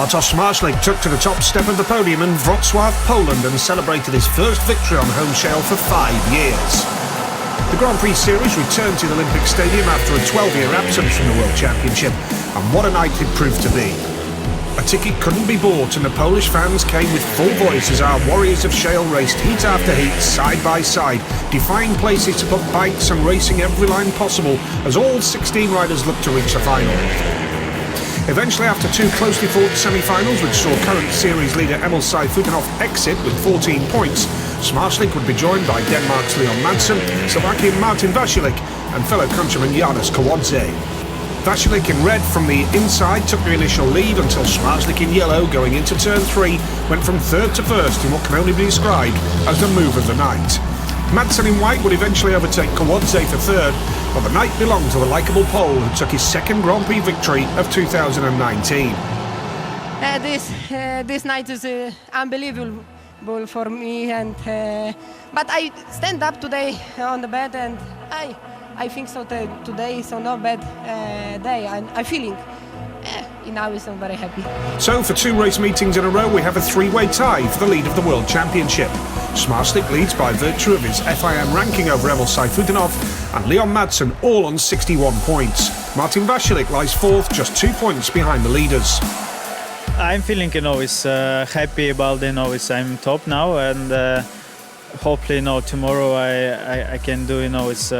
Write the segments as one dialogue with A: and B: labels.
A: Bartosz Marszalik took to the top step of the podium in Wrocław, Poland and celebrated his first victory on home shale for 5 years. The Grand Prix Series returned to the Olympic Stadium after a 12-year absence from the World Championship, and what a night it proved to be. A ticket couldn't be bought and the Polish fans came with full voice as our warriors of shale raced heat after heat, side by side, defying places to put bikes and racing every line possible as all 16 riders looked to reach the final. Eventually, after two closely fought semi-finals which saw current series leader Emil Sayfutinov exit with 14 points, Marszalik would be joined by Denmark's Leon Madsen, Slovakian Martin Vašilik and fellow countryman Janusz Kowodze. Vašilik in red from the inside took the initial lead until Marszalik in yellow going into turn 3 went from third to first in what can only be described as the move of the night. Madsen in white would eventually overtake Kowodze for third, but the night belonged to the likeable Pole who took his second Grand Prix victory of 2019.
B: This night is unbelievable for me, and but I stand up today on the bed and I think so today is not bad day. I'm feeling now I'm very happy.
A: So for two race meetings in a row we have a three-way tie for the lead of the World Championship. Marszalik leads by virtue of his FIM ranking over Emil Sayfutinov and Leon Madsen all on 61 points. Martin Vašilik lies fourth, just 2 points behind the leaders.
C: I'm feeling, is happy about, I'm top now, and hopefully, tomorrow I can do, it's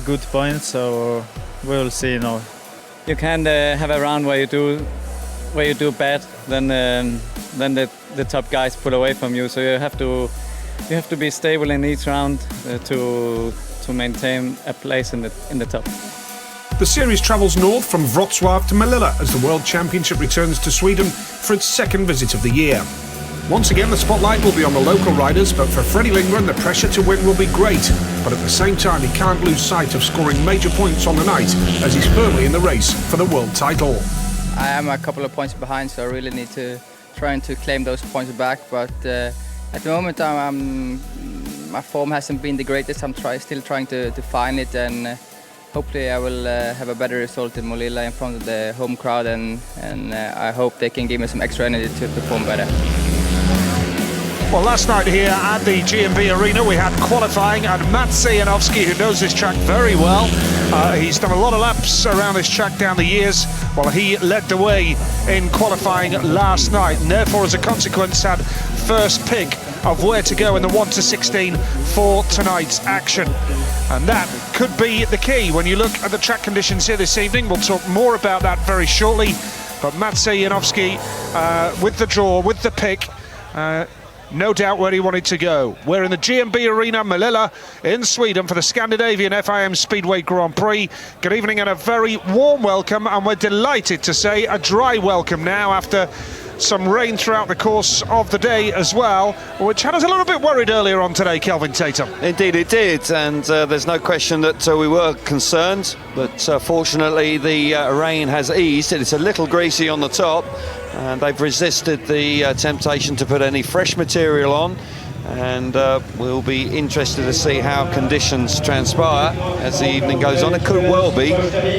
C: good points. So we'll see,
D: You can't have a round where you do bad, then the top guys pull away from you. So you have to be stable in each round to maintain a place in the top.
A: The series travels north from Wrocław to Melilla as the World Championship returns to Sweden for its second visit of the year. Once again, the spotlight will be on the local riders, but for Freddie Lindgren, the pressure to win will be great. But at the same time, he can't lose sight of scoring major points on the night as he's firmly in the race for the world title.
E: I am a couple of points behind, so I really need to try to claim those points back. But at the moment, my form hasn't been the greatest. I'm still trying to find it, and hopefully I will have a better result in Melilla in front of the home crowd, and I hope they can give me some extra energy to perform better.
A: Well, last night here at the GMB Arena we had qualifying, and Mats Janowski, who knows this track very well, he's done a lot of laps around this track down the years. Well, he led the way in qualifying last night, and therefore as a consequence had first pick of where to go in the 1 to 16 for tonight's action. And that could be the key when you look at the track conditions here this evening. We'll talk more about that very shortly. But Mats Janowski with the draw, with the pick, no doubt where he wanted to go. We're in the GMB Arena, Melilla, in Sweden for the Scandinavian FIM Speedway Grand Prix. Good evening and a very warm welcome, and we're delighted to say a dry welcome now after some rain throughout the course of the day as well, which had us a little bit worried earlier on today, Kelvin Tatum.
F: Indeed it did, and there's no question that we were concerned, but fortunately the rain has eased. It's a little greasy on the top, and they've resisted the temptation to put any fresh material on, and we'll be interested to see how conditions transpire as the evening goes on. It could well be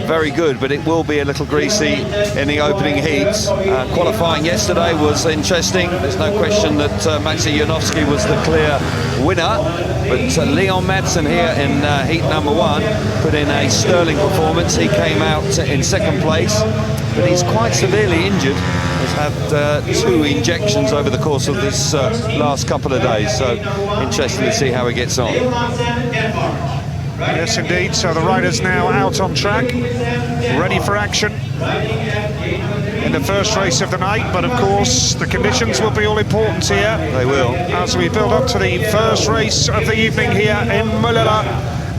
F: very good, but it will be a little greasy in the opening heats. Qualifying yesterday was interesting. There's no question that Mats Janowski was the clear winner, but Leon Madsen here in heat number 1 put in a sterling performance. He came out in second place, but he's quite severely injured. Has had 2 injections over the course of this last couple of days, so interesting to see how he gets on.
A: Yes, indeed. So the riders now out on track, ready for action in the first race of the night. But of course, the conditions will be all important here.
F: They will.
A: As we build up to the first race of the evening here in Melilla.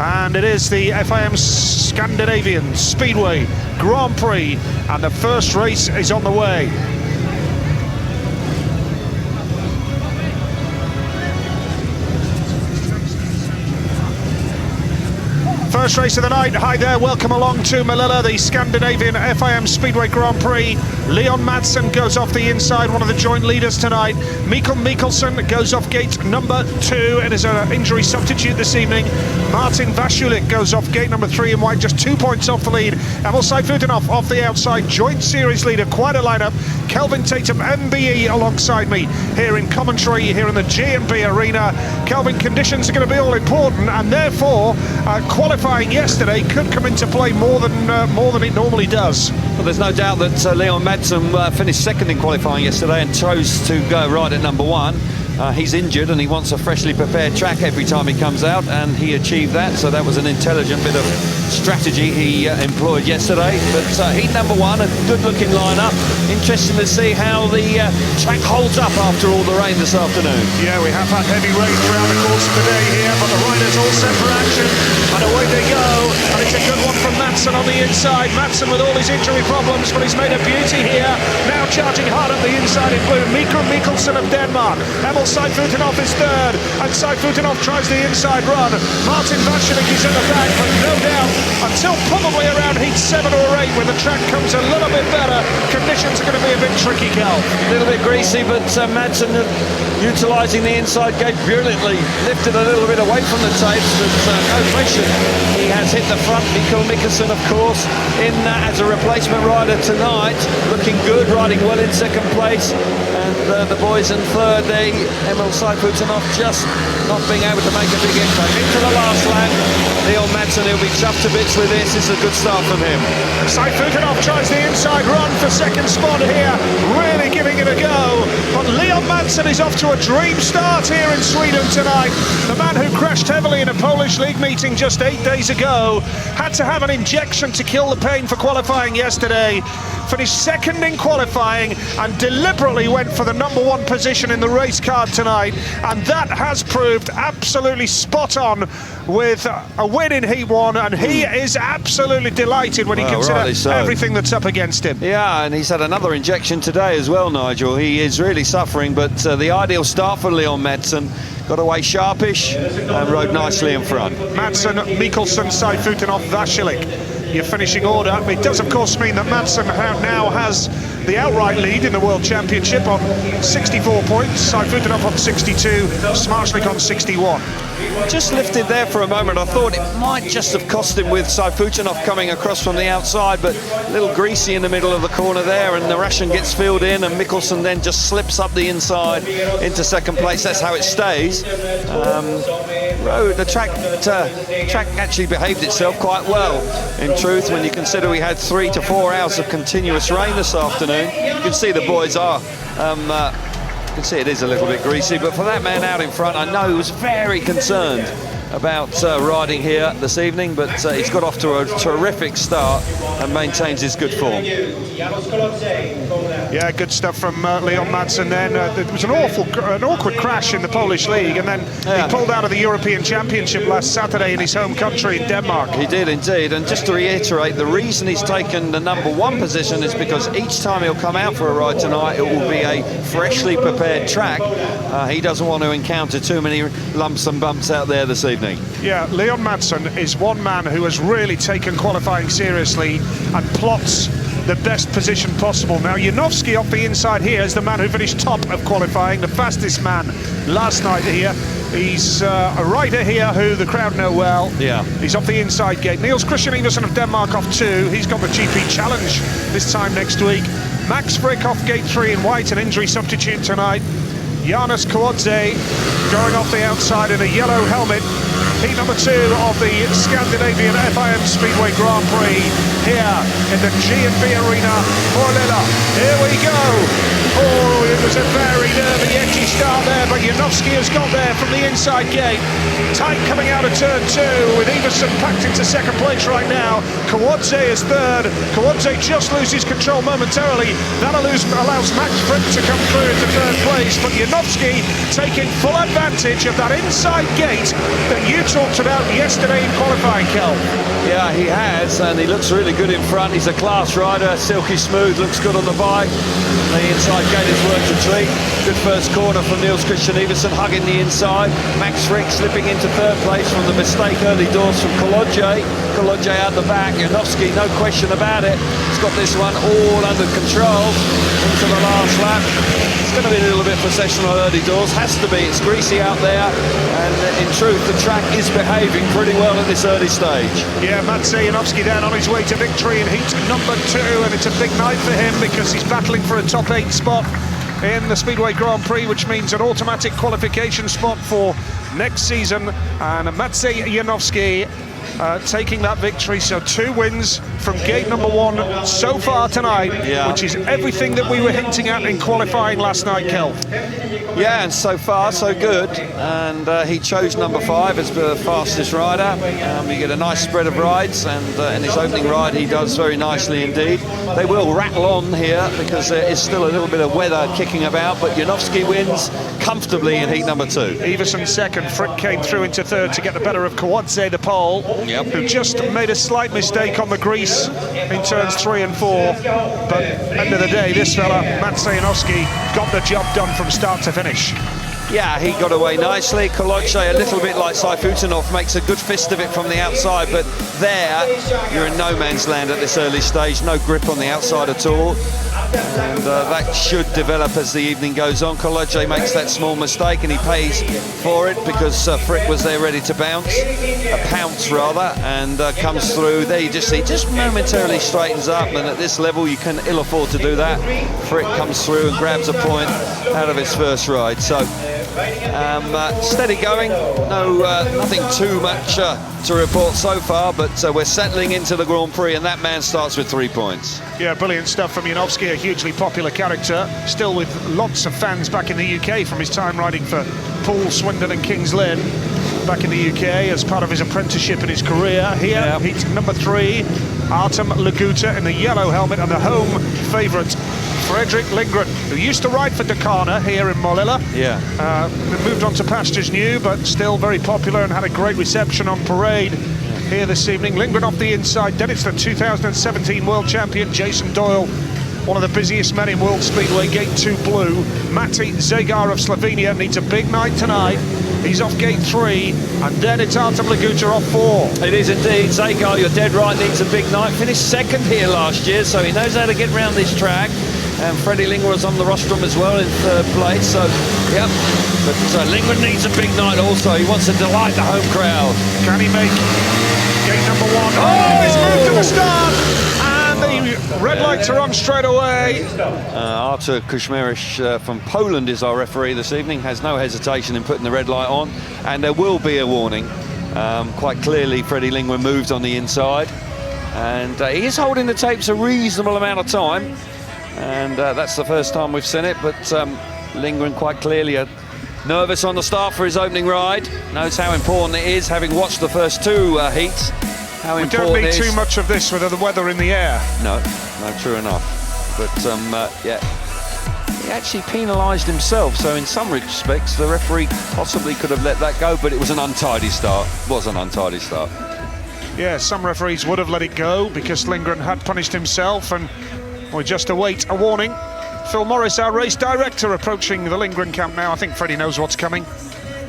A: And it is the FIM Scandinavian Speedway Grand Prix, and the first race is on the way. First race of the night. Hi there, welcome along to Melilla, the Scandinavian FIM Speedway Grand Prix. Leon Madsen goes off the inside, one of the joint leaders tonight. Mikkel Mikkelsen goes off gate number 2 and is an injury substitute this evening. Martin Vashulik goes off gate number 3 in white, just 2 points off the lead. Emil Seifutinov off the outside, joint series leader, quite a lineup. Kelvin Tatum, MBE, alongside me here in commentary, here in the G&B Arena. Kelvin, conditions are going to be all important, and therefore qualifying yesterday could come into play more than it normally does.
F: Well, there's no doubt that Leon Madsen finished second in qualifying yesterday and chose to go right at number 1. He's injured and he wants a freshly prepared track every time he comes out, and he achieved that, so that was an intelligent bit of strategy he employed yesterday. But heat number 1, a good-looking lineup. Interesting to see how the track holds up after all the rain this afternoon.
A: Yeah, we have had heavy rain throughout the course of the day here, but the riders all set for action, and away they go. And it's a good one from Madsen on the inside. Madsen with all his injury problems, but he's made a beauty here. Now charging hard up the inside in blue, Mikkel Mikkelsen of Denmark. Emil Seifutinov is third, and Seifutinov tries the inside run. Martin Vashulik is in the back, but no doubt, until probably around heat 7 or 8, when the track comes a little bit better, conditions are going to be a bit tricky, Cal.
F: A little bit greasy, but Madsen utilising the inside gate brilliantly. Lifted a little bit away from the tapes, but no question. He has hit the front. Mikkel Mikkelsen, of course, in as a replacement rider tonight. Looking good, riding well in second place. And the boys in third, Emil Seifutinov just not being able to make a big impact. Into the last lap, Leon Madsen, he'll be chuffed to bits with this. It's a good start from him.
A: Seifutinov tries the inside run for second spot here, really giving it a go. But Leon Madsen is off to a dream start here in Sweden tonight. The man who crashed heavily in a Polish league meeting just 8 days ago had to have an injection to kill the pain for qualifying yesterday. Finished second in qualifying and deliberately went for the number 1 position in the race card tonight, and that has proved absolutely spot on with a win in Heat 1, and he is absolutely delighted when he considers everything that's up against him.
F: Yeah, and he's had another injection today as well, Nigel. He is really suffering, but the ideal start for Leon Madsen. Got away sharpish and rode nicely in front.
A: Madsen, Mikkelsen, Seifutinov, Vashulik, your finishing order. It does, of course, mean that Madsen now has the outright lead in the World Championship on 64 points, Seifutinov on 62, Smarslik on 61.
F: Just lifted there for a moment. I thought it might just have cost him with Seifutinov coming across from the outside, but a little greasy in the middle of the corner there, and the Russian gets filled in, and Mikkelsen then just slips up the inside into second place. That's how it stays. The track actually behaved itself quite well, in truth, when you consider we had 3 to 4 hours of continuous rain this afternoon. You can see the boys are you can see it is a little bit greasy, but for that man out in front, I know he was very concerned about riding here this evening, but he's got off to a terrific start and maintains his good form.
A: Yeah, good stuff from Leon Madsen then. There was an awkward crash in the Polish league, and then he pulled out of the European Championship last Saturday in his home country in Denmark.
F: He did indeed, and just to reiterate, the reason he's taken the number 1 position is because each time he'll come out for a ride tonight, it will be a freshly prepared track. He doesn't want to encounter too many lumps and bumps out there this evening.
A: Yeah, Leon Madsen is one man who has really taken qualifying seriously and plots the best position possible. Now, Janowski off the inside here is the man who finished top of qualifying, the fastest man last night here. He's a rider here who the crowd know well.
F: Yeah.
A: He's off the inside gate. Niels Christian Iversen of Denmark off 2. He's got the GP Challenge this time next week. Max Frick off gate 3 in white, an injury substitute tonight. Janis Kawodze going off the outside in a yellow helmet. Heat number 2 of the Scandinavian FIM Speedway Grand Prix here in the G&B Arena for Lilla. Here we go. Oh, it was a very nervy, edgy start there, but Janowski has got there from the inside gate. Tight coming out of turn 2 with Iversen packed into second place right now. Kawodze is third. Kawodze just loses control momentarily. That allows Max Frick to come through into third place, but Janowski taking full advantage of that inside gate that you talked about yesterday in qualifying, Kel.
F: Yeah, he has, and he looks really good in front. He's a class rider, silky smooth, looks good on the bike. The inside gate has worked a treat. Good first corner from Niels Christian Iversen, hugging the inside. Max Frick slipping into third place from the mistake early doors from Kolodje. Kolodje out the back. Janowski, no question about it. He's got this one all under control into the last lap. It's going to be a little bit processional early doors, has to be. It's greasy out there, and in truth, the track is behaving pretty well at this early stage.
A: Yeah, Mats Janowski down on his way to victory in heat number 2, and it's a big night for him because he's battling for a top 8 spot in the Speedway Grand Prix, which means an automatic qualification spot for next season. And Mats Janowski taking that victory, so 2 wins from gate number 1 so far tonight, which is everything that we were hinting at in qualifying last night, Kel.
F: Yeah, and so far so good, and he chose number 5 as the fastest rider. You get a nice spread of rides, and in his opening ride he does very nicely indeed. They will rattle on here because there is still a little bit of weather kicking about, but Janowski wins comfortably in heat number 2.
A: Iversen second, Frick came through into third to get the better of Kowalczyk, the pole, who just made a slight mistake on the grease in turns 3 and 4. But end of the day, this fella, Mats Janowski, got the job done from start to finish.
F: Yeah, he got away nicely. Kolodje, a little bit like Saifutinov, makes a good fist of it from the outside, but there, you're in no man's land at this early stage. No grip on the outside at all. And that should develop as the evening goes on. Kolodje makes that small mistake and he pays for it because Frick was there ready to pounce rather, and comes through. There you just see, just momentarily straightens up, and at this level you can ill afford to do that. Frick comes through and grabs a point out of his first ride. So steady going, nothing too much to report so far, but we're settling into the Grand Prix, and that man starts with 3 points.
A: Yeah, brilliant stuff from Janowski, a hugely popular character, still with lots of fans back in the UK from his time riding for Poole, Swindon and Kings Lynn back in the UK as part of his apprenticeship and his career. Here, heat number 3, Artem Laguta in the yellow helmet, and the home favourite Fredrik Lindgren, who used to ride for Dakar here in Molilla. Moved on to pastures new, but still very popular and had a great reception on parade here this evening. Lindgren off the inside, then it's the 2017 world champion Jason Doyle, one of the busiest men in World Speedway, gate 2 blue. Mati Zegar of Slovenia needs a big night tonight. He's off gate 3, and then it's Artem Laguta off 4.
F: It is indeed. Zegar, you're dead right, needs a big night. Finished second here last year, so he knows how to get around this track. And Freddie Lindgren was on the rostrum as well in third place, so yep. But Lindgren needs a big night also. He wants to delight the home crowd.
A: Can he make gate number 1? Oh, he's moved to the start, and the red lights are on straight away.
F: Artur Kuszmerich from Poland is our referee this evening, has no hesitation in putting the red light on, and there will be a warning. Quite clearly, Freddie Lindgren moved on the inside, and he is holding the tapes a reasonable amount of time. And that's the first time we've seen it, but Lindgren quite clearly nervous on the start for his opening ride. Knows how important it is, having watched the first 2 heats. How
A: we
F: important
A: don't need
F: it is.
A: too much of this with the weather in the air.
F: No, true enough. But yeah, he actually penalised himself. So in some respects, the referee possibly could have let that go, but it was an untidy start.
A: Yeah, some referees would have let it go because Lindgren had punished himself, and we just await a warning. Phil Morris, our race director, approaching the Lindgren camp now. I think Freddie knows what's coming.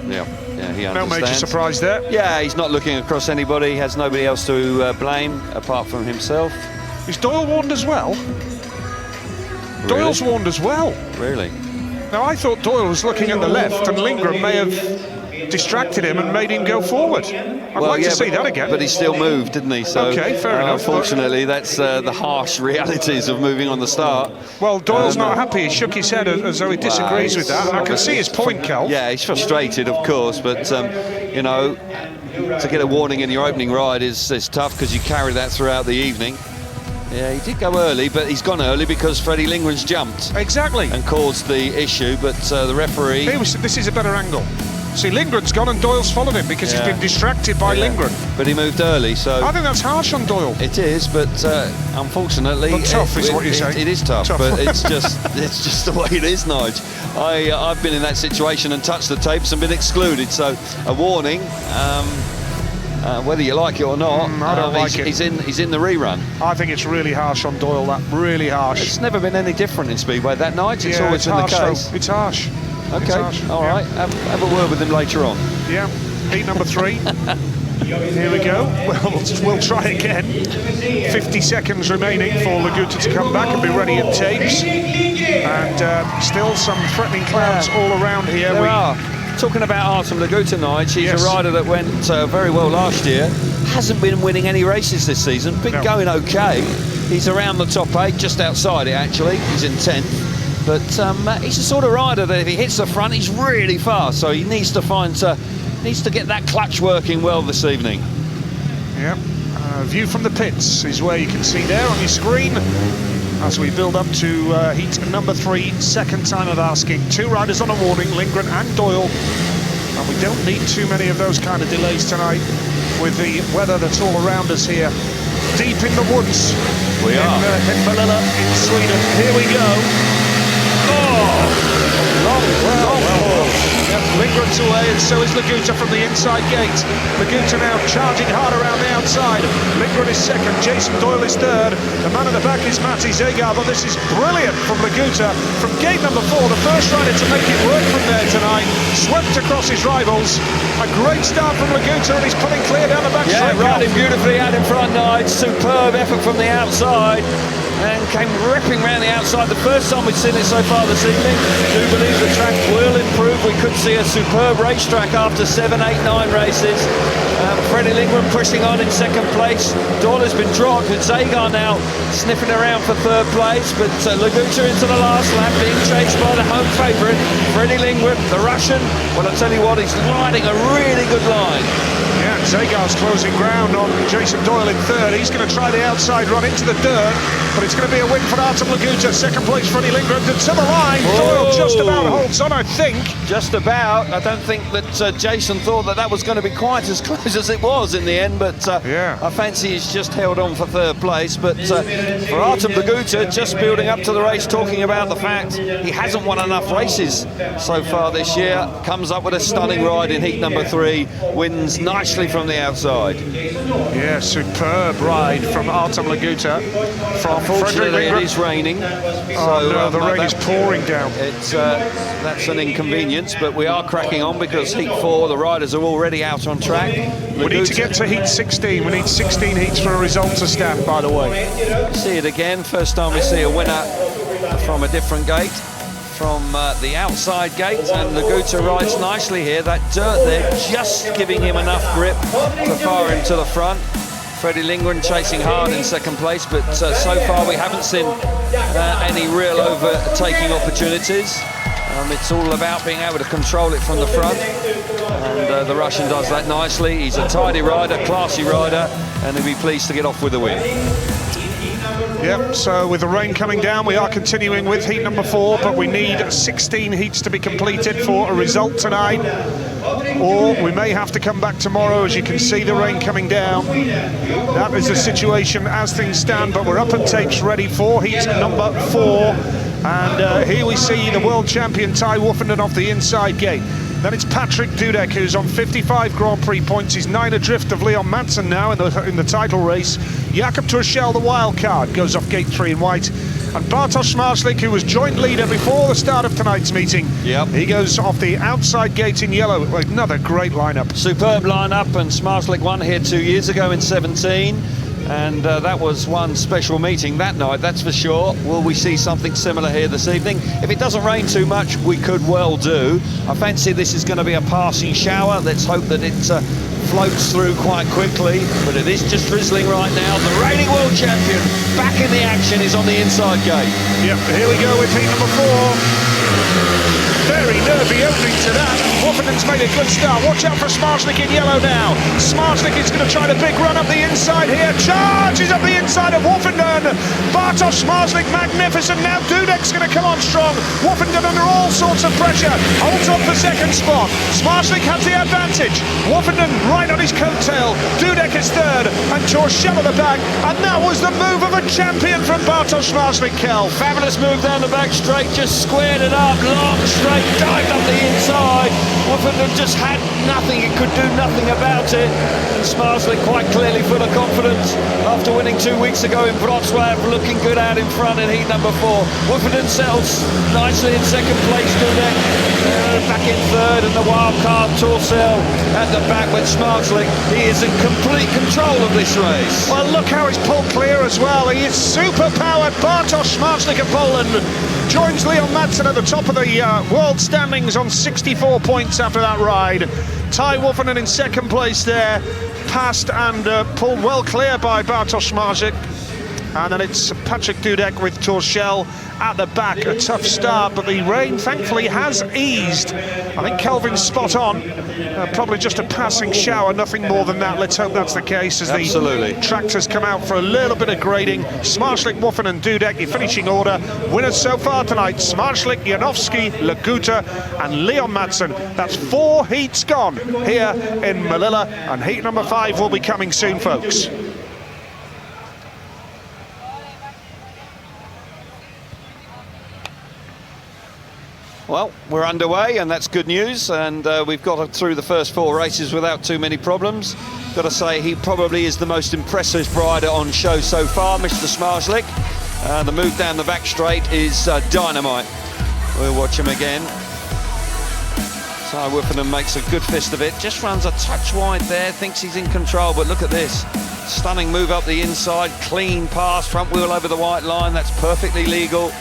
F: Yeah, he understands.
A: No major surprise there.
F: Yeah, he's not looking across anybody. He has nobody else to blame apart from himself.
A: Is Doyle warned as well?
F: Really?
A: Doyle's warned as well.
F: Really?
A: Now, I thought Doyle was looking at the left, and Lindgren may have distracted him and made him go forward. I'd like to see that again.
F: But he still moved, didn't he? So,
A: okay, fair enough.
F: Unfortunately, that's the harsh realities of moving on the start.
A: Well, Doyle's not happy. He shook his head as though he disagrees with that. And I can see his point, Kel.
F: Yeah, he's frustrated, of course, but, you know, to get a warning in your opening ride is tough because you carry that throughout the evening. Yeah, he did go early, but he's gone early because Freddie Lindgren's jumped.
A: Exactly.
F: And caused the issue, but the referee...
A: This is a better angle. See, Lindgren's gone and Doyle's followed him because he's been distracted by Lindgren.
F: But he moved early, so...
A: I think that's harsh on Doyle.
F: It is, but unfortunately...
A: But tough is what you say.
F: It is tough, but it's just the way it is, Nige. I've been in that situation and touched the tapes and been excluded, so a warning. Whether you like it or not,
A: I don't like it.
F: He's in the rerun.
A: I think it's really harsh on Doyle, that. Really harsh.
F: It's never been any different in Speedway that night. It's always been the case.
A: It's harsh.
F: Okay,
A: it's harsh.
F: all right. Have a word with him later on.
A: Yeah, heat number 3. Here we go. Well, we'll try again. 50 seconds remaining for Laguta to come back and be ready at tapes. And still some threatening clouds all around here.
F: There are. Talking about Artem Laguta, Nige, he's a rider that went very well last year. Hasn't been winning any races this season. Been going okay. He's around the top 8, just outside it actually. He's in 10th. But he's the sort of rider that if he hits the front, he's really fast. So he needs to get that clutch working well this evening.
A: Yep. View from the pits is where you can see there on your screen as we build up to heat number 3, second time of asking. 2 riders on a warning, Lindgren and Doyle. And we don't need too many of those kind of delays tonight with the weather that's all around us here. Deep in the woods.
F: We are.
A: In Malilla, in Sweden. Here we go. Lindgren's away, and so is Laguta from the inside gate. Laguta now charging hard around the outside. Lindgren is second, Jason Doyle is third. The man at the back is Matti Zegar, but this is brilliant from Laguta. From gate number 4, the first rider to make it work from there tonight. Swept across his rivals. A great start from Laguta, and he's pulling clear down the back straight.
F: Riding beautifully out in front, Nige. Superb effort from the outside. And came ripping round the outside. The first time we've seen it so far this evening. Do believe the track will improve. We could see a superb racetrack after 7, 8, 9 races. Freddie Lindgren pushing on in second place. Doyle has been dropped with Zegar now sniffing around for third place. But Laguta into the last lap, being chased by the home favourite, Freddie Lindgren, the Russian. Well, I tell you what, he's riding a really good line.
A: Yeah, Zegar's closing ground on Jason Doyle in third. He's going to try the outside run into the dirt, but it's going to be a win for Artem Laguta. Second place, Freddie Lindgren to the line. Doyle just about holds on, I think.
F: Just about. I don't think that Jason thought that was going to be quite as close as it was in the end, but I fancy he's just held on for third place. But for Artem Laguta, just building up to the race, talking about the fact he hasn't won enough races so far this year, comes up with a stunning ride in heat number 3, wins nicely from the outside.
A: Yeah, superb ride from Artem Laguta.
F: Unfortunately, it is raining.
A: The rain is pouring down.
F: That's an inconvenience, but we are cracking on because heat 4, the riders are already out on track.
A: We need to get to heat 16. We need 16 heats for a result to stand, by the way.
F: See it again. First time we see a winner from a different gate, from the outside gate, and Laguta rides nicely here. That dirt there just giving him enough grip to fire him to the front. Freddie Lindgren chasing hard in second place, but so far we haven't seen any real overtaking opportunities. It's all about being able to control it from the front, and the Russian does that nicely. He's a tidy rider, classy rider, and he'll be pleased to get off with a win.
A: Yep, so with the rain coming down, we are continuing with heat number 4, but we need 16 heats to be completed for a result tonight. Or we may have to come back tomorrow. As you can see, the rain coming down. That is the situation as things stand, but we're up and tapes ready for heat number 4. And here we see the world champion Ty Woofenden off the inside gate. Then it's Patrick Dudek, who's on 55 Grand Prix points. He's 9 adrift of Leon Madsen now in the title race. Jakob Turschel, the wild card, goes off gate 3 in white. And Bartosz Marslik, who was joint leader before the start of tonight's meeting, he goes off the outside gate in yellow. Another great lineup.
F: Superb lineup, and Smarslik won here 2 years ago in 17. And that was one special meeting that night, that's for sure. Will we see something similar here this evening? If it doesn't rain too much, we could well do. I fancy this is going to be a passing shower. Let's hope that it floats through quite quickly, but it is just drizzling right now. The reigning world champion back in the action is on the inside gate.
A: Yep, here we go with heat number 4. Very very nervy opening to that. Woffenden's made a good start. Watch out for Smarslik in yellow now. Smarslik is going to try the big run up the inside here. Charges up the inside of Woffenden. Bartosz Smarslik magnificent. Now Dudek's going to come on strong. Woffenden under all sorts of pressure. Holds on for second spot. Smarslik has the advantage. Woffenden right on his coattail. Dudek is third. And Torshell at the back. And that was the move of a champion from Bartosz Smarslik, Kel.
F: Fabulous move down the back straight, just squared it up, long straight, dived up the inside. Woffenden just had nothing, he could do nothing about it. And Smarslik quite clearly full of confidence after winning 2 weeks ago in Wrocław, looking good out in front in heat number 4. Woffenden settles nicely in second place, Dudek back in third, and the wild card Torshell at the back with Smarslik. He is in complete control of this race.
A: Well, look how he's pulled clear as well. He is super-powered. Bartosz Smarslik of Poland joins Leon Madsen at the top of the world standings on 64 points after that ride. Ty Woffenden in second place there, passed and pulled well clear by Bartosz Smarslik. And then it's Patrick Dudek with Torshell at the back. A tough start, but the rain thankfully has eased. I think Kelvin's spot on. Probably just a passing shower, nothing more than that. Let's hope that's the case as the tractors come out for a little bit of grading. Smarslik, Woffenden and Dudek, your finishing order. Winners so far tonight, Smarslik, Janowski, Laguta and Leon Madsen. That's 4 heats gone here in Melilla, and heat number 5 will be coming soon, folks.
F: Well, we're underway, and that's good news, and we've got through the first 4 races without too many problems. Got to say, he probably is the most impressive rider on show so far, Mr. Smarslik. The move down the back straight is dynamite. We'll watch him again. Ty Woffenden makes a good fist of it, just runs a touch wide there, thinks he's in control, but look at this. Stunning move up the inside, clean pass, front wheel over the white line, that's perfectly legal.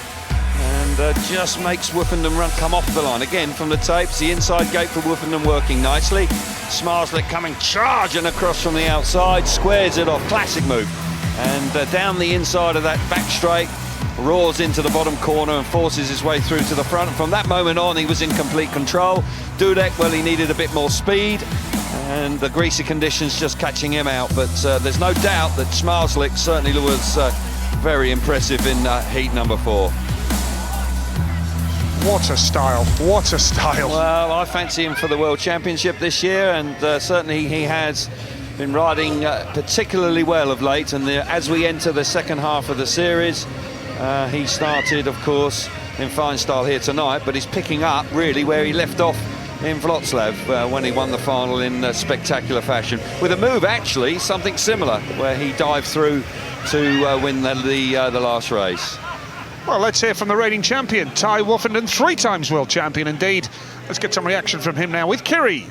F: And just makes Woffenden come off the line. Again, from the tapes, the inside gate for Woffenden working nicely. Smarslik coming charging across from the outside, squares it off, classic move. And down the inside of that back straight, roars into the bottom corner and forces his way through to the front. And from that moment on, he was in complete control. Dudek, well, he needed a bit more speed, and the greasy conditions just catching him out. But there's no doubt that Smarslik certainly was very impressive in heat number 4.
A: What a style, what a style.
F: Well, I fancy him for the World Championship this year, and certainly he has been riding particularly well of late. And as we enter the second half of the series, he started, of course, in fine style here tonight, but he's picking up really where he left off in Wrocław when he won the final in spectacular fashion. With a move, actually, something similar, where he dived through to win the last race.
A: Well, let's hear from the reigning champion, Ty Woffenden, 3 times world champion indeed. Let's get some reaction from him now with Kiri.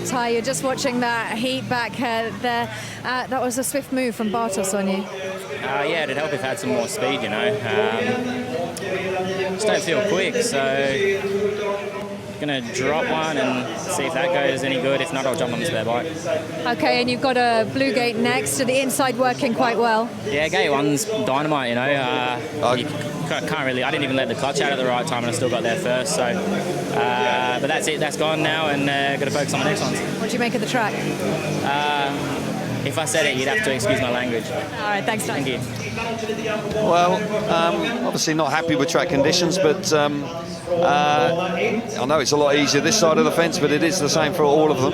G: Ty, you're just watching that heat back there. That was a swift move from Bartosz on you.
H: Yeah, it'd help if I had some more speed, you know. Just don't feel quick, so gonna drop one and see if that goes any good. If not, I'll jump on the spare bike.
G: Okay, and you've got a blue gate next to the inside working quite well.
H: Yeah, gate 1's dynamite, you know. You can't really, I didn't even let the clutch out at the right time and I still got there first, so but that's it, that's gone now, and got to focus on the next ones.
G: What do you make of the track?
H: If I said it, you'd have to excuse my language.
G: All right, thanks, Ty.
H: Thank you.
F: Well, obviously not happy with track conditions, but I know it's a lot easier this side of the fence, but it is the same for all of them.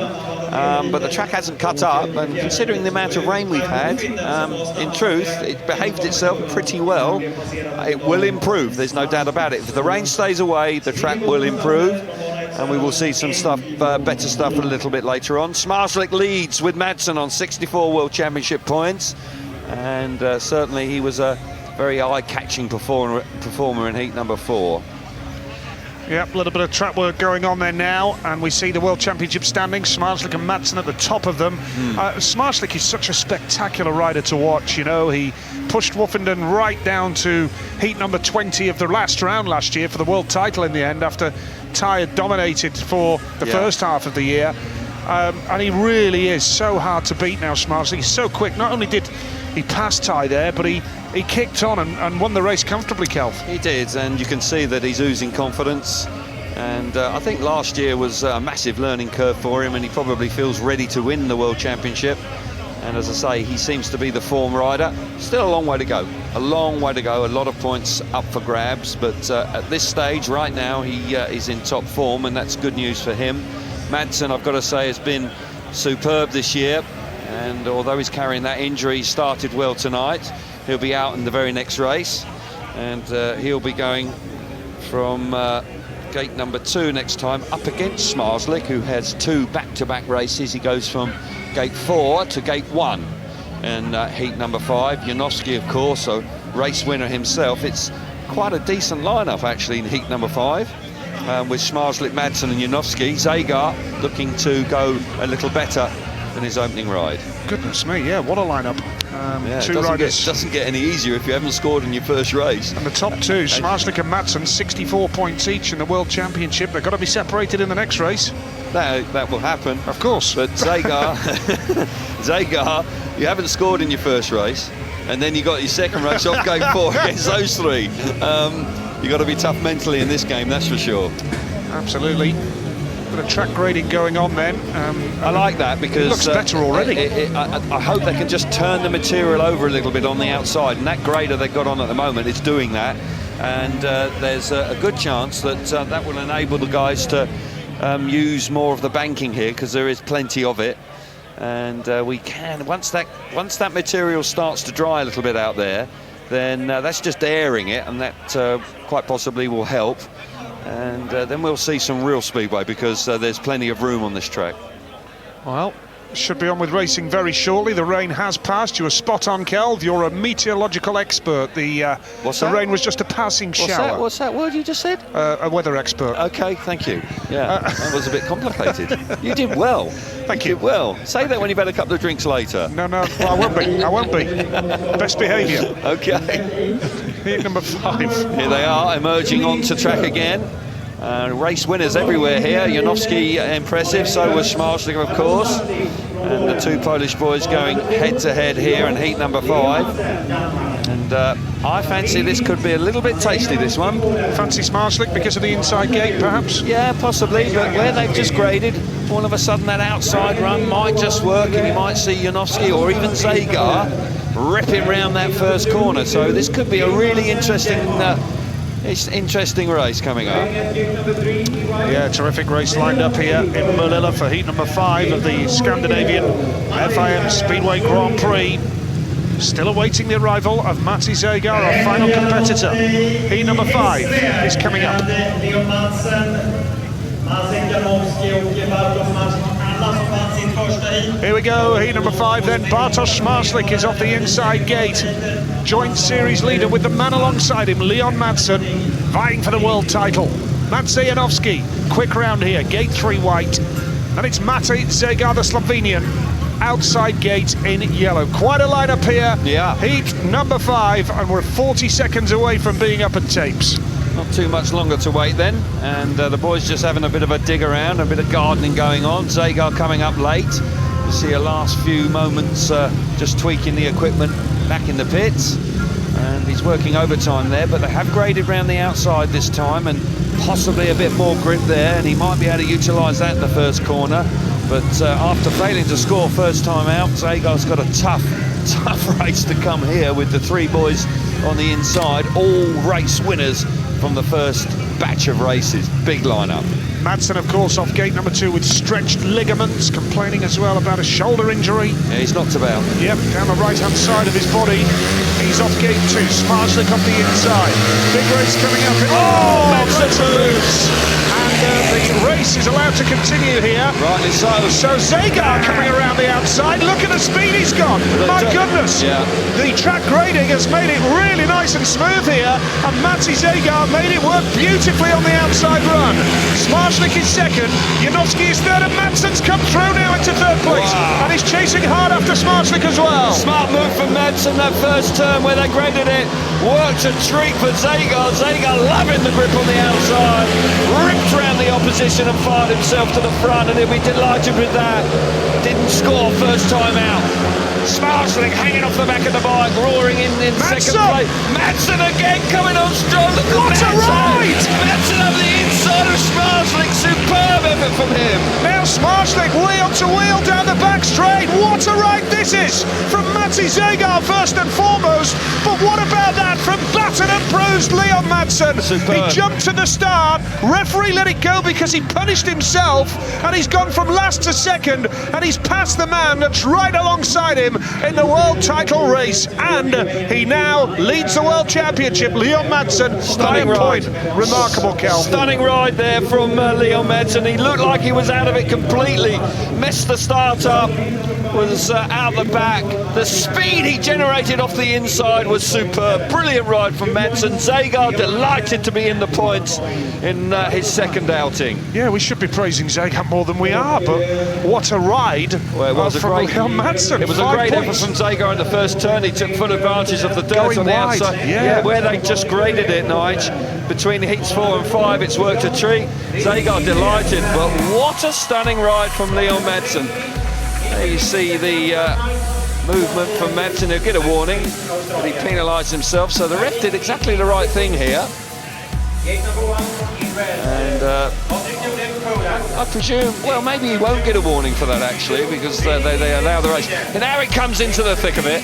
F: But the track hasn't cut up, and considering the amount of rain we've had, in truth, it behaved itself pretty well. It will improve, there's no doubt about it. If the rain stays away, the track will improve, and we will see some stuff, better stuff a little bit later on. Smarslik leads with Madsen on 64 World Championship points, and certainly he was a very eye-catching performer in heat number 4.
A: Yep, a little bit of track work going on there now, and we see the World Championship standings, Smarslik and Madsen at the top of them. Smarslik is such a spectacular rider to watch, you know. He pushed Woffenden right down to heat number 20 of the last round last year for the world title in the end, after Ty had dominated for the first half of the year. and he really is so hard to beat now, Smarslik. He's so quick. Not only did he pass Ty there, but he kicked on and won the race comfortably, Kelv.
F: He did, and you can see that he's oozing confidence. And I think last year was a massive learning curve for him, and he probably feels ready to win the World Championship. And as I say, he seems to be the form rider. Still a long way to go. A long way to go. A lot of points up for grabs. But at this stage, right now, he is in top form, and that's good news for him. Madsen, I've got to say, has been superb this year. And although he's carrying that injury, he started well tonight. He'll be out in the very next race. And he'll be going from gate number 2 next time, up against Smarslik, who has 2 back-to-back races. He goes from gate 4 to gate 1 in heat number 5. Janowski, of course, a race winner himself. It's quite a decent lineup actually in heat number 5, with Smarslik, Madsen and Janowski. Zagar looking to go a little better than his opening ride.
A: Goodness me, yeah, what a lineup.
F: Yeah,
A: Two riders.
F: Doesn't get any easier if you haven't scored in your first race.
A: And the top 2, Smarslik and Madsen, 64 points each in the World Championship. They've got to be separated in the next race.
F: That will happen,
A: of course.
F: But Zagar, Zagar, you haven't scored in your first race, and then you got your second race off gate 4 against those 3. You got to be tough mentally in this game, that's for sure.
A: Absolutely. Bit of track grading going on then.
F: I like that because
A: it looks better already.
F: I hope they can just turn the material over a little bit on the outside, and that grader they've got on at the moment is doing that. And there's a good chance that that will enable the guys to use more of the banking here, because there is plenty of it. And we can, once that material starts to dry a little bit out there, then that's just airing it, and that quite possibly will help. And then we'll see some real speedway, because there's plenty of room on this track.
A: Well, should be on with racing very shortly. The rain has passed. You were spot on, Kelv. You're a meteorological expert. The rain was just a passing shower.
F: What's that word you just said?
A: A weather expert.
F: Okay, thank you. Yeah, that was a bit complicated. You did well.
A: Thank you.
F: Did well. Say that when you've had a couple of drinks later.
A: No, well, I won't be. I won't be. Best behaviour.
F: Okay.
A: Heat number 5.
F: Here they are, emerging onto track again. Race winners everywhere here. Janowski impressive, so was Smarslik, of course. And the 2 Polish boys going head-to-head here in heat number 5. And I fancy this could be a little bit tasty, this one.
A: Fancy Smarslik because of the inside gate, perhaps?
F: Yeah, possibly, but where they've just graded, all of a sudden that outside run might just work, and you might see Janowski or even Zagar ripping round that first corner. So this could be a really interesting race coming up.
A: Yeah, terrific race lined up here in Melilla for heat number 5 of the Scandinavian FIM Speedway Grand Prix. Still awaiting the arrival of Matti Zagar, our final competitor. Heat number 5 is coming up. Here we go, heat number 5 then. Bartosz Smarslik is off the inside gate. Joint series leader with the man alongside him, Leon Madsen, vying for the world title. Maciej Janowski, quick round here, gate 3 white. And it's Matti Zagar, the Slovenian, outside gate in yellow. Quite a lineup here.
F: Yeah.
A: Heat number 5, and we're 40 seconds away from being up at tapes.
F: Not too much longer to wait then, and the boys just having a bit of a dig around, a bit of gardening going on. Zagar coming up late. You see a last few moments just tweaking the equipment back in the pits, and he's working overtime there, but they have graded round the outside this time, and possibly a bit more grip there, and he might be able to utilise that in the first corner. But after failing to score first time out, Zagar's got a tough race to come here with the 3 boys on the inside, all race winners from the first batch of races. Big lineup.
A: Madsen, of course, off gate number 2 with stretched ligaments, complaining as well about a shoulder injury.
F: Yeah, he's knocked about.
A: Yep, down the right-hand side of his body. He's off gate 2, Smarslik off the inside. Big race coming up. Oh, Madsen moves! And the race is allowed to continue here.
F: Rightly so.
A: So Zagar coming around the outside. Look at the speed he's got. My goodness.
F: Yeah.
A: The track grading has made it really nice and smooth here. And Matti Zagar made it work beautifully on the outside run. Smarslik is second. Janowski is third. And Madsen's come through now into third place. Wow. And he's chasing hard after Smarslik as well.
F: Smart move from Madsen that first turn where they graded it. Worked a treat for Zagar. Zagar loving the grip on the outside. Ripped round the opposition and fired himself to the front, and he'll be delighted with that. Didn't score first time out. Smarsling hanging off the back of the bike, roaring in second place. Madsen again coming on strong. Look at
A: What a ride!
F: Madsen over the inside of Smarsling. Superb effort from him.
A: Now Smarsling wheel to wheel down the back straight. What a ride this is from Matty Zagar first and foremost. But what about that from battered and bruised Leon Madsen?
F: Superb.
A: He jumped to the start. Referee let it go because he punished himself, and he's gone from last to second, and he's passed the man that's right alongside him in the world title race, and he now leads the world championship. Leon Madsen,
F: Stunning
A: point.
F: ride.
A: Remarkable, Kel.
F: Stunning ride there from Leon Madsen. He looked like he was out of it completely. Messed the start up, was out the back. The speed he generated off the inside was superb. Brilliant ride from Madsen. Zagar delighted to be in the points in his second outing.
A: Yeah, we should be praising Zagar more than we are, but what a ride from Leon Madsen.
F: It was a great effort from Zagar in the first turn. He took full advantage of the dirt
A: Going
F: on the
A: wide,
F: outside.
A: yeah.
F: Where they just graded it, Nige. Between heats 4 and 5, it's worked a treat. Zagar delighted, but what a stunning ride from Leon Madsen. There you see the movement from Madsen. He'll get a warning, but he penalised himself, so the ref did exactly the right thing here. And I presume, well, maybe he won't get a warning for that actually, because they allow the race. And now it comes into the thick of it.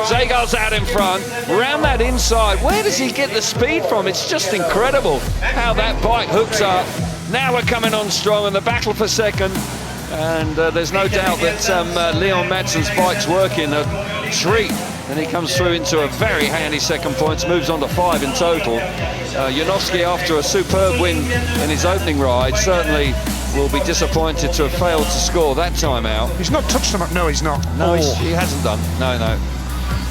F: Zagar's out in front, around that inside. Where does he get the speed from? It's just incredible how that bike hooks up. Now we're coming on strong, and the battle for second. And there's no doubt that Leon Madsen's bike's working a treat. And he comes through into a very handy second points, moves on to 5 in total. Janowski, after a superb win in his opening ride, certainly will be disappointed to have failed to score that time out.
A: He's not touched them up. No, he's not.
F: No, he hasn't done. No.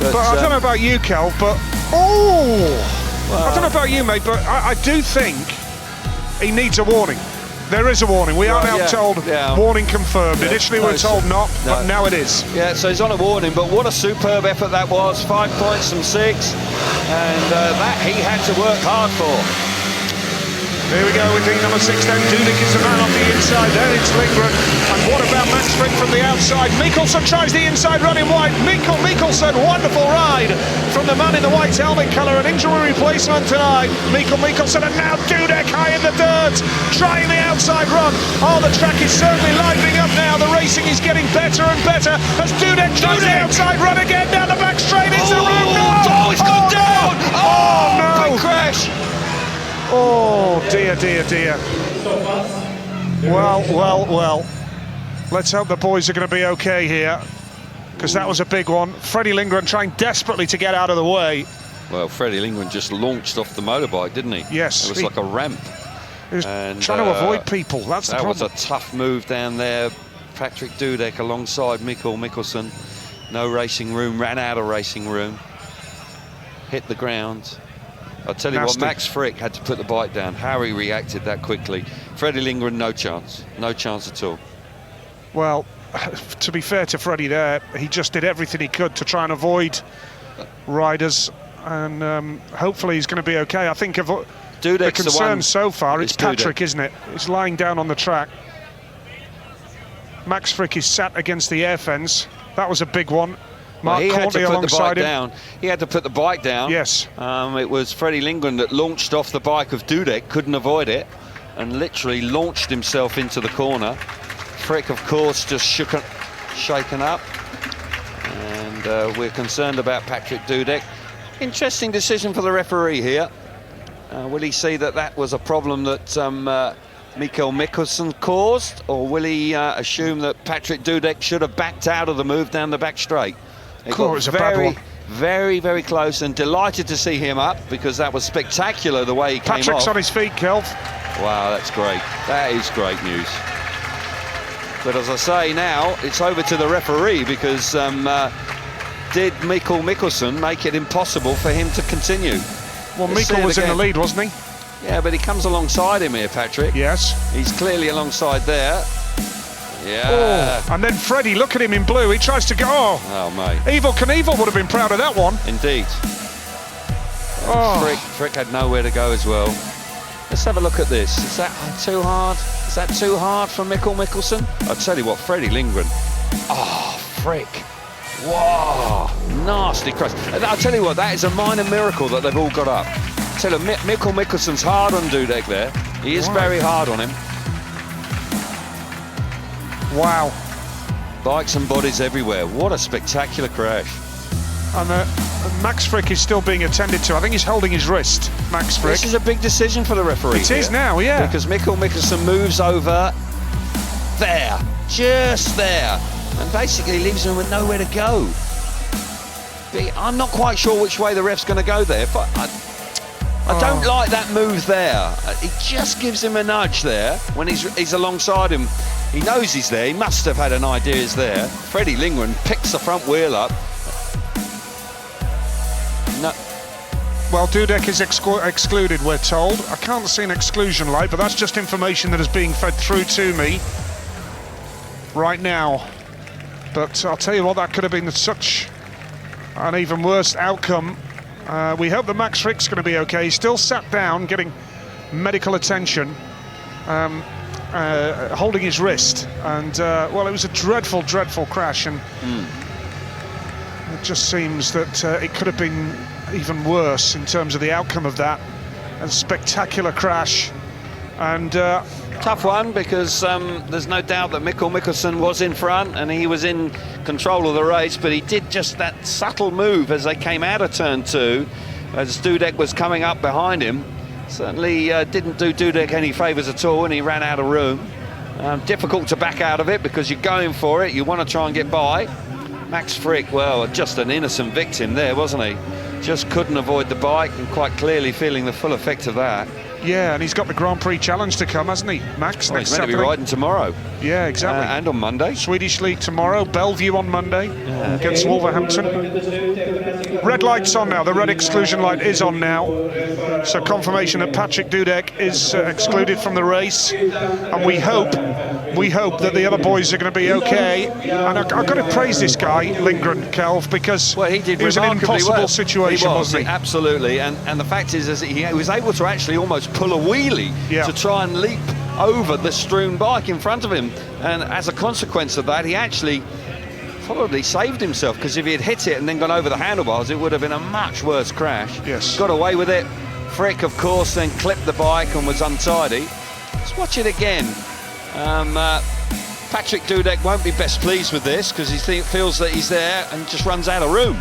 A: But I don't know about you, Kel, but I don't know about you, mate, but I do think he needs a warning. There is a warning. We are now told warning confirmed. Initially we were told not, but now it is.
F: Yeah, so he's on a warning, but what a superb effort that was. 5 points from 6, and that he had to work hard for.
A: Here we go with ring number 6 then. Dudek is the man on the inside. There it's Lindgren. And what about Max Frick from the outside? Mikkelsen tries the inside run in white. Mikkelsen, wonderful ride from the man in the white helmet colour. An injury replacement tonight. Mikkelsen, and now Dudek high in the dirt, trying the outside run. Oh, the track is certainly livening up now. The racing is getting better and better as Dudek tries the outside run again down the back straight. It's the room.
F: Oh, it's gone down.
A: Oh, no.
F: Big crash.
A: Oh, dear. Well. Let's hope the boys are going to be okay here, because that was a big one. Freddie Lindgren trying desperately to get out of the way.
F: Well, Freddie Lindgren just launched off the motorbike, didn't he?
A: Yes.
F: It was like a ramp.
A: He was trying to avoid people. That's the problem.
F: That was a tough move down there. Patrick Dudek alongside Mikkelsen. No racing room, ran out of racing room. Hit the ground. I'll tell you what, Max Frick had to put the bike down. How he reacted that quickly. Freddie Lindgren, no chance at all.
A: Well, to be fair to Freddie there, he just did everything he could to try and avoid riders, and hopefully he's going to be okay. I think of the concern so far, it's Patrick, isn't it? He's lying down on the track. Max Frick is sat against the air fence. That was a big one. Mark Courtney alongside him.
F: He had to put the bike down.
A: Yes.
F: It was Freddie Lindgren that launched off the bike of Dudek, couldn't avoid it, and literally launched himself into the corner. Frick, of course, just shaken up. And we're concerned about Patrick Dudek. Interesting decision for the referee here. Will he see that was a problem that Mikkelsen caused, or will he assume that Patrick Dudek should have backed out of the move down the back straight? It was a bad one. Very close, and delighted to see him up, because that was spectacular the way he came off.
A: Patrick's on his feet, Kelv.
F: Wow, that's great. That is great news. But as I say, now it's over to the referee, because did Mikkelsen make it impossible for him to continue?
A: Well, Mikkel was in the lead, wasn't he?
F: Yeah, but he comes alongside him here, Patrick.
A: Yes.
F: He's clearly alongside there. Yeah.
A: Oh, and then Freddie, look at him in blue. He tries to go.
F: Oh, mate.
A: Evel Knievel would have been proud of that one.
F: Indeed. Frick had nowhere to go as well. Let's have a look at this. Is that too hard? Is that too hard for Mikkel Mikkelsen? I'll tell you what, Freddie Lindgren. Oh, frick. Whoa, nasty crash. I'll tell you what, that is a minor miracle that they've all got up. Tell you, Mikkel Mikkelsen's hard on Dudek there. He is very hard on him.
A: Wow.
F: Bikes and bodies everywhere. What a spectacular crash.
A: And Max Frick is still being attended to. I think he's holding his wrist, Max Frick.
F: This is a big decision for the referee.
A: It is now, yeah.
F: Because Mikkel Mikkelsen moves over there, just there, and basically leaves him with nowhere to go. I'm not quite sure which way the ref's going to go there, but I don't like that move there. It just gives him a nudge there when he's alongside him. He knows he's there. He must have had an idea he's there. Freddie Lindgren picks the front wheel up. No.
A: Well, Dudek is excluded, we're told. I can't see an exclusion light, but that's just information that is being fed through to me right now. But I'll tell you what, that could have been such an even worse outcome. We hope that Max Frick's going to be okay. He's still sat down, getting medical attention, holding his wrist. And, well, it was a dreadful, dreadful crash. And it just seems that it could have been even worse in terms of the outcome of that. A spectacular crash. And
F: tough one, because there's no doubt that Mikkel Mikkelsen was in front and he was in control of the race, but he did just that subtle move as they came out of turn 2, as Dudek was coming up behind him. Certainly didn't do Dudek any favours at all, and he ran out of room. Difficult to back out of it because you're going for it, you want to try and get by. Max Frick, well, just an innocent victim there, wasn't he? Just couldn't avoid the bike, and quite clearly feeling the full effect of that.
A: Yeah, and he's got the Grand Prix challenge to come, hasn't he, Max?
F: Well, he's meant to be riding tomorrow.
A: Yeah, exactly.
F: And on Monday.
A: Swedish League tomorrow, Bellevue on Monday against Wolverhampton. Red light's on now, the red exclusion light is on now. So confirmation that Patrick Dudek is excluded from the race. And we hope that the other boys are going to be okay. And I've got to praise this guy, Lindgren, Kelv, because
F: he
A: was an impossible situation, wasn't he?
F: Absolutely. And the fact is he was able to actually almost pull a wheelie to try and leap over the strewn bike in front of him, and as a consequence of that he actually probably saved himself, because if he had hit it and then gone over the handlebars it would have been a much worse crash.
A: Yes.
F: Got away with it. Frick, of course, then clipped the bike and was untidy. Let's watch it again. Patrick Dudek won't be best pleased with this, because he feels that he's there and just runs out of room.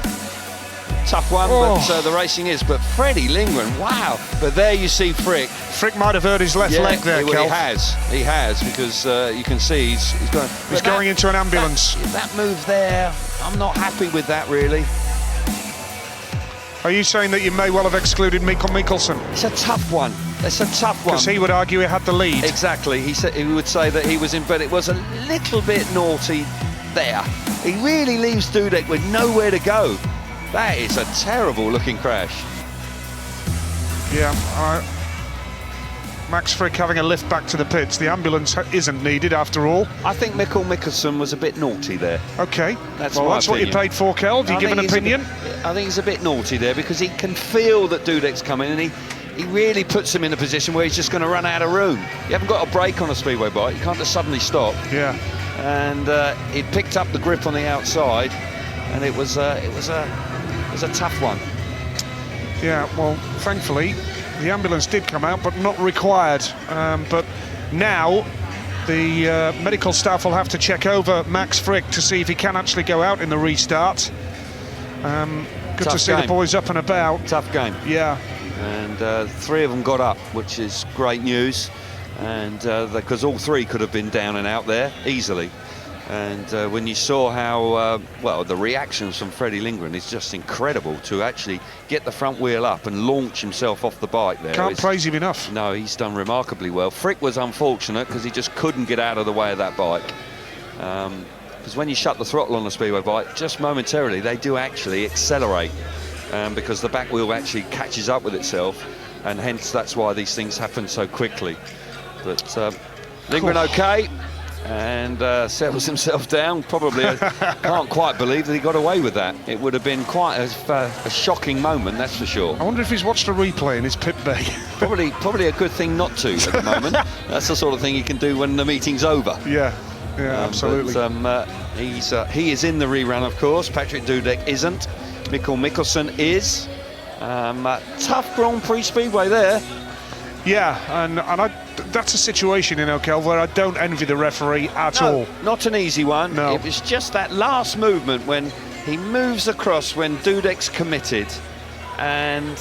F: Tough one, but the racing is. But Freddie Lindgren, wow. But there you see Frick.
A: Frick might have hurt his left leg there, Kelv.
F: He has, because you can see he's
A: going into an ambulance.
F: That move there, I'm not happy with that, really.
A: Are you saying that you may well have excluded Mikkel Mikkelsen?
F: It's a tough one. It's a tough one.
A: Because he would argue he had the lead.
F: Exactly. He would say that he was in, but it was a little bit naughty there. He really leaves Dudek with nowhere to go. That is a terrible looking crash.
A: Yeah, Max Frick having a lift back to the pits. The ambulance isn't needed after all.
F: I think Mikkel Mikkelsen was a bit naughty there.
A: Okay,
F: that's
A: what you paid for, Kelv. Do you give an opinion?
F: I think he's a bit naughty there, because he can feel that Dudek's coming, and he really puts him in a position where he's just going to run out of room. You haven't got a brake on a speedway bike. You can't just suddenly stop.
A: Yeah.
F: And he picked up the grip on the outside, and it was a tough one.
A: Yeah, well, thankfully, the ambulance did come out, but not required. But now, the medical staff will have to check over Max Frick to see if he can actually go out in the restart. Good to see the boys up and about.
F: Tough game.
A: Yeah.
F: And 3 of them got up, which is great news. And because all 3 could have been down and out there easily. And when you saw how, well, the reactions from Freddie Lindgren is just incredible, to actually get the front wheel up and launch himself off the bike there.
A: Can't praise him enough.
F: No, he's done remarkably well. Frick was unfortunate because he just couldn't get out of the way of that bike. Because when you shut the throttle on a speedway bike, just momentarily, they do actually accelerate, because the back wheel actually catches up with itself, and hence that's why these things happen so quickly. But Lindgren okay. and settles himself down. Probably can't quite believe that he got away with that. It would have been quite a shocking moment, that's for sure.
A: I wonder if he's watched a replay in his pit bay.
F: Probably a good thing not to at the moment. That's the sort of thing you can do when the meeting's over.
A: Yeah, absolutely.
F: But, he is in the rerun, of course. Patrick Dudek isn't. Mikkel Mikkelsen is. Tough Grand Prix Speedway there.
A: Yeah, and that's a situation, Kelv, where I don't envy the referee at all.
F: Not an easy one.
A: No.
F: It was just that last movement when he moves across when Dudek's committed, and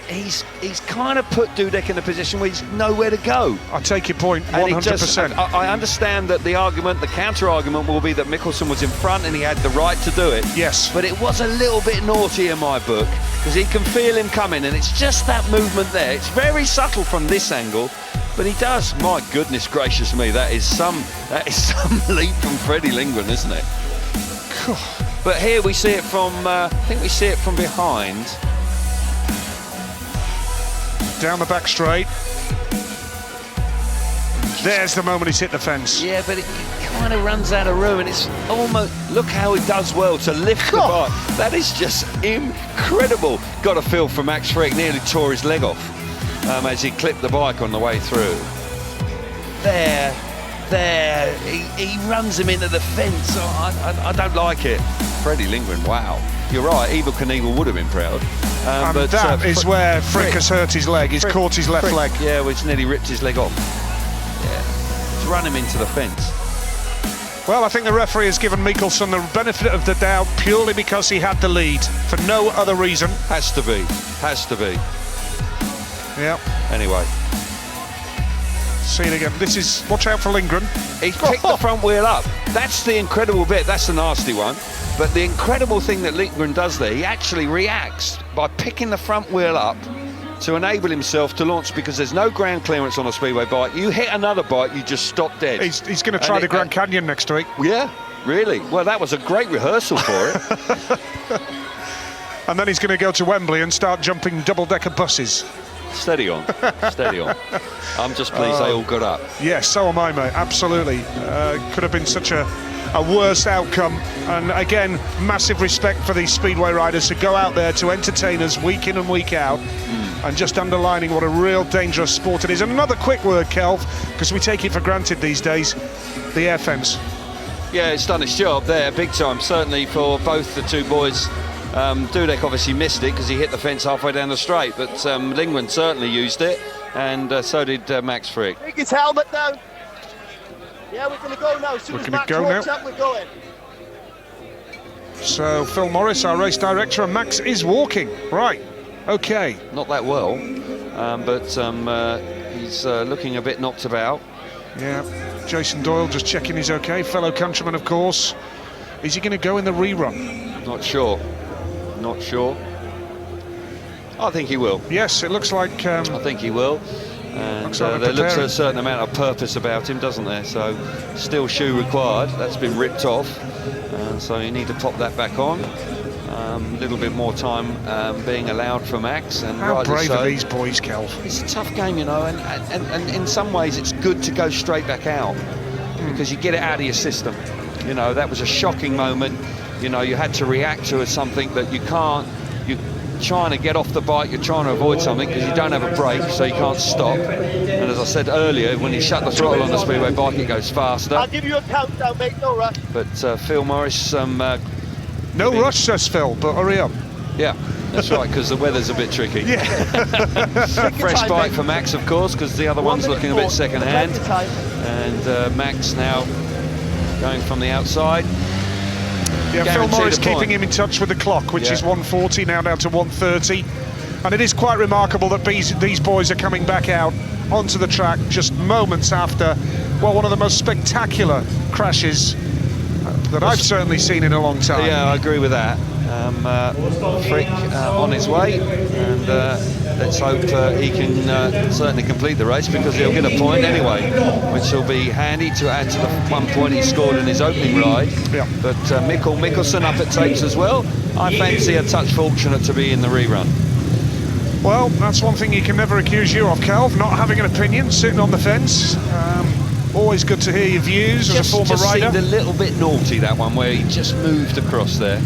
F: he's kind of put Dudek in a position where he's nowhere to go.
A: I take your point 100%.
F: I understand that the counter-argument will be that Mikkelsen was in front and he had the right to do it.
A: Yes.
F: But it was a little bit naughty in my book, because he can feel him coming, and it's just that movement there. It's very subtle from this angle, but he does. My goodness gracious me, that is some leap from Freddie Lindgren, isn't it? But here we see it from, I think we see it from behind.
A: Down the back straight. There's the moment he's hit the fence.
F: Yeah, but it kind of runs out of room, and it's almost... Look how he does well to lift the bike. That is just incredible. Got a feel for Max Frick, nearly tore his leg off as he clipped the bike on the way through. There, he runs him into the fence. Oh, I don't like it. Freddie Lindgren, wow. You're right, Evel Knievel would have been proud.
A: And but that is where Frick has hurt his leg. He's caught his left leg.
F: Yeah, which nearly ripped his leg off. Yeah, he's run him into the fence.
A: Well, I think the referee has given Mikkelsen the benefit of the doubt purely because he had the lead, for no other reason.
F: Has to be.
A: Yeah.
F: Anyway.
A: See it again. This is, watch out for Lindgren.
F: He's picked the front wheel up. That's the incredible bit. That's the nasty one. But the incredible thing that Lindgren does there, he actually reacts by picking the front wheel up to enable himself to launch, because there's no ground clearance on a speedway bike. You hit another bike, you just stop dead.
A: He's going to try the Grand Canyon next week.
F: Yeah, really? Well, that was a great rehearsal for it.
A: And then he's going to go to Wembley and start jumping double-decker buses.
F: Steady on, steady on. I'm just pleased they all got up.
A: Yes, so am I, mate, absolutely. Could have been such a worse outcome. And again, massive respect for these speedway riders who go out there to entertain us week in and week out. And just underlining what a real dangerous sport it is. And another quick word, Kelv, because we take it for granted these days, the air fence.
F: Yeah, it's done its job there, big time, certainly for both the two boys. Dudek obviously missed it because he hit the fence halfway down the straight, but Lindgren certainly used it, and so did Max Frick.
I: Take his helmet down. Yeah, we're going to go now. As soon as Max walks up, we're going.
A: So Phil Morris, our race director, and Max is walking. Right, okay.
F: Not that well, but he's looking a bit knocked about.
A: Yeah, Jason Doyle just checking he's okay. Fellow countryman, of course. Is he going to go in the rerun?
F: Not sure. Not sure. I think he will.
A: Yes, it looks like...
F: I think he will. And there looks a certain amount of purpose about him, doesn't there? So, still shoe required. That's been ripped off. So you need to pop that back on. A little bit more time being allowed for Max. And
A: how brave are these boys, Kelv?
F: It's a tough game, you know, and in some ways it's good to go straight back out because you get it out of your system. You know, that was a shocking moment. You know, you had to react to something that you can't. You're trying to get off the bike, you're trying to avoid something because you don't have a brake, so you can't stop. And as I said earlier, when you shut the throttle on the speedway bike, it goes faster.
I: I'll give you a countdown, mate, no rush.
F: But Phil Morris...
A: no rush, says Phil, but hurry up.
F: Yeah, that's right, because the weather's a bit tricky.
A: Yeah.
F: Fresh bike for Max, of course, because the other one's looking a bit second-hand. And Max now going from the outside.
A: Yeah, Phil Morris keeping him in touch with the clock, which is 1:40, now down to 1:30. And it is quite remarkable that these boys are coming back out onto the track just moments after, well, one of the most spectacular crashes that I've certainly seen in a long time.
F: Yeah, I agree with that. Frick on his way, and let's hope he can certainly complete the race, because he'll get a point anyway, which will be handy to add to the 1 point he scored in his opening ride.
A: Yeah.
F: But Mikkel Mikkelsen up at tapes as well. I fancy a touch fortunate to be in the rerun.
A: Well, that's one thing you can never accuse you of, Kelv, not having an opinion, sitting on the fence. Always good to hear your views as a former rider.
F: Seemed a little bit naughty, that one, where he just moved across there.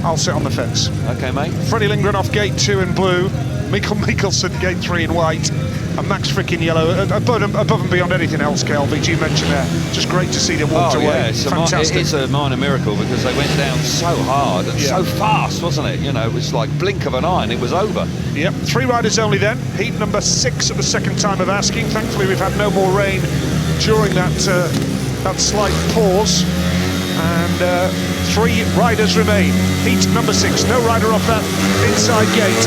A: I'll sit on the fence.
F: Okay, mate.
A: Freddie Lindgren off gate 2 in blue, Mikkel Mikkelsen gate 3 in white, and Max Frick in yellow. Above and beyond anything else, Kelvin, you mentioned there. Just great to see them walked away.
F: Yeah,
A: Fantastic.
F: It's a minor miracle because they went down so hard and so fast, wasn't it? You know, it was like blink of an eye and it was over.
A: Yep, 3 riders only then. Heat number 6 at the second time of asking. Thankfully, we've had no more rain during that slight pause. And 3 riders remain. Heat number 6, no rider off that inside gate.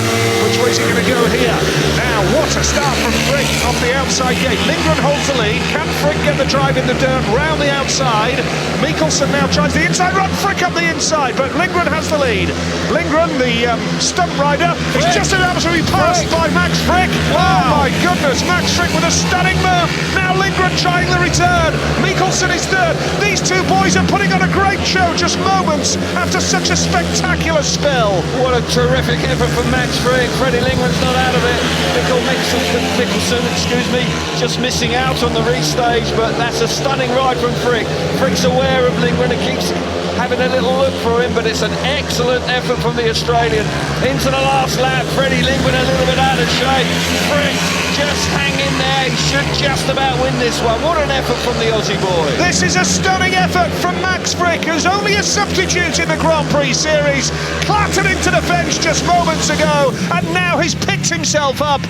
A: Which way is he going to go here? Now, what a start from Frick off the outside gate. Lindgren holds the lead. Can Frick get the drive in the dirt round the outside? Mikkelsen now tries the inside run. Frick up the inside, but Lindgren has the lead. Lindgren, the stunt rider, is just about to be passed by Max Frick. Wow. Oh my goodness, Max Frick with a stunning move. Now Lindgren trying the return. Mikkelsen is third. These 2 boys are putting on a great show just moments after such a spectacular spell.
F: What a terrific effort from Max Frick. Freddie Lindgren's not out of it. Mikkelsen, just missing out on the restage, but that's a stunning ride from Frick. Frick's aware of Lindgren and keeps having a little look for him, but it's an excellent effort from the Australian. Into the last lap, Freddie Lindgren a little bit out of shape. Frick just hang in there, he should just about win this one. What an effort from the Aussie boy.
A: This is a stunning effort from Max Frick, who's only a substitute in the Grand Prix Series. Clattered into the fence just moments ago, and now he's picked himself up.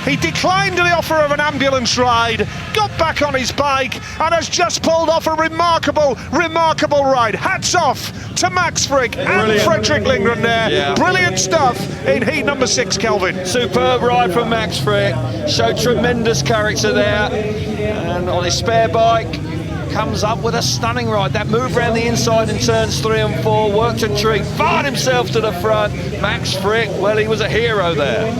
A: He declined the offer of an ambulance ride, got back on his bike, and has just pulled off a remarkable ride. Hats off to Max Frick and Frederick Lindgren there.
F: Yeah.
A: Brilliant stuff in heat number 6, Kelvin.
F: Superb ride from Max Frick. Showed tremendous character there. And on his spare bike, comes up with a stunning ride. That move around the inside in turns 3 and 4, worked a treat, fired himself to the front. Max Frick, well, he was a hero there.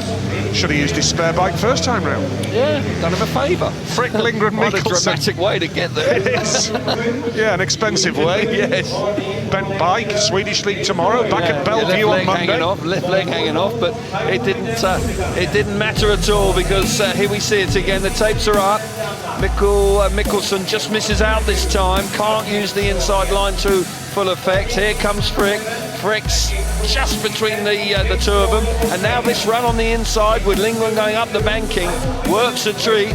A: Should have used his spare bike first time round.
F: Yeah, done him a favour.
A: Frick, Lindgren,
F: What a
A: Mikkelsen.
F: dramatic way to get there.
A: It is. Yeah, an expensive way.
F: Yes.
A: Bent bike, Swedish League tomorrow, back at Bellevue on Monday.
F: Left leg hanging off, but it didn't matter at all because here we see it again. The tapes are up. Mikkelsen just misses out this time. Can't use the inside line to full effect. Here comes Frick. Frick's just between the 2 of them, and now this run on the inside with Lindgren going up the banking works a treat.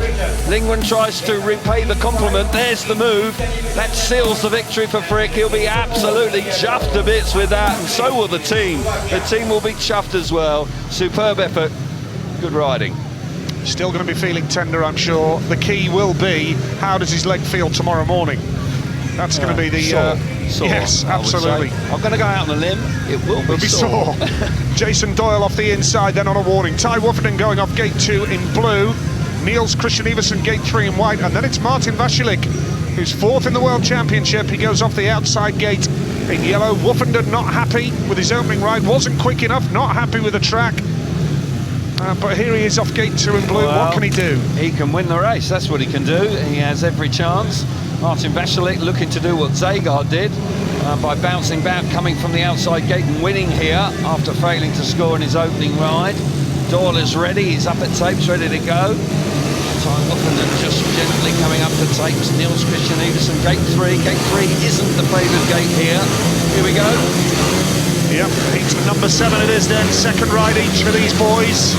F: Lindgren tries to repay the compliment. There's the move. That seals the victory for Frick. He'll be absolutely chuffed to bits with that, and so will the team. The team will be chuffed as well. Superb effort. Good riding.
A: Still going to be feeling tender, I'm sure. The key will be, how does his leg feel tomorrow morning? That's going to be the...
F: Sore,
A: yes, absolutely.
F: I'm going to go out on a limb. It will be sore.
A: Jason Doyle off the inside, then on a warning. Ty Wofferden going off gate 2 in blue. Niels Christian Iversen gate 3 in white. And then it's Martin Vasilik, who's 4th in the World Championship. He goes off the outside gate in yellow. Wofferden not happy with his opening ride. Wasn't quick enough, not happy with the track. But here he is off gate 2 in blue.
F: Well,
A: what can he do?
F: He can win the race. That's what he can do. He has every chance. Martin Vasilik looking to do what Zagard did by bouncing back, coming from the outside gate and winning here after failing to score in his opening ride. Doyle is ready. He's up at tapes, ready to go. Ty Wofferden just gently coming up to tapes. Niels Christian Iversen, gate 3. Gate 3 isn't the favoured gate here. Here we go.
A: Yep, heats number 7 it is then. Second ride each for these boys.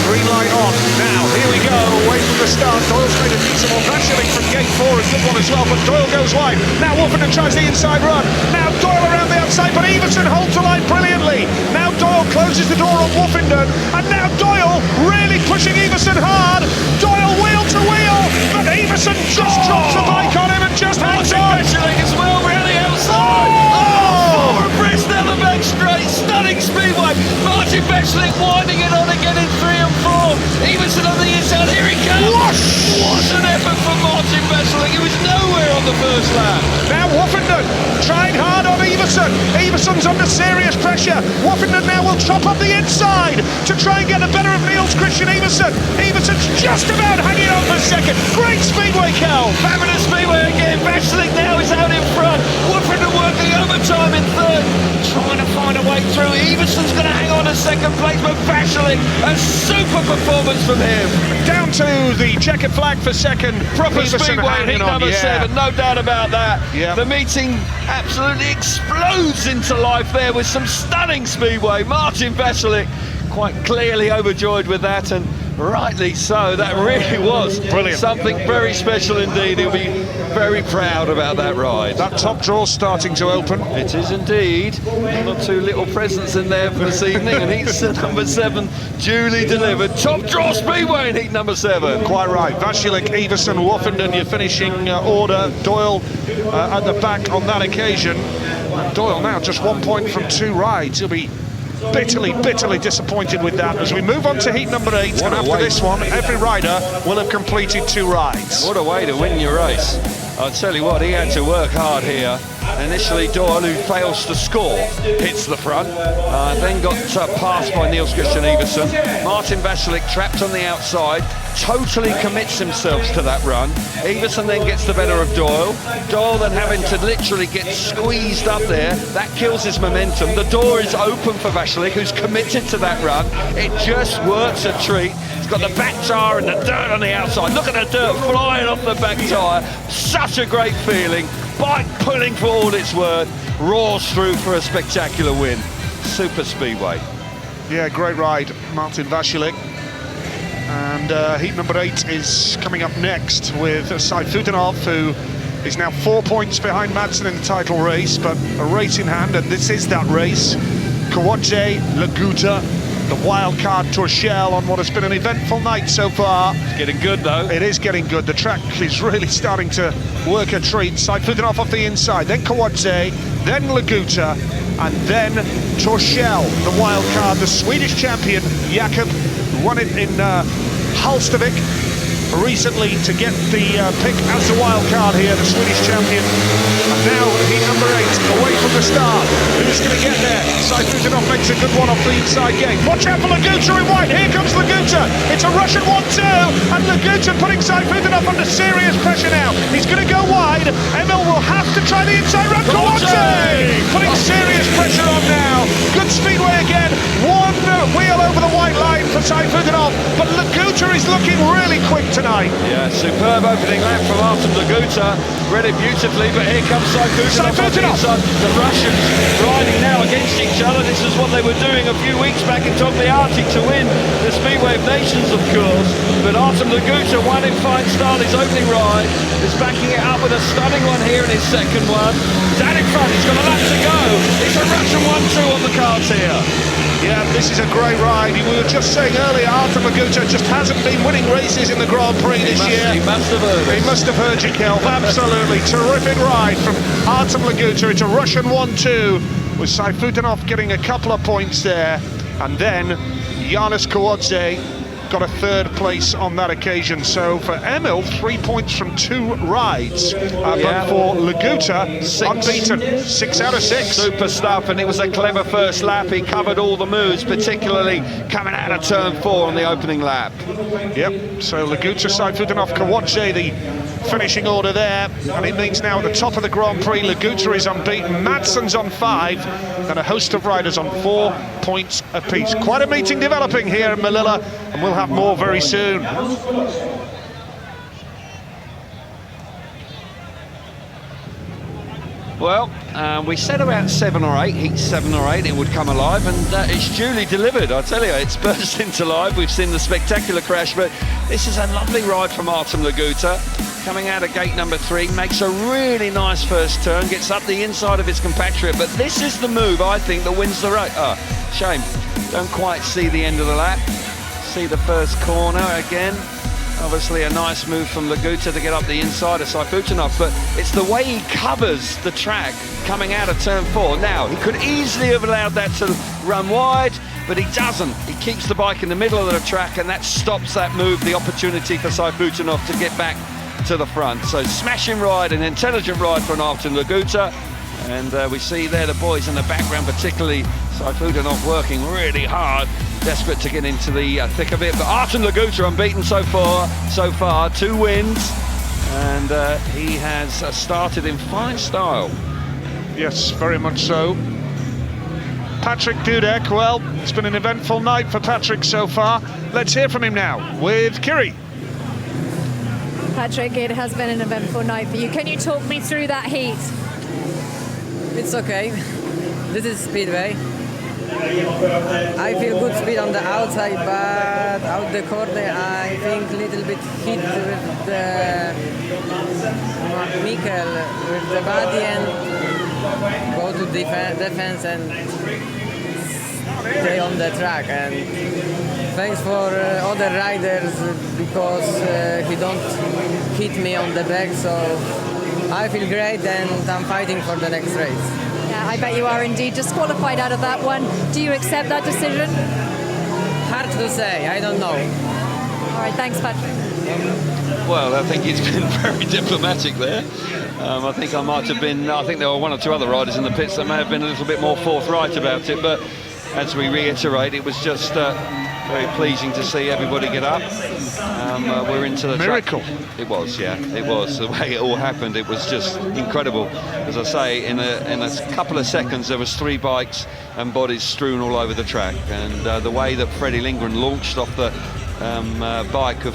A: Green light on. Now, here we go. Away from the start. Doyle's made a decent one. Vasilik from gate 4, a good one as well, but Doyle goes wide. Now Wofferden tries the inside run. Now Doyle around the outside, but Iversen holds the line brilliantly. Now Doyle closes the door on Wofferden, and now Doyle really pushing Iversen hard. Doyle wheel to wheel, but Iversen just drops the bike on him and just hangs on.
F: Vasilik as well around the outside. Oh, abreast down the back straight. Stunning speedway. Martin Vasilik winding it on again in 3 and 4. Iversen on the inside. Here he comes. What an effort from Martin Vasilik. He was nowhere on the first lap.
A: Now Wofferden trying hard on Iversen. Iversen's under serious pressure. Wofferden now will chop up the inside to try and get the better of Niels Christian Iversen. Iversen's just about hanging on for second. Great speedway, Cal.
F: Fabulous speedway again. Vasilik now is out in front. Wofferden working overtime in 3rd. Trying to find a way through. Everson's going to hang on to second place, but Vasilik, a super performance from him.
A: Down to the checkered flag for second.
F: Proper
A: Everson
F: Speedway, heat number 7, no doubt about that.
A: Yeah.
F: The meeting absolutely explodes into life there with some stunning Speedway. Martin Vasilik quite clearly overjoyed with that, and rightly so. That really was
A: brilliant.
F: Something very special indeed. He'll be very proud about that ride.
A: That top draw starting to open.
F: It is indeed. Not too little presents in there for this evening, and heat number 7 duly delivered. Top draw Speedway in heat number 7.
A: Quite right. Vasilik, Everson, Woffenden, your finishing order. Doyle at the back on that occasion. And Doyle now just 1 point from 2 rides. He'll be bitterly disappointed with that as we move on to heat number 8. And after this one, every rider will have completed 2 rides.
F: What a way to win your race. I'll tell you what, he had to work hard here. Initially, Doyle, who fails to score, hits the front, then got passed by Niels Christian Everson. Martin Vasilik trapped on the outside, totally commits himself to that run. Everson then gets the better of Doyle. Doyle then having to literally get squeezed up there. That kills his momentum. The door is open for Vasilik, who's committed to that run. It just works a treat. He's got the back tyre and the dirt on the outside. Look at the dirt flying off the back tyre. Such a great feeling. Bike pulling for all it's worth. Roars through for a spectacular win. Super Speedway.
A: Yeah, great ride, Martin Vasilik. And heat number 8 is coming up next with Saifutinov, who is now 4 points behind Madsen in the title race, but a race in hand, and this is that race. Kawadze, Laguta, the wild card Torshell on what has been an eventful night so far.
F: It's getting good though.
A: It is getting good. The track is really starting to work a treat. Saifutinov off the inside, then Kawadze, then Laguta, and then Torshell, the wild card, the Swedish champion, Jakob, won it in Halstavik recently to get the pick as the wild card here, the Swedish champion. And now heat number 8, away from the start. Who's going to get there? Saifutinov makes a good one off the inside gate. Watch out for Laguta in white. Here comes Laguta. It's a Russian 1-2, and Laguta putting Saifutinov under serious pressure now. He's going to go wide. Emil will have to try the inside run. Kawadze putting serious pressure on now. Good Speedway again. One wheel over the white line for Saifutinov, but Laguta is looking really quick tonight.
F: Yeah, superb opening lap from Artem Laguta. Read it beautifully, but here comes Saifutinov. The Russians riding now against each other. This is what they were doing a few weeks back in Togliatti to win the Speedway of Nations, of course. But Artem Laguta won in fine style his opening ride. Is backing it up with a stunning one here in his second one. He's out in front, he's got a lap to go. It's a Russian 1-2 on the cards here.
A: Yeah, this is a great ride. We were just saying earlier, Artem Laguta just hasn't been winning races in the Grand Prix this year.
F: He must have heard.
A: He must have heard you, Kelv. Absolutely terrific ride from Artem Laguta. It's a Russian 1-2 with Saifutinov getting a couple of points there, and then Janis Kawadze got a 3rd place on that occasion. So for Emil, 3 points from 2 rides, but for Laguta, unbeaten, 6 out of 6.
F: Super stuff, and it was a clever first lap. He covered all the moves, particularly coming out of turn 4 on the opening lap.
A: Yep, so Laguta, Saifutinov, Kawadze, the finishing order there, and it means now at the top of the Grand Prix, Laguta is unbeaten, Madsen's on 5, and a host of riders on 4 points apiece. Quite a meeting developing here in Melilla, and we'll have more very soon.
F: Well, we said about 7 or 8, heat 7 or 8, it would come alive, and it's duly delivered. I tell you, it's burst into life. We've seen the spectacular crash, but this is a lovely ride from Artem Laguta. Coming out of gate number 3, makes a really nice first turn, gets up the inside of his compatriot, but this is the move, I think, that wins the race. Oh, shame, don't quite see the end of the lap. See the first corner again. Obviously a nice move from Laguta to get up the inside of Saifutinov, but it's the way he covers the track coming out of turn 4. Now, he could easily have allowed that to run wide, but he doesn't. He keeps the bike in the middle of the track, and that stops that move, the opportunity for Saifutinov to get back to the front. So smashing ride, an intelligent ride from Artem Laguta, and we see there the boys in the background, particularly Saifutinov working really hard, desperate to get into the thick of it. But Artem Laguta unbeaten so far, 2 wins, and he has started in fine style.
A: Yes, very much so. Patrick Dudek. Well, it's been an eventful night for Patrick so far. Let's hear from him now with Kiri.
G: Patrick, it has been an eventful night for you. Can you talk me through that heat?
J: It's okay. This is Speedway. I feel good speed on the outside, but out the corner I think a little bit hit with the Mikkel with the body and go to defense and stay on the track. And thanks for other riders because he don't hit me on the back, so I feel great and I'm fighting for the next race.
G: Yeah, I bet you are indeed. Disqualified out of that one. Do you accept that decision?
J: Hard to say, I don't know.
G: All right, thanks, Patrick.
F: Well, I think he's been very diplomatic there. I think there were one or two other riders in the pits that may have been a little bit more forthright about it, but as we reiterate, it was just very pleasing to see everybody get up. We're into the
A: miracle.
F: It was, yeah, it was. The way it all happened, it was just incredible. As I say, in a couple of seconds, there was 3 bikes and bodies strewn all over the track. And the way that Freddie Lindgren launched off the bike of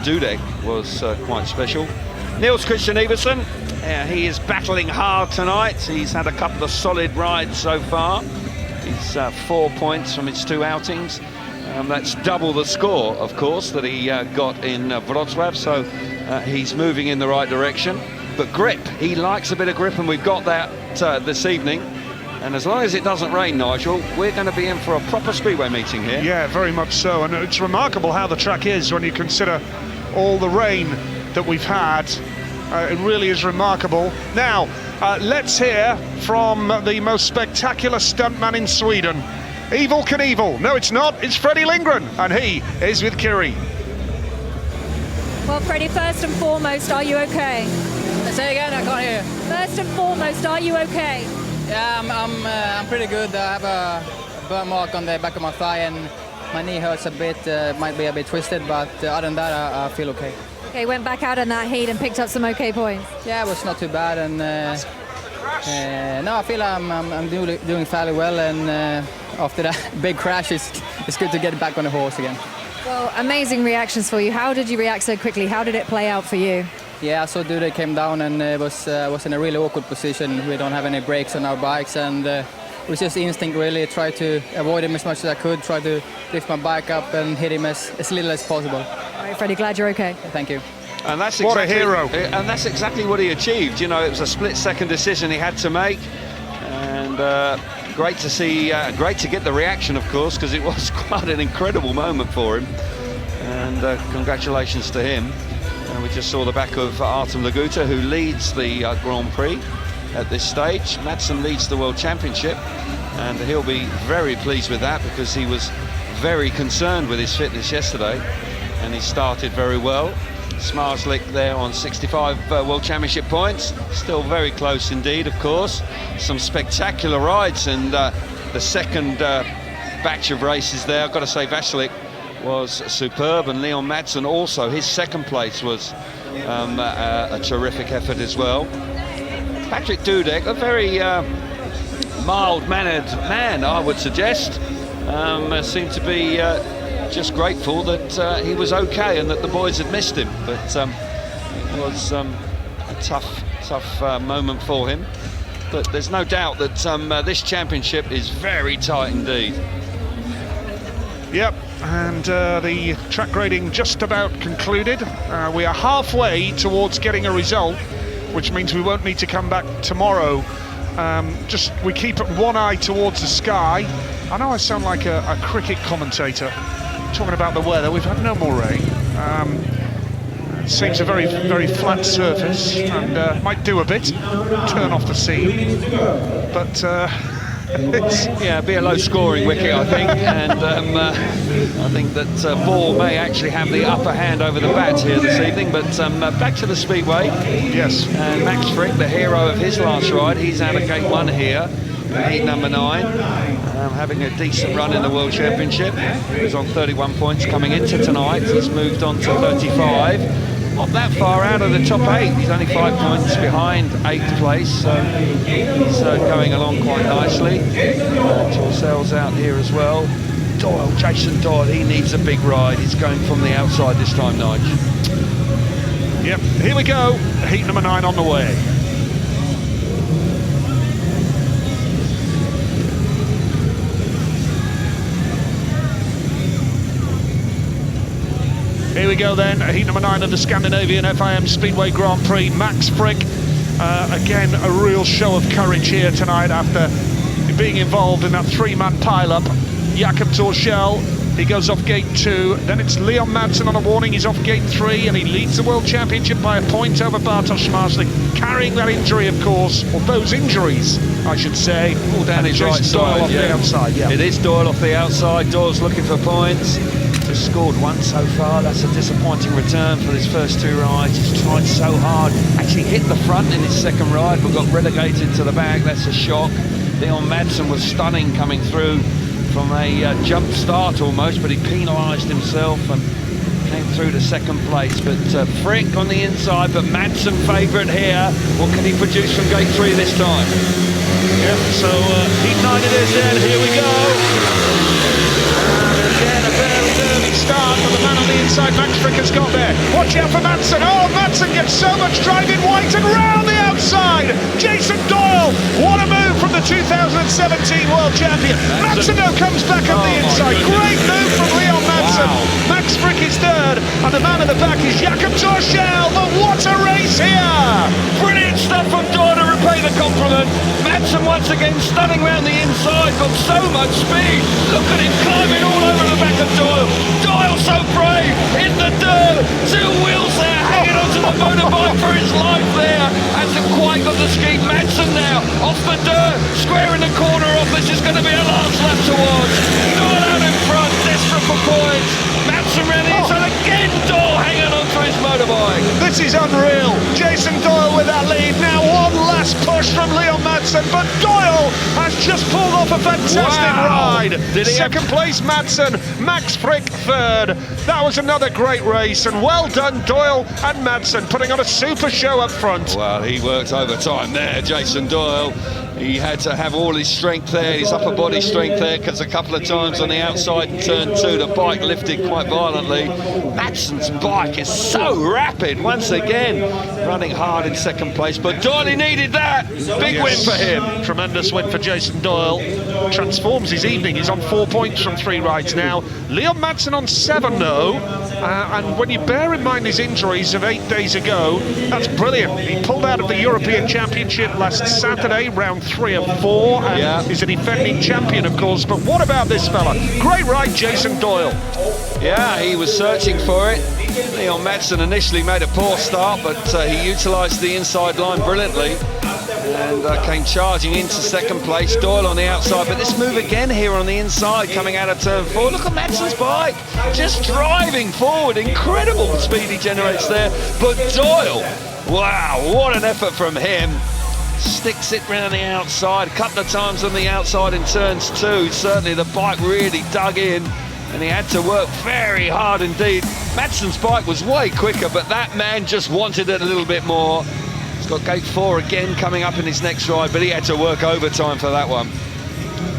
F: Dudek was quite special. Niels Christian Iversen, he is battling hard tonight. He's had a couple of solid rides so far. He's 4 points from his 2 outings. That's double the score, of course, that he got in Wrocław, so he's moving in the right direction. But grip, he likes a bit of grip, and we've got that this evening. And as long as it doesn't rain, Nigel, we're going to be in for a proper speedway meeting here.
A: Yeah, very much so. And it's remarkable how the track is when you consider all the rain that we've had. It really is remarkable. Now, let's hear from the most spectacular stuntman in Sweden. Evil Knievel. No, it's not. It's Freddie Lindgren, and he is with Kiri.
G: Well, Freddie, first and foremost, are you okay?
E: Say again, I can't hear.
G: First and foremost, are you okay?
E: Yeah, I'm pretty good. I have a burn mark on the back of my thigh and my knee hurts a bit. Might be a bit twisted, but other than that, I feel okay.
G: Okay, went back out in that heat and picked up some okay points.
E: Yeah, it was not too bad, and no, I feel I'm doing fairly well, and after that big crash, it's good to get back on the horse again.
G: Well, amazing reactions for you. How did you react so quickly? How did it play out for you?
E: Yeah, I saw Dude came down and was in a really awkward position. We don't have any brakes on our bikes, and it was just instinct really. Try to avoid him as much as I could. Try to lift my bike up and hit him as little as possible.
G: All right, Freddie, glad you're okay.
E: Thank you.
F: And that's
A: what a hero!
F: And that's exactly what he achieved. You know, it was a split-second decision he had to make, and great to see. Great to get the reaction, of course, because it was quite an incredible moment for him. And congratulations to him. We just saw the back of Artem Laguta, who leads the Grand Prix at this stage. Madsen leads the World Championship, and he'll be very pleased with that because he was very concerned with his fitness yesterday, and he started very well. Smarslik there on 65 World Championship points, still very close indeed, of course. Some spectacular rides, and the second batch of races there, I've got to say Vasilik was superb, and Leon Madsen also, his second place was a terrific effort as well. Patrick Dudek, a very mild-mannered man, I would suggest, seemed to be just grateful that he was okay and that the boys had missed him, but it was a tough moment for him. But there's no doubt that this championship is very tight indeed.
A: Yep, and the track grading just about concluded. We are halfway towards getting a result, which means we won't need to come back tomorrow. We keep one eye towards the sky. I know I sound like a cricket commentator talking about the weather. We've had no more rain. It seems a very, very flat surface, and might do a bit, turn off the seam, but
F: be a low-scoring wicket, I think, and I think that ball may actually have the upper hand over the bat here this evening. But back to the speedway.
A: Yes.
F: And Max Frick, the hero of his last ride, he's out of gate 1 here, heat number 9, having a decent run in the World Championship. He was on 31 points coming into tonight. He's moved on to 35. not that far out of the top 8. He's only 5 points behind 8th place, so he's going along quite nicely. Torsel's out here as well. Doyle, Jason Doyle, he needs a big ride. He's going from the outside this time, Nige.
A: Yep, here we go. Heat number 9 on the way. Here we go then, heat number 9 of the Scandinavian FIM Speedway Grand Prix. Max Frick, again, a real show of courage here tonight after being involved in that 3-man pile-up. Jakob Torshäll, he goes off gate 2. Then it's Leon Madsen on a warning, he's off gate 3, and he leads the World Championship by a point over Bartosz Szmarslik, carrying that injury, of course, or those injuries, I should say.
F: All down his right side,
A: off the outside, yeah.
F: It is Doyle off the outside. Doyle's looking for points. Just scored 1 so far. That's a disappointing return for his first 2 rides. He's tried so hard. Actually hit the front in his second ride, but got relegated to the back. That's a shock. Leon Madsen was stunning coming through from a jump start almost, but he penalised himself and came through to 2nd place. But Frick on the inside, but Madsen favourite here. What can he produce from gate 3 this time?
A: Yep, so heat 9 it is then. Here we go. Again, a very early start for the man on the inside. Max Frick has got there. Watch out for Madsen. Oh, Madsen gets so much drive in white and round the outside. Jason Doyle. What a move from the 2017 World Champion. Madsen now comes back on the inside. Great move from Leon Madsen. Wow. Max Frick is 3rd, and the man in the back is Jakob Torshäll. But what a race here!
F: Brilliant stuff from Doyle to repay the compliment. Madsen once again stunning round the inside, got so much speed. Look at him climbing all over the back of Doyle. Doyle so brave, in the dirt, 2 wheels there, hanging onto the motorbike for his life there. Hasn't quite got the ski. Madsen now, off the dirt, squaring the corner off. This is going to be a last lap to watch. Doyle out in front, desperate for points. Madsen round the inside again, Doyle hanging onto his motorbike.
A: This is unreal. Jason Doyle with that lead. Now one last push from Leon Madsen, but Doyle has just pulled off a fantastic ride.
F: Did he
A: 2nd place Madsen, Max Frick 3rd. That was another great race, and well done Doyle and Madsen, putting on a super show up front.
F: Well, he worked overtime there, Jason Doyle. He had to have all his strength there, his upper body strength there, because a couple of times on the outside in turn 2, the bike lifted quite violently. Madsen's bike is so rapid, once again, running hard in 2nd place, but Doyle needed that. Big win for him.
A: Tremendous win for Jason Doyle. Transforms his evening. He's on 4 points from 3 rides now. Leon Madsen on 7 though, and when you bear in mind his injuries of 8 days ago, that's brilliant. He pulled out of the European Championship last Saturday, round 3 of 4, and he's a defending champion, of course. But what about this fella? Great ride, Jason Doyle.
F: Yeah, he was searching for it. Leon Madsen initially made a poor start, but he utilised the inside line brilliantly and came charging into 2nd place. Doyle on the outside, but this move again here on the inside coming out of turn 4. Look at Madsen's bike, just driving forward. Incredible speed he generates there. But Doyle, wow, what an effort from him. Sticks it round the outside, a couple of times on the outside in turns 2. Certainly the bike really dug in, and he had to work very hard indeed. Madsen's bike was way quicker, but that man just wanted it a little bit more. He's got gate 4 again coming up in his next ride, but he had to work overtime for that one.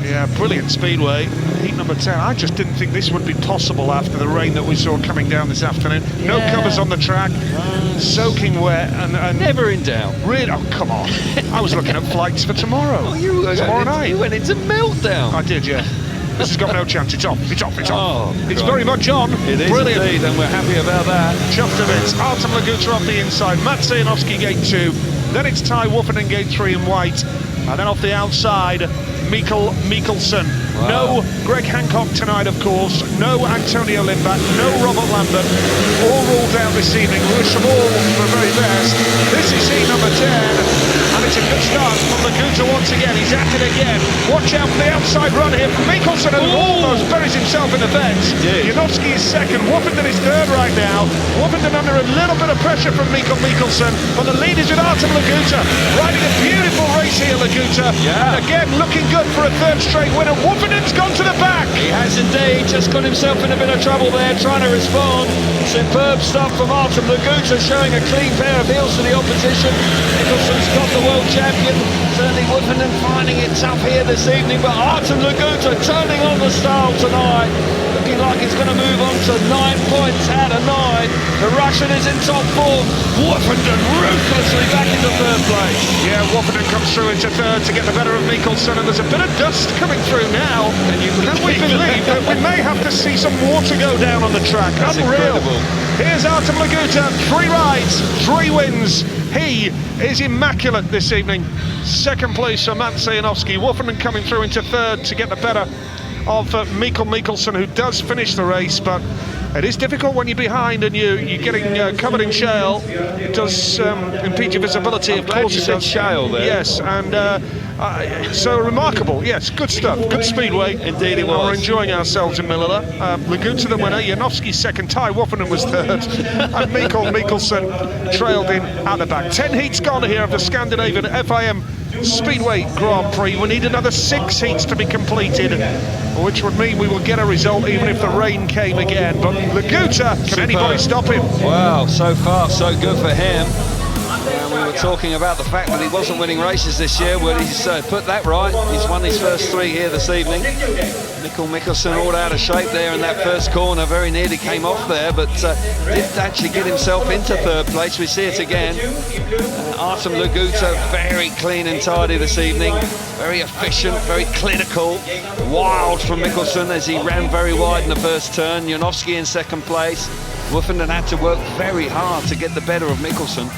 A: Yeah, brilliant speedway. Heat number 10. I just didn't think this would be possible after the rain that we saw coming down this afternoon. No covers on the track, soaking wet, and
F: never in doubt.
A: Really? Oh, come on. I was looking at flights for tomorrow.
F: Oh,
A: tomorrow night.
F: You went into meltdown.
A: I did, yeah. This has got no chance. It's on. It's on. It's on.
F: Oh,
A: it's very much on.
F: It is
A: brilliant
F: indeed, and we're happy about that.
A: Chuffed a bit. Artem Laguta off the inside. Matt Sajanowski gate 2. Then it's Ty Woofenden gate 3 in white. And then off the outside, Mikkelsen. Wow. No Greg Hancock tonight, of course. No Antonio Lindback. No Robert Lambert. All ruled out this evening. We wish them all the very best. This is heat number 10. And it's a good start from Laguta once again. He's at it again. Watch out for the outside run here from Mikkelsen, who almost buries himself in the fence. Janowski is 2nd. Woofenden is 3rd right now. Woofenden under a little bit of pressure from Mikkelsen. But the lead is with Artem Laguta. Riding a beautiful race here, Laguta. And again, looking good for a 3rd straight winner. Woofenden Woffenden's gone to the back.
F: He has indeed just got himself in a bit of trouble there, trying to respond. Superb stuff from Artem Laguta, showing a clean pair of heels to the opposition. Nicholson's got the world champion. Certainly Woffenden finding it tough here this evening, but Artem Laguta turning on the style tonight. Looking like he's going to move on to 9 points out of 9. The Russian is in top form. Woffenden ruthlessly back into third place.
A: Yeah, Woffenden comes through into third to get the better of Mikkelsen, and there's a bit of dust coming through now.
F: And you
A: we believe that we may have to see some water go down on the track.
F: That's
A: unreal.
F: Incredible.
A: Here's Artem Laguta, 3 rides, 3 wins. He is immaculate this evening. Second place for Mats Zajanowski. Woffenden coming through into third to get the better of Mikkelsen, who does finish the race, but it is difficult when you're behind and you're getting covered in shale. It does impede your visibility.
F: I'm
A: of
F: glad
A: course,
F: you said shale there.
A: Yes, and so remarkable. Yes, good stuff. Good speedway.
F: Indeed, it was.
A: We're enjoying ourselves in Millila. Laguta the winner. Janowski second. Ty Woffenden was third, and Mikkelsen trailed in at the back. 10 heats gone here of the Scandinavian FIM Speedway Grand Prix. We need another 6 heats to be completed, which would mean we will get a result even if the rain came again. But Laguta, can anybody stop him?
F: Wow, so far so good for him. We were talking about the fact that he wasn't winning races this year. Well, he's put that right. He's won his first 3 here this evening. Mikkelsen all out of shape there in that first corner. Very nearly came off there, but did actually get himself into third place. We see it again. Artem Laguta, very clean and tidy this evening. Very efficient, very clinical. Wild from Mikkelsen as he ran very wide in the first turn. Janowski in second place. Woffenden had to work very hard to get the better of Mikkelsen.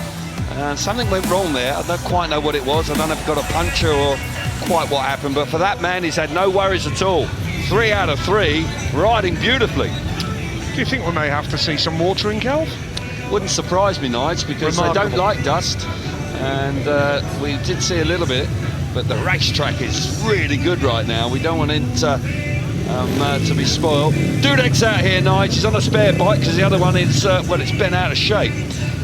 F: Something went wrong there. I don't quite know what it was. I don't know if he got a puncture or quite what happened, but for that man, he's had no worries at all. 3 out of 3, riding beautifully.
A: Do you think we may have to see some water in Kelv?
F: Wouldn't surprise me, Nige, because they don't like dust, and we did see a little bit, but the racetrack is really good right now. We don't want it to be spoiled. Dudek's out here, Nige. He's on a spare bike because the other one is, well, it's been out of shape.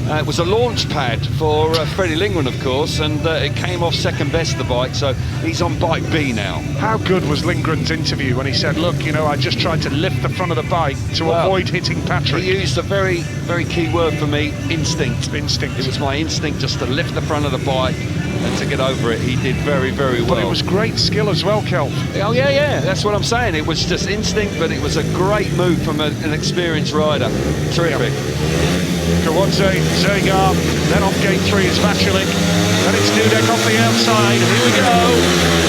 F: It was a launch pad for Freddie Lindgren, of course, and it came off second best, the bike, so he's on bike B now.
A: How good was Lindgren's interview when he said, look, you know, I just tried to lift the front of the bike to avoid hitting Patrick?
F: He used a very, very key word for me, instinct.
A: Instinct.
F: It was my instinct just to lift the front of the bike and to get over it. He did very, very well.
A: But it was great skill as well, Kelv.
F: Oh, yeah, that's what I'm saying. It was just instinct, but it was a great move from an experienced rider. Terrific.
A: Kawadze, Zagar, then off gate 3 is Vacilik, then it's Dudek off the outside, here we go.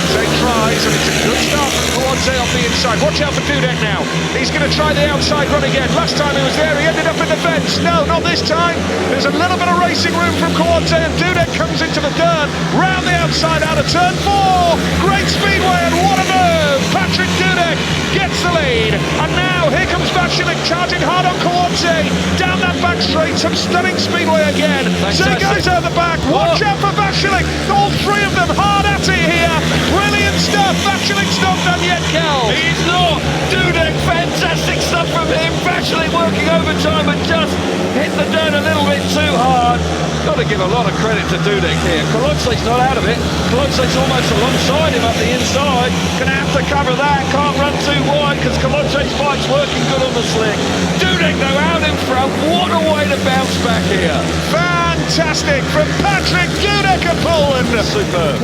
A: Zay tries, and it's a good start from Kawadze off the inside. Watch out for Dudek now. He's going to try the outside run again. Last time he was there, he ended up in the fence. No, not this time. There's a little bit of racing room from Kawadze, and Dudek comes into the dirt, round the outside out of turn 4. Great speedway, and what a move! Patrick Dudek gets the lead, and now here comes Vacilik charging hard on Kawadze, down that back straight. Some stunning speedway again. Zagar's out the back. Watch out for Vacilik. All 3 of them hard at it here. Brilliant stuff. Vacilik's not done yet, Kel.
F: He's not. Dudek, fantastic stuff from him. Vacilik working overtime and just hit the dirt a little bit too hard. Got to give a lot of credit to Dudek here. Kolodze's not out of it. Kolodze's almost alongside him up the inside. Gonna have to cover that. Can't run too wide because Kolodze's bike's working good on the slick. Dudek though out in front. What a way to bounce back here.
A: Fantastic from Patrick Dudek of Poland.
F: Superb.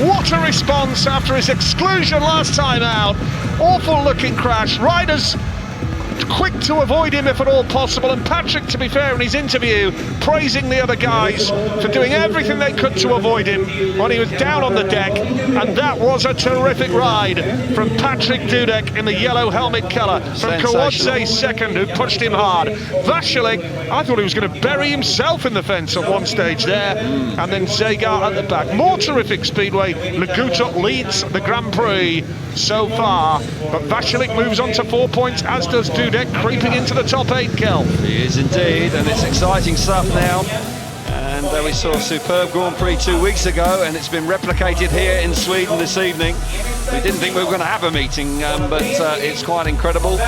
A: What a response after his exclusion last time out. Awful looking crash. Riders quick to avoid him if at all possible, and Patrick, to be fair, in his interview praising the other guys for doing everything they could to avoid him when he was down on the deck, and that was a terrific ride from Patrick Dudek in the yellow helmet colour, from Kawadze second, who pushed him hard. Vacilik, I thought he was going to bury himself in the fence at one stage there, and then Zagar at the back. More terrific speedway. Laguta leads the Grand Prix so far, but Vacilik moves on to 4 points, as does Dudek, creeping into the top 8, Kel.
F: He is indeed, and it's exciting stuff now. And we saw a superb Grand Prix 2 weeks ago, and it's been replicated here in Sweden this evening. We didn't think we were going to have a meeting, but it's quite incredible.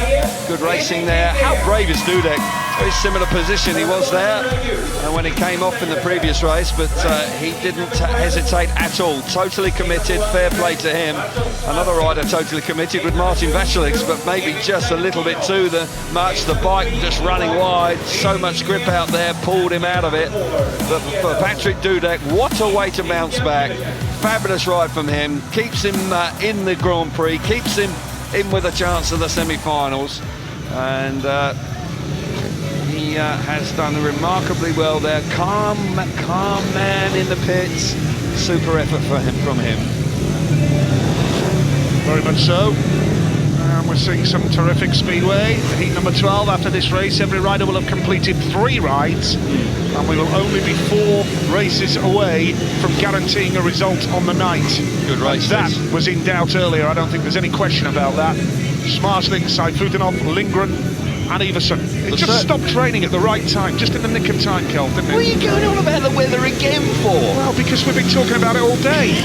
F: Good racing there. How brave is Dudek? Very similar position he was there when he came off in the previous race, but he didn't hesitate at all. Totally committed, fair play to him. Another rider totally committed with Martin Vasilix, but maybe just a little bit too much. The bike just running wide, so much grip out there, pulled him out of it. But for Patrick Dudek, what a way to bounce back. Fabulous ride from him, keeps him in the Grand Prix, keeps him in with a chance of the semi-finals. And he has done remarkably well there. Calm man in the pits. Super effort from him.
A: Very much so. And we're seeing some terrific speedway. Heat number 12 after this race. Every rider will have completed 3 rides. And we will only be 4 races away from guaranteeing a result on the night.
F: Good race.
A: That was in doubt earlier. I don't think there's any question about that. Smarsling, Saifutinov, Lindgren and Iversen. It just stopped training at the right time, just in the nick of time, Kel, didn't it?
F: What are you going on about the weather again for?
A: Well, because we've been talking about it all day.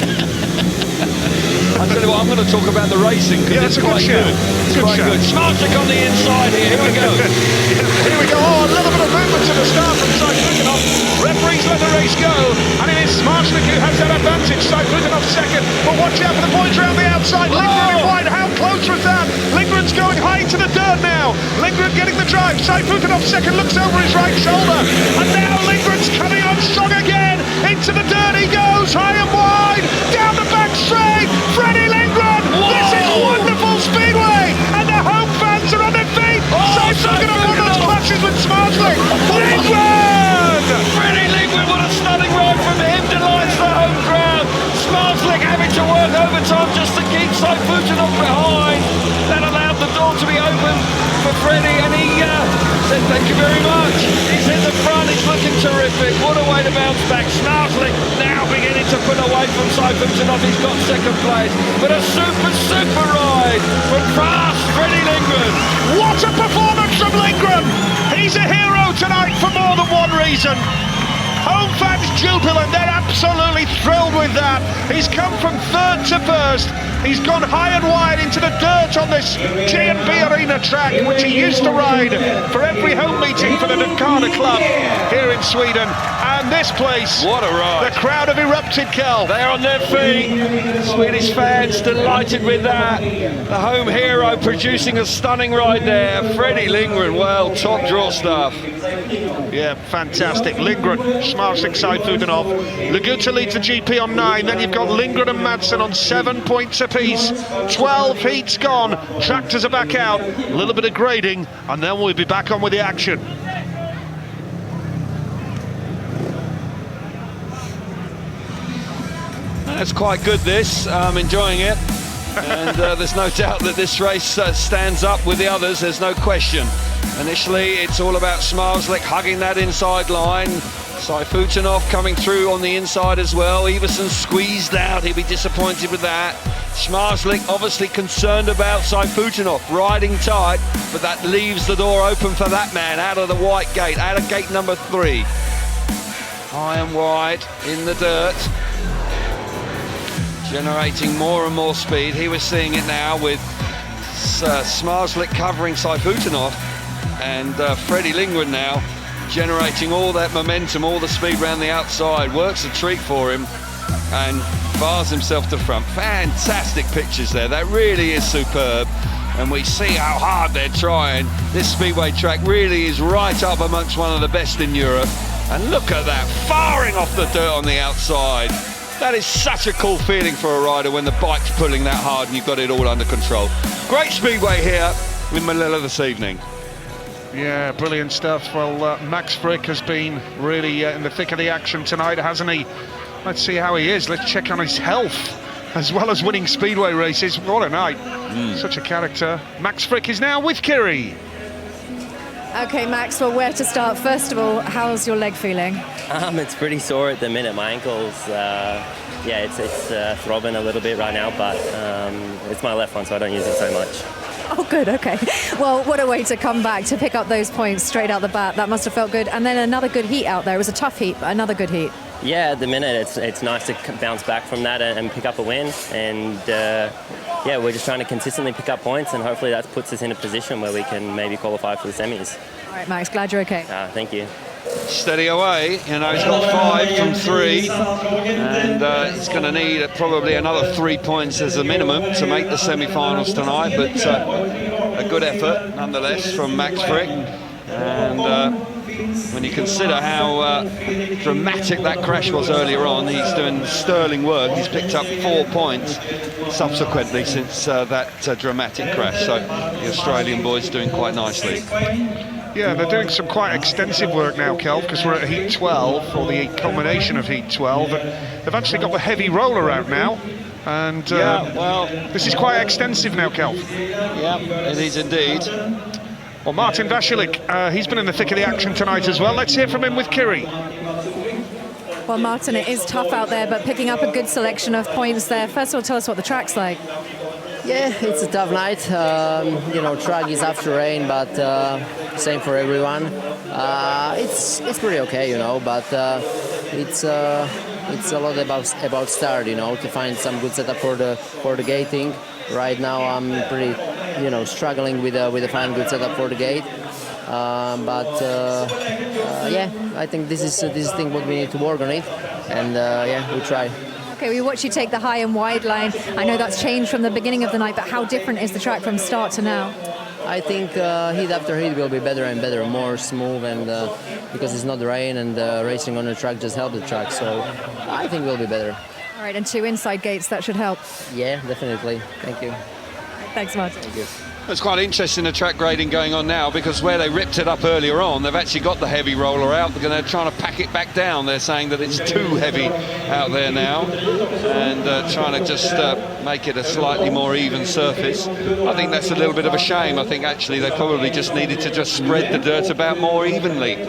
F: I tell you what, I'm going to talk about the racing, because it's quite good. It's quite good. Smarsling on the inside here. Here we go.
A: Here we go. Oh, a little bit of movement to the start from Saifutinov. Referees let the race go, and it is Smarsling who has that advantage. Saifutinov second, but watch out for the points around the outside. Lindgren in wide. How close was that? Lindgren's going high into the dirt now. Lindgren getting the drive. Saifutinov second, looks over his right shoulder, and now Lindgren's coming on strong again. Into the dirt he goes, high and wide, down the back straight. Freddie Lindgren. Whoa. This is wonderful speedway, and the home fans are on their feet. Saifutinov on those clashes with Smarsling. Lindgren!
F: Freddie Lindgren, what a stunning ride from him, delights the home crowd. Smarsling having to work overtime just to keep Saifutinov behind. That allowed the door to be open for Freddie, and he said thank you very much. He's in the front, he's looking terrific. What a way to bounce back. Smarsling now beginning to put away from Saifutinov. He's got second place, but a super ride from fast Freddie Lindgren.
A: What a performance from Lindgren! He's a hero tonight for more than one reason. Home fans jubilant, they're absolutely thrilled with that. He's come from third to first. He's gone high and wide into the dirt on this G&B Arena track, which he used to ride for every home meeting for the Nakada Club here in Sweden. And this place,
F: what a ride.
A: The crowd have erupted, Kel.
F: They're on their feet. Swedish fans delighted with that. The home hero producing a stunning ride there. Freddie Lindgren, well, top draw stuff.
A: Yeah, fantastic. Lindgren, Smarsling, Saifutinov. Laguta leads the GP on 9. Then you've got Lindgren and Madsen on 7 points apiece. 12 heats gone. Tractors are back out. A little bit of grading, and then we'll be back on with the action.
F: That's quite good, this. I'm enjoying it. And there's no doubt that this race stands up with the others, there's no question. Initially, it's all about Smarsling hugging that inside line. Saifutinov coming through on the inside as well. Iversen squeezed out, he'll be disappointed with that. Smarsling obviously concerned about Saifutinov, riding tight, but that leaves the door open for that man out of the white gate, out of gate number 3. High and wide in the dirt. Generating more and more speed. He was seeing it now with Smarsling covering Saifutinov, and Freddie Lindgren now generating all that momentum, all the speed around the outside. Works a treat for him and bars himself to front. Fantastic pictures there. That really is superb. And we see how hard they're trying. This speedway track really is right up amongst one of the best in Europe. And look at that, firing off the dirt on the outside. That is such a cool feeling for a rider when the bike's pulling that hard and you've got it all under control. Great speedway here in Manila this evening.
A: Yeah, brilliant stuff. Well, Max Frick has been really in the thick of the action tonight, hasn't he? Let's see how he is. Let's check on his health, as well as winning speedway races. What a night. Such a character. Max Frick is now with Kiri.
G: Okay, Max, well, where to start? First of all, how's your leg feeling?
K: It's pretty sore at the minute. My ankle's, it's throbbing a little bit right now, but it's my left one, so I don't use it so much.
G: Oh, good, okay. Well, what a way to come back, to pick up those points straight out the bat. That must have felt good. And then another good heat out there. It was a tough heat, but another good heat.
K: Yeah, at the minute, it's nice to bounce back from that and pick up a win. And, we're just trying to consistently pick up points, and hopefully that puts us in a position where we can maybe qualify for the semis.
G: All right, Max, glad you're okay.
K: Thank you.
F: Steady away, you know, he's got 5 from 3, and he's going to need probably another 3 points as a minimum to make the semi-finals tonight, but a good effort nonetheless from Max Frick. And when you consider how dramatic that crash was earlier on, he's doing sterling work. He's picked up 4 points subsequently since that dramatic crash, so the Australian boy's doing quite nicely.
A: Yeah, they're doing some quite extensive work now, Kelv, because we're at Heat 12, or the culmination of Heat 12, and they've actually got the heavy roller out now, and
F: yeah, well,
A: this is quite extensive now, Kelv.
F: Yeah, it is indeed.
A: Well, Martin Vasilik, he's been in the thick of the action tonight as well. Let's hear from him with Kiri.
G: Well, Martin, it is tough out there, but picking up a good selection of points there. First of all, tell us what the track's like.
L: Yeah, it's a tough night. You know, track is after rain, but same for everyone. It's pretty okay, you know, but it's a lot about start, you know, to find some good setup for the gating. Right now, I'm pretty, you know, struggling with a fine good setup for the gate. Yeah, I think this is thing what we need to work on it, and yeah, we try.
G: Okay, we watch you take the high and wide line. I know that's changed from the beginning of the night, but how different is the track from start to now?
L: I think heat after heat will be better and better, more smooth, and because it's not rain and racing on the track just helps the track, so I think we'll be better.
G: All right, and 2 inside gates, that should help.
L: Yeah, definitely. Thank you.
G: Thanks, Martin.
L: Thank you.
F: It's quite interesting, the track grading going on now, because where they ripped it up earlier on, they've actually got the heavy roller out. They're trying to pack it back down. They're saying that it's too heavy out there now, and trying to just make it a slightly more even surface. I think that's a little bit of a shame. I think actually they probably just needed to just spread the dirt about more evenly.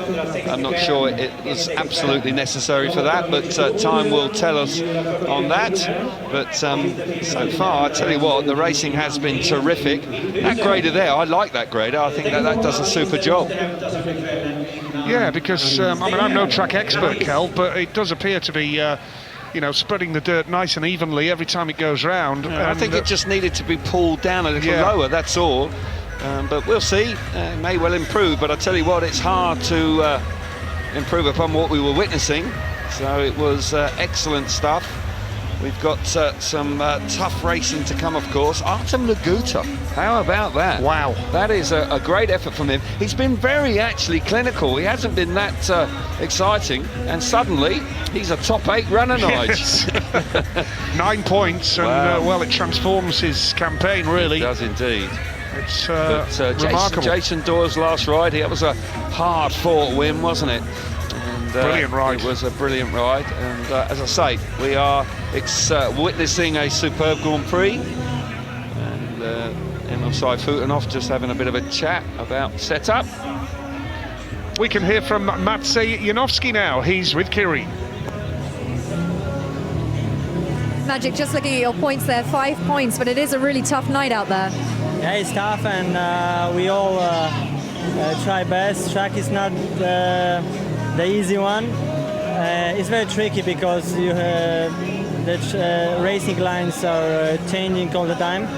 F: I'm not sure it was absolutely necessary for that, but time will tell us on that. But so far, I tell you what, the racing has been terrific. That grader there, I like that grader. I think that does a super job.
A: Yeah, because, I mean, I'm no track expert, Kel, but it does appear to be, you know, spreading the dirt nice and evenly every time it goes round.
F: I think it just needed to be pulled down a little lower, that's all. But we'll see. It may well improve, but I tell you what, it's hard to improve upon what we were witnessing. So it was excellent stuff. We've got some tough racing to come, of course. Artem Laguta, how about that?
A: Wow.
F: That is a great effort from him. He's been very actually clinical. He hasn't been that exciting. And suddenly, he's a top 8 runner, Nige.
A: Yes. 9 points, and
F: wow.
A: Well, it transforms his campaign, really.
F: It does indeed.
A: It's
F: remarkable. Jason Doyle's last ride, it was a hard-fought win, wasn't it?
A: Brilliant ride.
F: It was a brilliant ride, and as I say, we are witnessing a superb Grand Prix, and Emil Saifutinov just having a bit of a chat about setup.
A: We can hear from Matsei Janowski now. He's with Kiri.
G: Magic, just looking at your points there, 5 points, but it is a really tough night out there.
M: Yeah, it's tough, and we all try best. Track is not the easy one. It's very tricky because you the racing lines are changing all the time.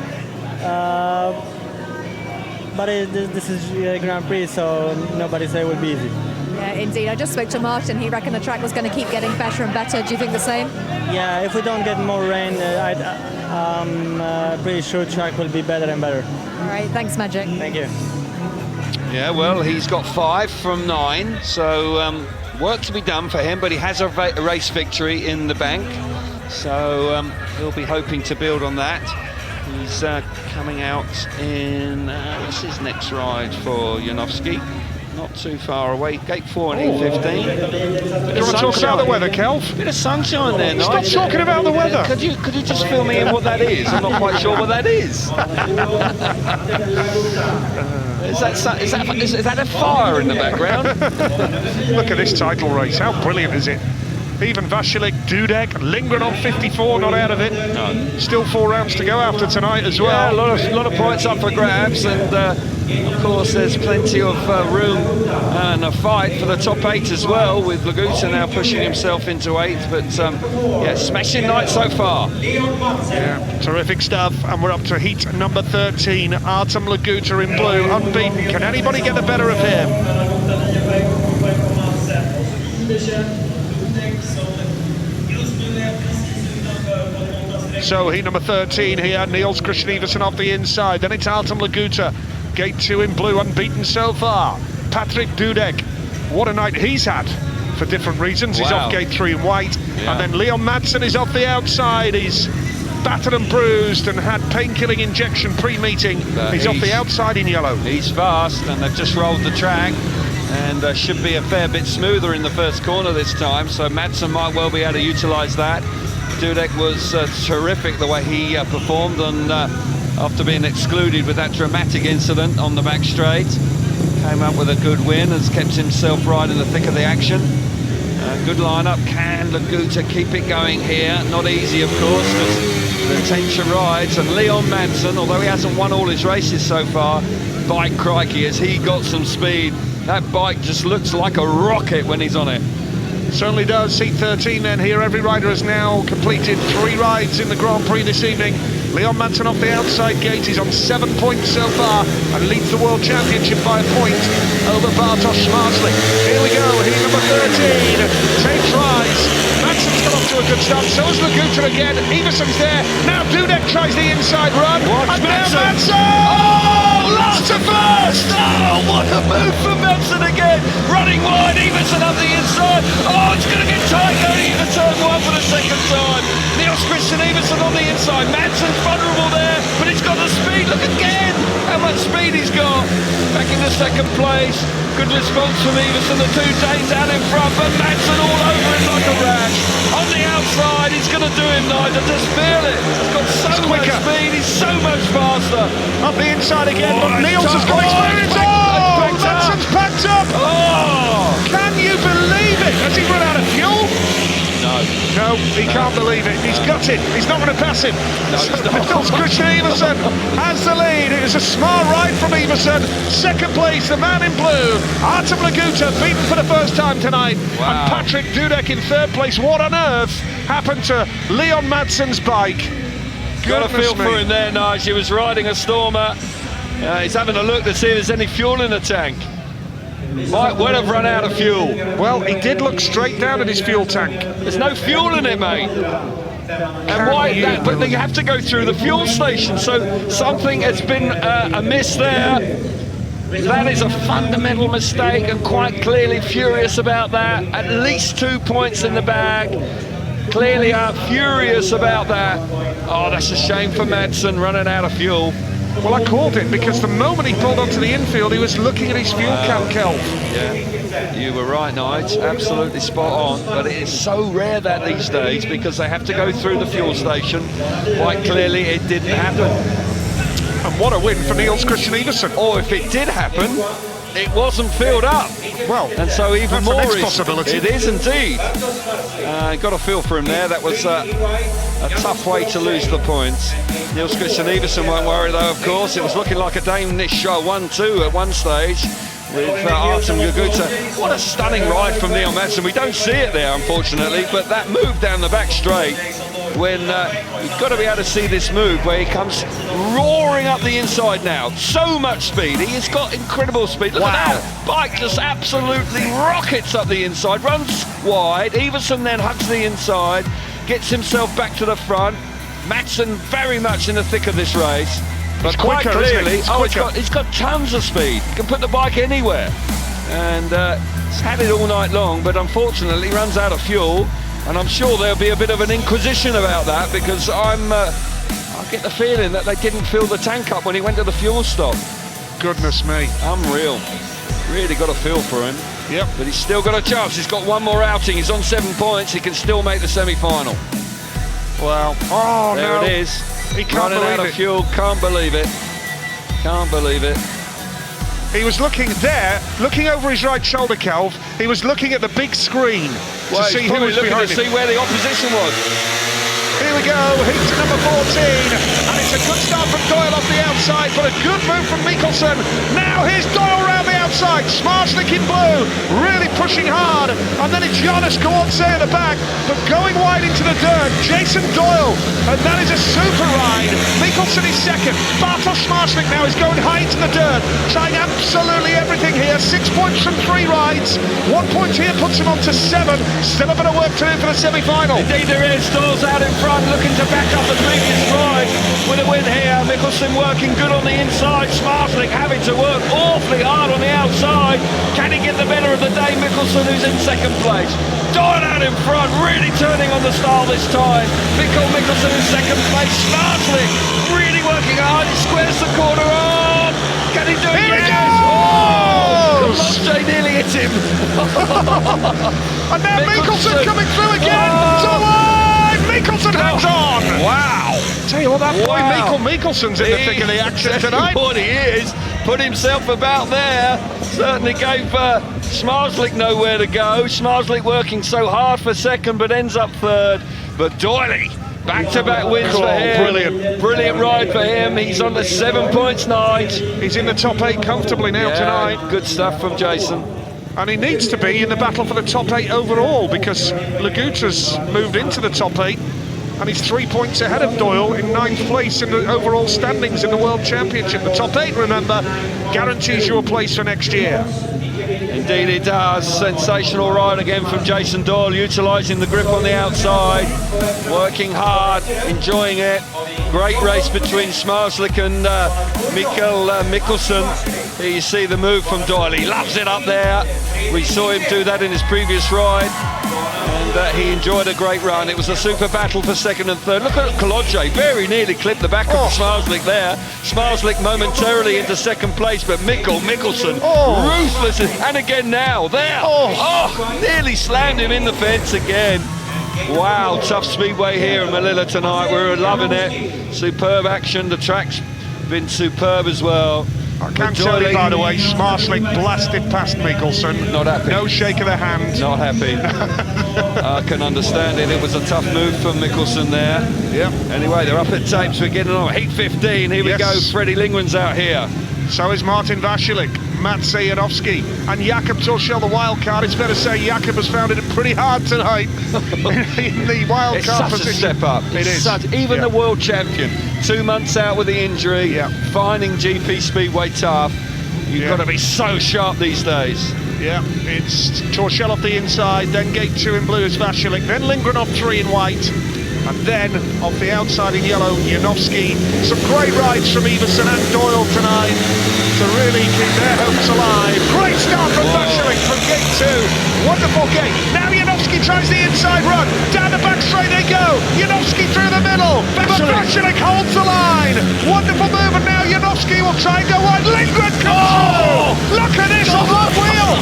M: But this is a Grand Prix, so nobody say it will be easy.
G: Yeah, indeed. I just spoke to Martin. He reckoned the track was going to keep getting better and better. Do you think the same?
M: Yeah, if we don't get more rain, I'm pretty sure track will be better and better.
G: All right, thanks, Magic.
M: Thank you.
F: Yeah, well, he's got 5 from 9, so work to be done for him, but he has a race victory in the bank, so he'll be hoping to build on that. He's coming out in, what's his next ride for Janowski? Not too far away, gate 4 and E15.
A: Do you want to talk about the weather, Kelv?
F: Bit of sunshine there, Nige.
A: Stop talking about the weather.
F: Could you just fill me in what that is? I'm not quite sure what that is. Is that a fire in the background?
A: Look at this title race. How brilliant is it? Even Vasilik, Dudek, Lindgren on 54, not out of it. No. Still 4 rounds to go after tonight as well.
F: Yeah, a lot of points up for grabs, and Of course, there's plenty of room and a fight for the top 8 as well, with Laguta now pushing himself into 8th. But yeah, smashing night so far.
A: Yeah, terrific stuff. And we're up to heat number 13. Artem Laguta in blue, unbeaten. Can anybody get the better of him? So heat number 13 here, Niels Christian Iversen off the inside. Then it's Artem Laguta, gate 2 in blue, unbeaten so far. Patrik Dudek, what a night he's had for different reasons. He's off gate 3 in white. Yeah. And then Leon Madsen is off the outside. He's battered and bruised and had painkilling injection pre-meeting. He's off the outside in yellow.
F: He's fast, and they've just rolled the track, and should be a fair bit smoother in the first corner this time, so Madsen might well be able to utilise that. Dudek was terrific the way he performed after being excluded with that dramatic incident on the back straight. Came up with a good win, has kept himself right in the thick of the action. Good lineup. Can Laguta keep it going here? Not easy, of course, because the tension rides. And Leon Madsen, although he hasn't won all his races so far, by crikey, has he got some speed. That bike just looks like a rocket when he's on it.
A: Certainly does. Seat 13 then here. Every rider has now completed 3 rides in the Grand Prix this evening. Leon Madsen off the outside gate. He's on 7 points so far and leads the World Championship by a point over Bartosz Szmartlik. Here we go, heat number 13. Takes rise. Madsen's got off to a good start. So is Laguta again. Iversen's there. Now Dudek tries the inside run.
F: Watch Madsen.
A: Oh,
F: last to first! Oh, what a move from Madsen again! Running wide, Iversen up the inside. Oh, it's going to get tight going into turn 1 for the second time. Niels Christian Iversen on the inside. Madsen's vulnerable there, but he's got the speed. Look again how much speed he's got. Back in the second place. Good response from Iversen. The 2 Danes out in front, but Madsen all over him like a rash. On the outside, he's going to do him, Nigel. Just feel it. He's got so much speed. He's so much faster.
A: Up the inside again, but Niels has got experience. Oh, Madsen's packed up.
F: Oh,
A: can you believe it? Has he run out of fuel? No, he can't believe it. He's gutted. He's not going to pass him. Niels Christian Iversen has the lead. It was a smart ride from Iversen. Second place, the man in blue. Artem Laguta beaten for the first time tonight. Wow. And Patrik Dudek in 3rd place. What on earth happened to Leon Madsen's bike?
F: Got a feel for him there, Nige. He was riding a Stormer. He's having a look to see if there's any fuel in the tank. Might well have run out of fuel.
A: Well, he did look straight down at his fuel tank.
F: There's no fuel in it, mate. And why? But they have to go through the fuel station, so something has been amiss there. That is a fundamental mistake, and quite clearly furious about that. At least 2 points in the bag. Clearly are furious about that. Oh, that's a shame for Madsen, running out of fuel.
A: Well, I called it because the moment he pulled onto the infield, he was looking at his fuel cap, Kelv.
F: Yeah, you were right, Nige. Absolutely spot on. But it is so rare that these days because they have to go through the fuel station. Quite clearly, it didn't happen.
A: And what a win for Niels Christian Iversen.
F: Or if it did happen, it wasn't filled up.
A: Well,
F: and so even more
A: is possibility.
F: It is indeed. Got a feel for him there. That was a tough way to lose the points. Niels Christian Iversen won't worry though, of course. It was looking like a Danish 1-2 at one stage with Artem Laguta. What a stunning ride from Leon Madsen. We don't see it there, unfortunately, but that move down the back straight, when you've got to be able to see this move where he comes roaring up the inside now. So much speed. He has got incredible speed. Look at that. Bike just absolutely rockets up the inside, runs wide. Iversen then hugs the inside, gets himself back to the front. Madsen very much in the thick of this race. But quite clearly, he's got tons of speed. He can put the bike anywhere. And he's had it all night long, but unfortunately runs out of fuel. And I'm sure there'll be a bit of an inquisition about that, because I get the feeling that they didn't fill the tank up when he went to the fuel stop.
A: Goodness me.
F: Unreal. Really got a feel for him.
A: Yep.
F: But he's still got a chance. He's got one more outing. He's on 7 points. He can still make the semi-final.
A: Well, oh
F: there
A: no.
F: It is.
A: He can't
F: running out of fuel. Can't believe it. Can't believe it.
A: He was looking there, looking over his right shoulder, Kelv. He was looking at the big screen to see who was behind him.
F: See where the opposition was.
A: Here we go, heat number 14, and it's It's a good start from Doyle off the outside, but a good move from Mikkelsen. Now here's Doyle round the outside. Smarslik in blue, really pushing hard. And then it's Jonas Kowalczyk at the back, but going wide into the dirt. Jason Doyle, and that is a super ride. Mikkelsen is second. Bartosz Smarslik now is going high into the dirt, trying absolutely everything here. 6 points from 3 rides. 1 point here puts him on to 7. Still a bit of work to do for the semi-final.
F: Indeed there is. Doyle's out in front, looking to back up the previous ride with a win here. Mikkelsen working good on the inside. Smarslik having to work awfully hard on the outside. Can he get the better of the day? Mikkelsen, who's in second place. Doyle out in front, really turning on the style this time. Mikkelsen in second place. Smarslik really working hard. He squares the corner on. Can he do it?
A: Here
F: yes!
A: he goes!
F: Jay nearly hit him.
A: And now Mikkelsen coming through again. Mikkelsen hangs on.
F: Wow.
A: Tell you what, that boy Mikkelsen's in the thick of the action tonight.
F: What he is. Put himself about there. Certainly gave Smarslik nowhere to go. Smarslik working so hard for second, but ends up third. But Doyle, back-to-back wins for him. Brilliant ride for him. He's on the 7 points night.
A: He's in the top 8 comfortably now tonight.
F: Good stuff from Jason.
A: And he needs to be in the battle for the top 8 overall, because Leguta's moved into the top 8 and he's 3 points ahead of Doyle in 9th place in the overall standings in the World Championship. The top 8, remember, guarantees you a place for next year.
F: Indeed it does. Sensational ride again from Jason Doyle, utilising the grip on the outside, working hard, enjoying it. Great race between Smarslik and Mikkelsen. Here you see the move from Doyle. He loves it up there. We saw him do that in his previous ride, and he enjoyed a great run. It was a super battle for second and third. Look at Kowalczyk, very nearly clipped the back of Smarslik there. Smarslik momentarily into second place, but Mikkelsen, ruthless, and again now, there. Nearly slammed him in the fence again. Wow, tough speedway here in Melilla tonight. We're loving it. Superb action. The track's been superb as well.
A: I can tell you, by the way, Smarslik blasted past Mikkelsen.
F: Not happy.
A: No shake of the hand.
F: Not happy. I can understand it. It was a tough move from Mikkelsen there.
A: Yep.
F: Anyway, they're up at tapes. We're getting on. Heat 15. Here we go. Freddie Lingman's out here.
A: So is Martin Vasilik, Mats Janowski, and Jakob Torshell, the wild card. It's fair to say Jakob has found it pretty hard tonight in the wild card position.
F: It's such a step up.
A: It is.
F: Even the world champion, 2 months out with the injury, finding GP Speedway tough. You've got to be so sharp these days.
A: Yeah, it's Torshell off the inside, then gate 2 in blue is Vasilik, then Lindgren off 3 in white. And then, off the outside in yellow, Janowski. Some great rides from Everson and Doyle tonight to really keep their hopes alive. Great start from Vasilik from gate 2. Wonderful gate. Now Janowski tries the inside run. Down the back straight they go. Janowski through the middle. But Vasilik holds the line. Wonderful move, and now Janowski will try and go wide. Lindgren comes through. Look at this on one wheel.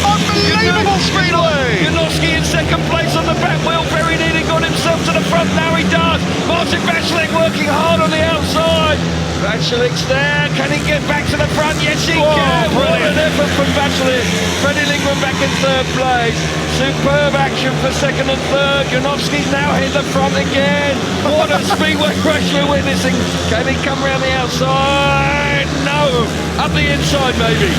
A: Unbelievable speedway.
F: Janowski in second place on the back wheel. Very nearly got himself to the front. Now he does. Martin Vasilik working hard on the outside. Vasilik's there. Can he get back to the front? Yes, he can. What an effort from Vasilik. Freddie Lingman back in third place. Superb action for second and third. Janowski's now hit the front again. What a speedway crash we're witnessing. Can he come around the outside? No. Up the inside, maybe.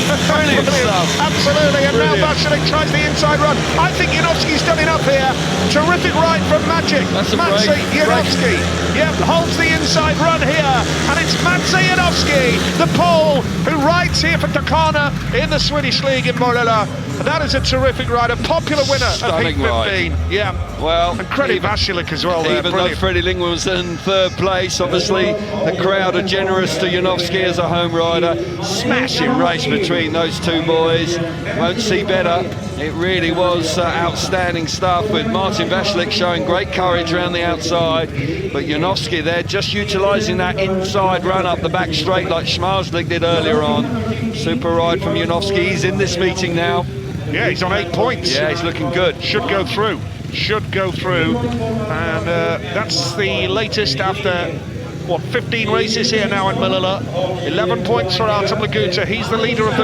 F: Brilliant stuff.
A: Absolutely, and now Vasilik tries the inside run. I think Janowski's done enough here. Terrific ride from Magic.
F: That's a
A: Mats Janowski. Yep, holds the inside run here, and it's Mats Janowski, the Pole, who rides here for Takana in the Swedish League in Morella. That is a terrific ride, a popular winner of Heat 15.
F: Ride.
A: Yeah.
F: Well,
A: and credit Vasilik as well there.
F: Even though Freddie Lingman was in third place, obviously the crowd are generous to Janowski as a home rider. Smashing race between those two boys. Won't see better. It really was outstanding stuff, with Martin Vasilik showing great courage around the outside, but Janowski there just utilising that inside run up the back straight like Smarslik did earlier on. Super ride from Janowski. He's in this meeting now.
A: Yeah, he's on 8 points.
F: Yeah, he's looking good.
A: Should go through. And that's the latest after 15 races here now in Melilla. 11 points for Artem Leguta. He's the leader of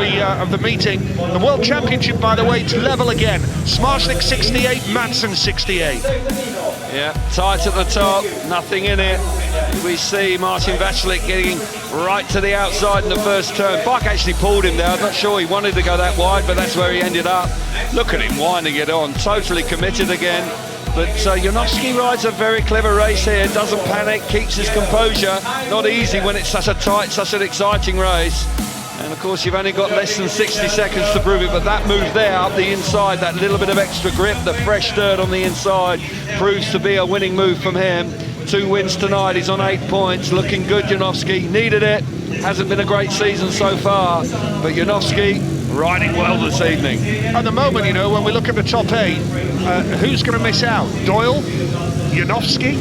A: the meeting. The World Championship, by the way, it's level again. Smarslik 68, Madsen 68.
F: Yeah, tight at the top, nothing in it. We see Marcin Vaclik getting right to the outside in the first turn. Bike actually pulled him there. I'm not sure he wanted to go that wide, but that's where he ended up. Look at him winding it on, totally committed again. But Janowski rides a very clever race here, doesn't panic, keeps his composure. Not easy when it's such a tight, such an exciting race. And of course you've only got less than 60 seconds to prove it, but that move there up the inside, that little bit of extra grip, the fresh dirt on the inside, proves to be a winning move from him. 2 wins tonight, he's on 8 points, looking good, Janowski, needed it. Hasn't been a great season so far, but Janowski riding well this evening.
A: At the moment, you know, when we look at the top 8, who's going to miss out? Doyle, Janowski,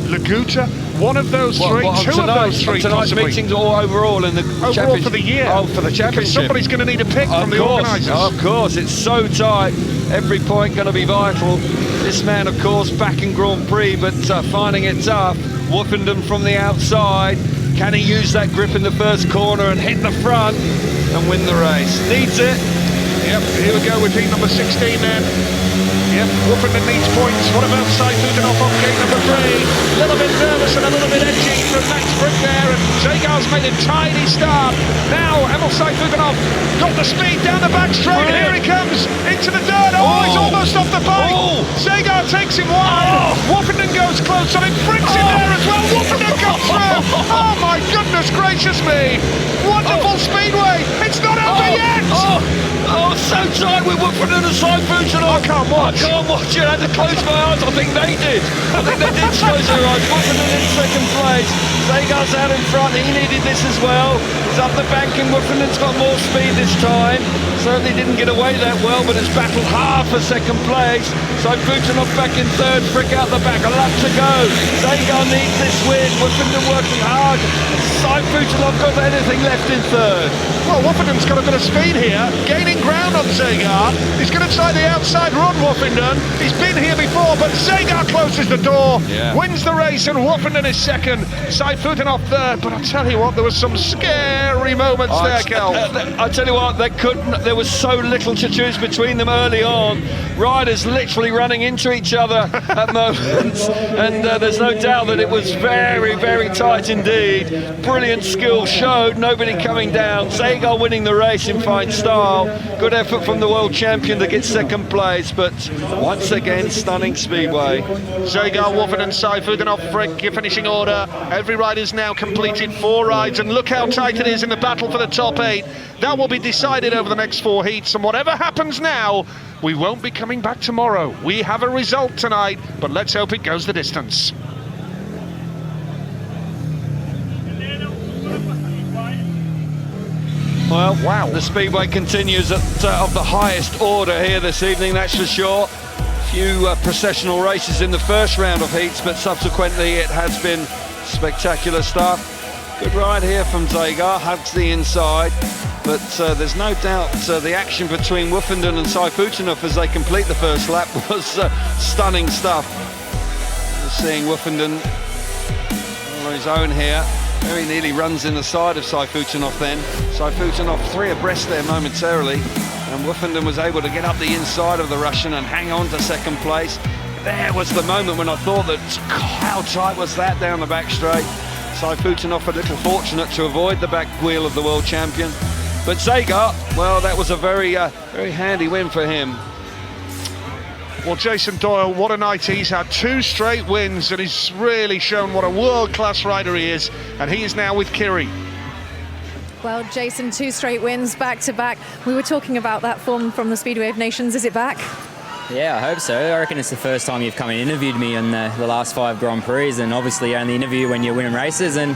A: Laguta, one of those three, two of those three
F: tonight's
A: possibly.
F: meetings all overall in the
A: overall for the year.
F: Oh, for the championship.
A: Because somebody's going to need a pick from the organisers.
F: Of course, it's so tight. Every point going to be vital. This man, of course, back in Grand Prix, but finding it tough. Woofenden from the outside. Can he use that grip in the first corner and hit the front and win the race? Needs it.
A: Yep, here we go with heat number 16 then. Yep, Woofenden needs points. What about Saifutinov on gate number 3? A little bit nervous and a little bit edgy from Max Frick there, and Zagar's made a tiny start. Now, Emil Saifutinov got the speed down the back straight, and here he comes into the dirt. Oh, he's almost off the bike. Zagar takes him wide. Woofenden goes close on him. Frick's in there as well. Woofenden comes through. Oh my goodness gracious me. Wonderful speedway. It's not over yet.
F: Oh, so tight with Woofenden and Saifutinov.
A: I can't watch.
F: I can't watch it. I had to close my eyes. I think they did. I think they did close their eyes. Woofenden in second place. Zagar's out in front. He needed this as well. He's up the bank and Woofenden's got more speed this time. Certainly didn't get away that well, but has battled hard for second place. Saifutinov back in third. Frick out the back. A lap to go. Zagar needs this win. Woofenden working hard. Saifutinov got anything left in third.
A: Well, Woofenden's got a bit of speed here, gaining ground on Zagar. He's going to try the outside run, Woofenden. He's been here before, but Zagar closes the door, wins the race, and Woofenden is second. Saifutinov third, but I tell you what, there was some scary moments there, Kel.
F: I tell you what, there was so little to choose between them early on. Riders literally running into each other at moments, and there's no doubt that it was very, very tight indeed. Brilliant skill showed, nobody coming down. Zagar winning the race in fine style. Good effort from the world champion to get second place, but once again, stunning speedway.
A: Zagar, Woofenden, Saifutinov, Frick, your finishing order. Every rider's now completed 4 rides, and look how tight it is in the battle for the top 8. That will be decided over the next 4 heats, and whatever happens now, we won't be coming back tomorrow. We have a result tonight, but let's hope it goes the distance.
F: Well, wow, the speedway continues at of the highest order here this evening, that's for sure. Few processional races in the first round of heats, but subsequently it has been spectacular stuff. Good ride here from Zagar, hugs the inside, but there's no doubt the action between Woofenden and Saifutinov as they complete the first lap was stunning stuff. Just seeing Woofenden on his own here. Very nearly runs in the side of Saifutinov then. Saifutinov 3 abreast there momentarily, and Woofenden was able to get up the inside of the Russian and hang on to second place. There was the moment when I thought that, how tight was that down the back straight. Saifutinov a little fortunate to avoid the back wheel of the world champion. But Zagar, well, that was a very, very handy win for him.
A: Well, Jason Doyle, what a night he's had. 2 straight wins, and he's really shown what a world-class rider he is, and he is now with Kiri.
G: Well, Jason, 2 straight wins back-to-back. We were talking about that form from the Speedway of Nations. Is it back?
H: Yeah, I hope so. I reckon it's the first time you've come and interviewed me in the last 5 Grand Prix, and obviously you only interview when you're winning races, and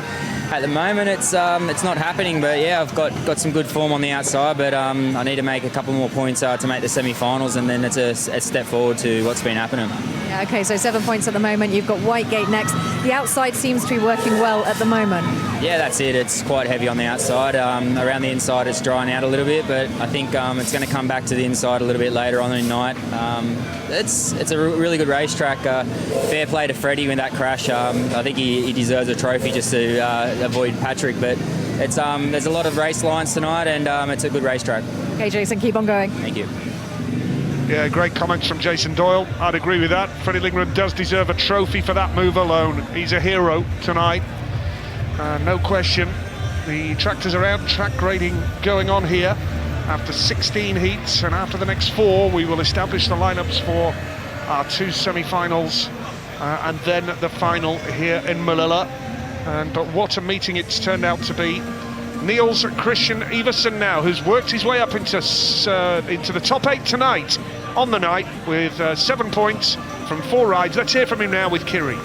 H: at the moment it's not happening, but yeah, I've got some good form on the outside, but I need to make a couple more points to make the semi-finals, and then it's a step forward to what's been happening.
G: Yeah, okay, so 7 points at the moment. You've got Whitegate next. The outside seems to be working well at the moment.
H: Yeah, that's it. It's quite heavy on the outside. Around the inside it's drying out a little bit, but I think it's going to come back to the inside a little bit later on in the night. It's a really good racetrack. Fair play to Freddie with that crash. I think he deserves a trophy just to avoid Patrick, but it's there's a lot of race lines tonight, and it's a good racetrack.
G: Okay, Jason, keep on going.
H: Thank you.
A: Yeah, great comments from Jason Doyle. I'd agree with that. Freddie Lindgren does deserve a trophy for that move alone. He's a hero tonight. No question. The tractors are out, track grading going on here after 16 heats, and after the next 4 we will establish the lineups for our 2 semi-finals and then the final here in Manila. But what a meeting it's turned out to be. Niels Christian Iversen now, who's worked his way up into the top 8 tonight, on the night, with 7 points from 4 rides. Let's hear from him now with Kiri.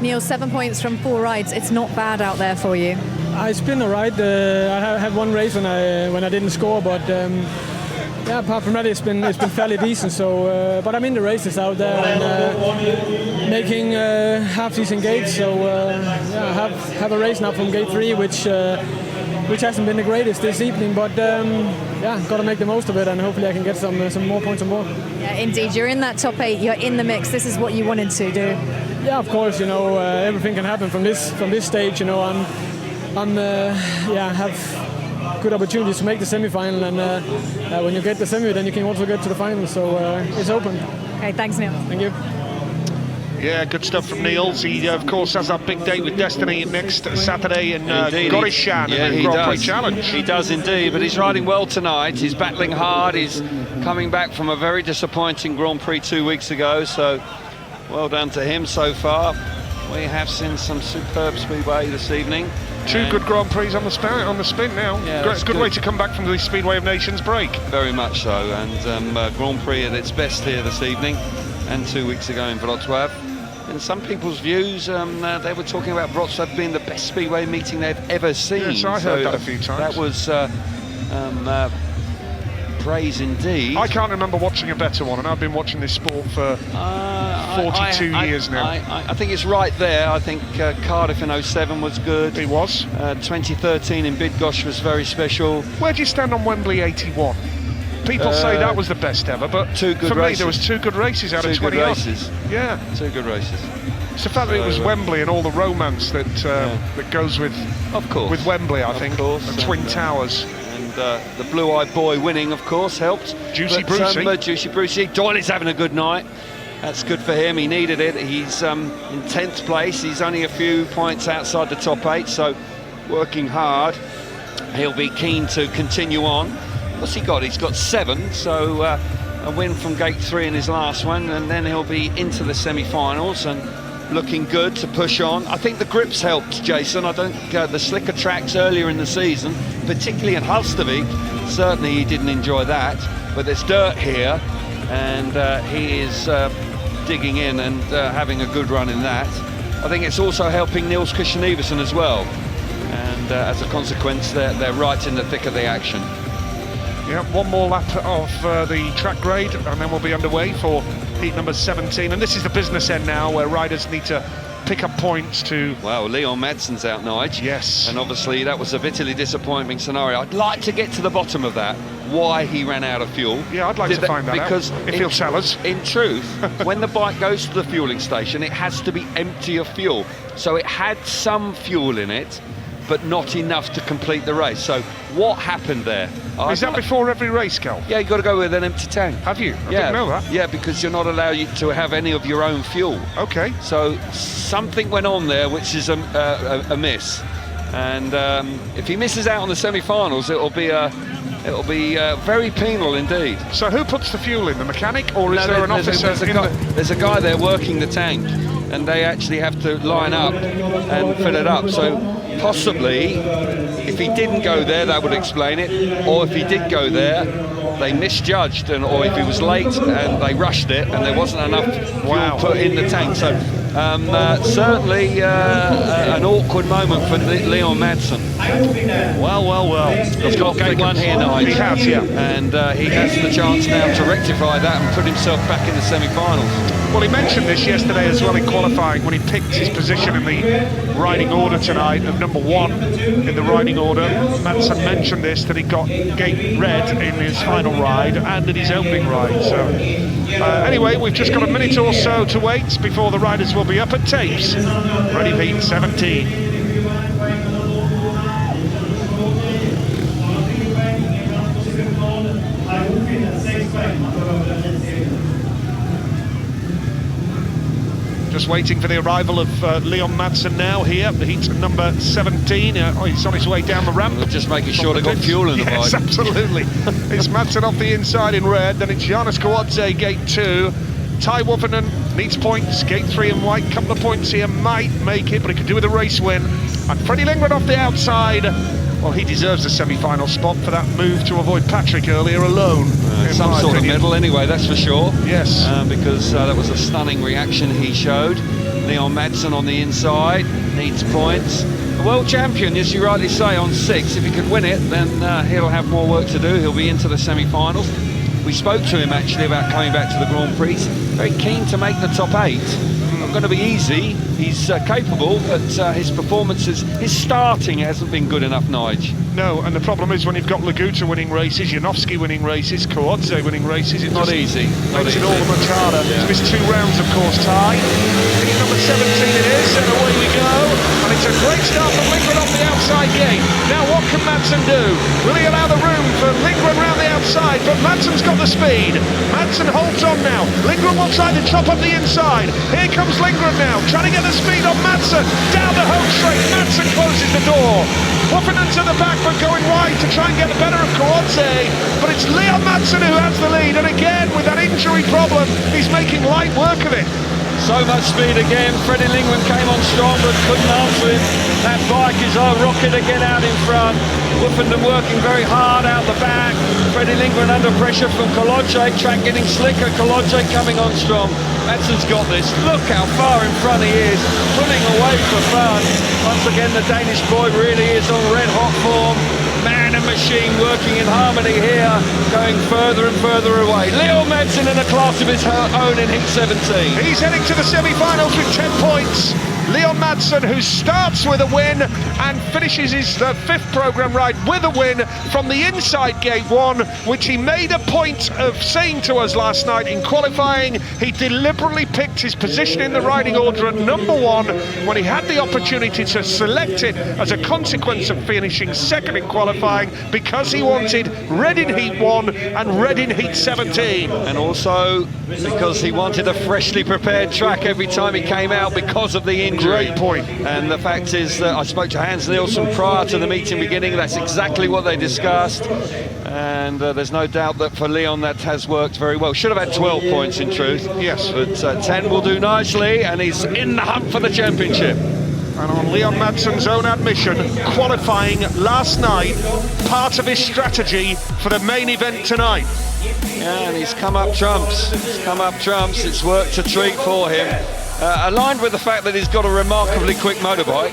G: Neil, 7 points from 4 rides. It's not bad out there for you.
N: It's been all right. I had one race when I didn't score, but yeah, apart from that, it's been fairly decent. So, but I'm in the races out there and making half-decent gates. So yeah, I have a race now from gate 3, which hasn't been the greatest this evening, but yeah, got to make the most of it, and hopefully I can get some more points on board.
G: Yeah, indeed. You're in that top 8. You're in the mix. This is what you wanted to do.
N: Yeah, of course. You know, everything can happen from this stage. You know, yeah, have good opportunities to make the semi-final, and when you get the semi, then you can also get to the final. So it's open.
G: Okay, thanks, Neil.
N: Thank you.
A: Yeah, good stuff from Niels. He, of course, has that big date with Destiny next Saturday in Gorishan in the Grand Prix Challenge.
F: He does indeed, but he's riding well tonight. He's battling hard. He's coming back from a very disappointing Grand Prix 2 weeks ago, so well done to him so far. We have seen some superb speedway this evening.
A: 2 good Grand Prix on the spin now.
F: Yeah,
A: good way to come back from the Speedway of Nations break.
F: Very much so, and Grand Prix at its best here this evening, and 2 weeks ago in Wrocław. In some people's views, they were talking about Wrocław being the best speedway meeting they've ever seen.
A: Yes, I heard that a few times.
F: That was praise indeed.
A: I can't remember watching a better one, and I've been watching this sport for 42 years now.
F: I think it's right there. I think Cardiff in 07 was good.
A: It was.
F: 2013 in Bydgoszcz was very special.
A: Where do you stand on Wembley 81? People say that was the best ever, but
F: for
A: me there was 2 good races out of 20
F: races.
A: Yeah.
F: 2 good races.
A: It's the fact that it was Wembley and all the romance that that goes with,
F: of course,
A: with Wembley, I think.
F: Of course.
A: And Twin Towers.
F: And the blue-eyed boy winning, of course, helped.
A: Juicy Brucey.
F: Juicy Brucey. Doyle is having a good night. That's good for him. He needed it. He's in 10th place. He's only a few points outside the top 8, so working hard. He'll be keen to continue on. What's he got? He's got 7, so a win from gate 3 in his last one, and then he'll be into the semi-finals and looking good to push on. I think the grips helped, Jason. I don't the slicker tracks earlier in the season, particularly in Hulstavik, certainly he didn't enjoy that, but there's dirt here, and he is digging in and having a good run in that. I think it's also helping Niels Christian Iversen as well, and as a consequence they're right in the thick of the action.
A: Yeah, one more lap of the track grade and then we'll be underway for heat number 17. And this is the business end now, where riders need to pick up points to...
F: Well, Leon Madsen's out, Nige.
A: Yes.
F: And obviously that was a bitterly disappointing scenario. I'd like to get to the bottom of that, why he ran out of fuel.
A: Yeah, I'd like to find that
F: because
A: out, if he'll tell us.
F: In truth, when the bike goes to the fueling station, it has to be empty of fuel. So it had some fuel in it, but not enough to complete the race. So what happened there?
A: Is that before every race, Cal?
F: Yeah, you've got to go with an empty tank.
A: Have you? I didn't know that.
F: Yeah, because you're not allowed to have any of your own fuel.
A: Okay.
F: So something went on there which is a miss. And if he misses out on the semi-finals, it'll be very penal indeed.
A: So who puts the fuel in, the mechanic, or is there an officer?
F: There's a guy there working the tank, and they actually have to line up and fill it up. So possibly, if he didn't go there, that would explain it. Or if he did go there, they misjudged, or if he was late and they rushed it and there wasn't enough fuel put in the tank. So certainly an awkward moment for Leon Madsen.
A: Well.
F: He's got gate 1 here now.
A: He has, yeah.
F: And he has the chance now to rectify that and put himself back in the semi-finals.
A: Well, he mentioned this yesterday as well in qualifying when he picked his position in the riding order tonight of number 1 in the riding order. Madsen mentioned this, that he got gate red in his final ride and in his opening ride. So anyway, we've just got a minute or so to wait before the riders will be up at tapes. Ready for heat 17. Just waiting for the arrival of Leon Madsen now here, heat number 17. He's on his way down the ramp.
F: Just making sure they got fuel in the bike.
A: Yes, absolutely. It's Madsen off the inside in red, then it's Janis Kawadze, gate 2. Ty Woffernan needs points, gate 3 in white, couple of points here, might make it, but he could do with a race win. And Freddie Lindgren off the outside. Well, he deserves a semi-final spot for that move to avoid Patrick earlier alone.
F: Some sort of medal anyway, that's for sure.
A: Yes.
F: Because that was a stunning reaction he showed. Leon Madsen on the inside, needs points. The world champion, as you rightly say, on 6. If he could win it, then he'll have more work to do. He'll be into the semi-finals. We spoke to him actually about coming back to the Grand Prix. Very keen to make the top 8. Not going to be easy. He's capable, but his performances, his starting hasn't been good enough, Nige.
A: No, and the problem is when you've got Laguta winning races, Janowski winning races, Kawadze winning races, it
F: not easy.
A: Makes it all the much harder. Yeah. So it's 2 rounds, of course, Ty. Heat number 17 it is, and away we go. And it's a great start from Lindgren off the outside gate. Now what can Madsen do? Will he allow the room for Lindgren round the outside? But Madsen's got the speed. Madsen holds on now. Lindgren will try to chop up the inside. Here comes Lindgren now, trying to get the speed on Madsen. Down the home straight, Madsen closes the door. Woffernan's at the back, but going wide to try and get the better of Kawadze. But it's Leon Madsen who has the lead, and again, with that injury problem, he's making light work of it.
F: So much speed again. Freddie Lindgren came on strong, but couldn't answer him. That bike is a rocket again out in front. Woffenden working very hard out the back. Freddie Lindgren under pressure from Kolodze. Track getting slicker. Kolodze coming on strong. Madsen's got this. Look how far in front he is. Pulling away for fun. Once again, the Danish boy really is on red hot form. Man and machine working in harmony here, going further and further away. Leo Madsen in a class of his own in heat 17.
A: He's heading to the semi-finals with 10 points. Leon Madsen, who starts with a win and finishes his 5th programme ride with a win from the inside gate 1, which he made a point of saying to us last night in qualifying. He deliberately picked his position in the riding order at number 1 when he had the opportunity to select it as a consequence of finishing 2nd in qualifying, because he wanted red in heat 1 and red in heat 17.
F: And also because he wanted a freshly prepared track every time he came out because of the injury.
A: Great point.
F: And the fact is that I spoke to Hans Nielsen prior to the meeting beginning. That's exactly what they discussed. And there's no doubt that for Leon that has worked very well. Should have had 12 points in truth.
A: Yes.
F: But 10 will do nicely, and he's in the hunt for the championship.
A: And on Leon Madsen's own admission, qualifying last night, part of his strategy for the main event tonight.
F: Yeah, and he's come up trumps. He's come up trumps. It's worked a treat for him. Aligned with the fact that he's got a remarkably quick motorbike,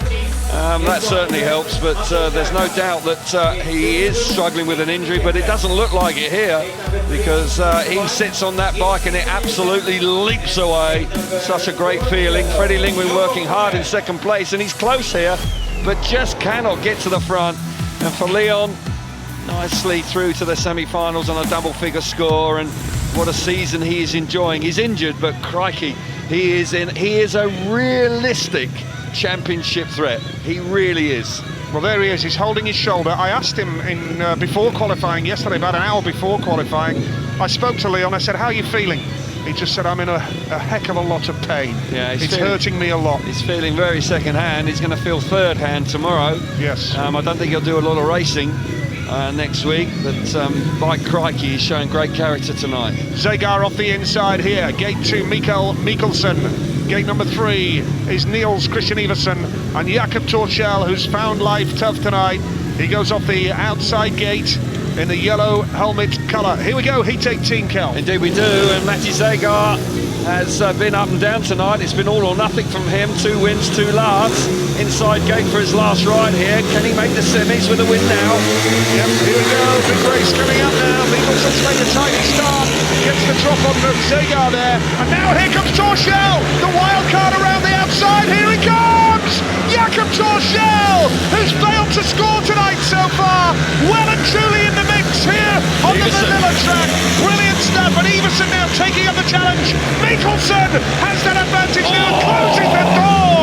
F: that certainly helps, but there's no doubt that he is struggling with an injury, but it doesn't look like it here, because he sits on that bike and it absolutely leaps away. Such a great feeling. Freddie Lindgren working hard in 2nd place, and he's close here, but just cannot get to the front. And for Leon, nicely through to the semi-finals on a double-figure score, and what a season he is enjoying. He's injured, but crikey, he is a realistic championship threat. He really is.
A: Well, there he is. He's holding his shoulder. I asked him before qualifying yesterday, about an hour before qualifying. I spoke to Leon. I said, "How are you feeling?" He just said, "I'm in a heck of a lot of pain. Yeah, it's hurting me a lot."
F: He's feeling very second-hand. He's going to feel third-hand tomorrow.
A: Yes.
F: I don't think he'll do a lot of racing next week, but by crikey, he's showing great character tonight.
A: Zagar off the inside here. Gate 2, Mikael Mikkelsen. Gate number 3 is Niels Christian Iversen, and Jakob Torshäll, who's found life tough tonight. He goes off the outside gate in the yellow helmet colour. Here we go, heat 18, Kel.
F: Indeed we do, and Matti Zagar has been up and down tonight. It's been all or nothing from him. 2 wins, 2 lasts. Inside gate for his last ride here. Can he make the semis with a win now?
A: Yep, here we go. Big race coming up now. Mikkelsen's made a tiny start. Gets the drop on Zagar there. And now here comes Torshäll. The wild card around the outside. Here he comes! Jakob Torshäll, who's failed to score tonight so far. Well and truly in the mix here on the Manila track. Brilliant stuff. And Iversen now taking up the challenge. Mikkelsen has that advantage now and closes the door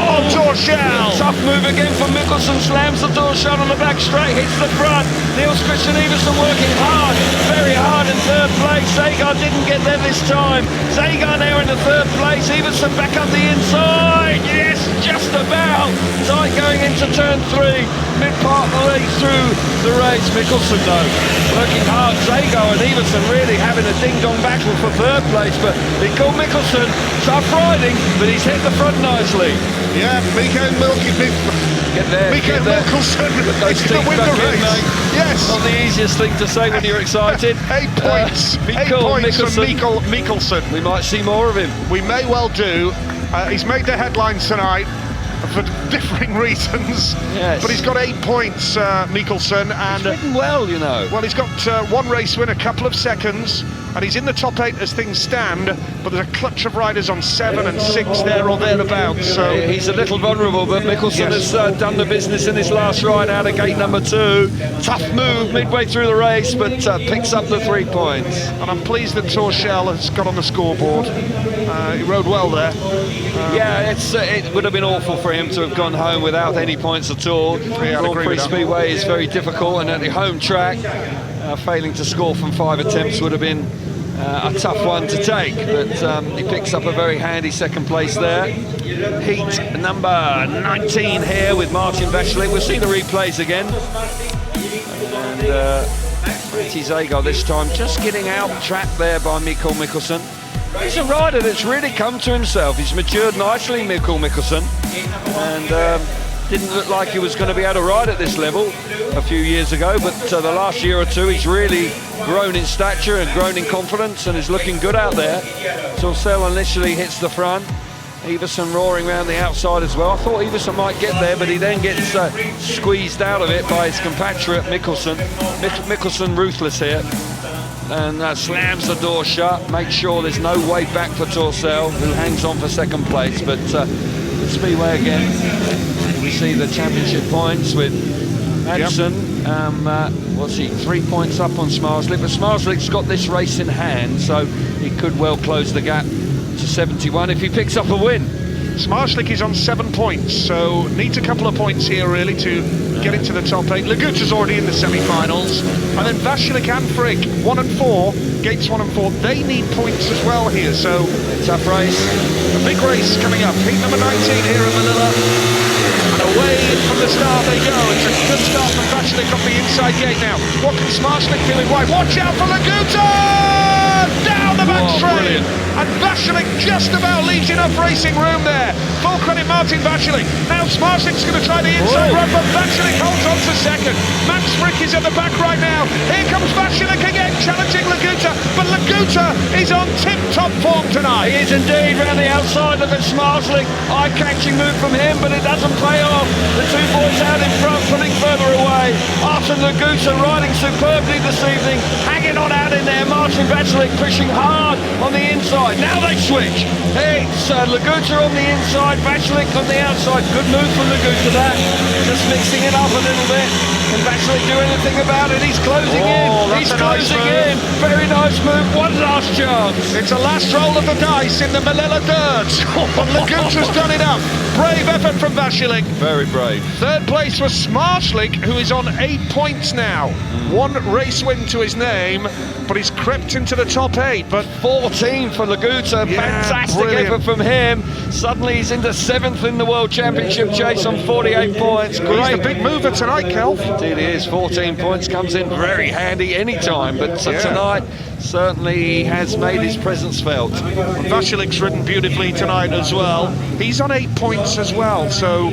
A: on Torshäll.
F: Tough move again from Mikkelsen, slams the door shut on the back straight, hits the front. Niels Christian Iversen working hard, very hard in third place. Zagar didn't get there this time. Zagar now in the third place. Iversen back up the inside. Yes, just about. Tight going into turn 3. Mid-part the way through the race. Mikkelsen though, working hard. Zagar and Iversen really having a ding-dong battle for third place, but Mikkelsen, tough riding, but he's hit the front nicely.
A: Yeah, Mikael Mikkelsen.
F: Get there.
A: Mikael Mikkelsen is going to win the race. Yes.
F: Not the easiest thing to say when you're excited.
A: 8 points. 8 points from Mikael Mikkelsen.
F: We might see more of him.
A: We may well do. He's made the headlines tonight for differing reasons.
F: Yes.
A: But he's got 8 points, Mikkelsen. And
F: he's ridden well, you know.
A: Well, he's got one race win, a couple of seconds, and he's in the top 8 as things stand, but there's a clutch of riders on 7 and 6 there or thereabouts. So
F: he's a little vulnerable, but Mikkelsen has done the business in his last ride out of gate number 2. Tough move midway through the race, but picks up the 3 points.
A: And I'm pleased that Torshäll has got on the scoreboard. He rode well there.
F: Yeah, it would have been awful for him to have gone home without any points at all. Grand Prix Speedway is very difficult, and at the home track, failing to score from 5 attempts would have been a tough one to take, but he picks up a very handy second place there. Heat number 19 here with Martin Vacelik. We'll see the replays again. And Matti Zagar this time just getting out track there by Mikael Mikkelsen. He's a rider that's really come to himself. He's matured nicely, Mikael Mikkelsen, and didn't look like he was going to be able to ride at this level a few years ago, but the last year or two he's really grown in stature and grown in confidence and is looking good out there. Torshäll initially hits the front, Iversen roaring around the outside as well. I thought Iversen might get there, but he then gets squeezed out of it by his compatriot Mikkelsen. Mikkelsen ruthless here, and slams the door shut, makes sure there's no way back for Torshäll, who hangs on for second place. But Speedway again, we see the championship points with Madsen. What's he, 3 points up on Smarslik, but Smarslik's got this race in hand, so he could well close the gap to 71 if he picks up a win.
A: Smarslik is on 7 points, so needs a couple of points here really to get into the top 8. Leguta's already in the semi-finals, and then Vacelik and Frick, 1 and 4, Gates 1 and 4, they need points as well here, so
F: tough race.
A: A big race coming up, heat number 19 here in Manila, and away from the start they go. It's a good start from Vacelik off the inside gate now. What can Smarslik feeling right? Watch out for Leguta! Down the back straight, and Vacelik just about leaves enough racing room there. Full credit Martin Vacelik. Now Smarslik's going to try the inside run, but Vacelik holds on to second. Max Frick is at the back right now. Here comes Vacelik again, challenging Leguta, but Leguta is on tip-top form tonight.
F: He is indeed round the outside. Look at Smarslik, eye-catching move from him, but it doesn't pay off. The two boys out in front, pulling further away. Martin Leguta riding superbly this evening, hanging on out in there. Martin Vacelik pushing hard on the inside. Now they switch. It's Leguta on the inside, Vacelik on the outside. Good move from Leguta there. Just mixing it up a little bit. Can Vacelik do anything about it? He's closing in. He's closing in. Very nice move. One last chance.
A: It's a last roll of the dice in the Manila dirt. But Leguta's done enough. Brave effort from Vacelik.
F: Very brave.
A: Third place was Smarslik, who is on 8 points now. 1 race win to his name, but he's crept into the top 8. But
F: 14 for Leguta. Fantastic effort from him. Suddenly he's into 7th in the World Championship chase on 48 points. Great.
A: He's the big mover tonight, Kelf.
F: Indeed he is. 14 points comes in very handy anytime, but tonight certainly he has made his presence felt.
A: Vacelik's ridden beautifully tonight as well. He's on 8 points as well, so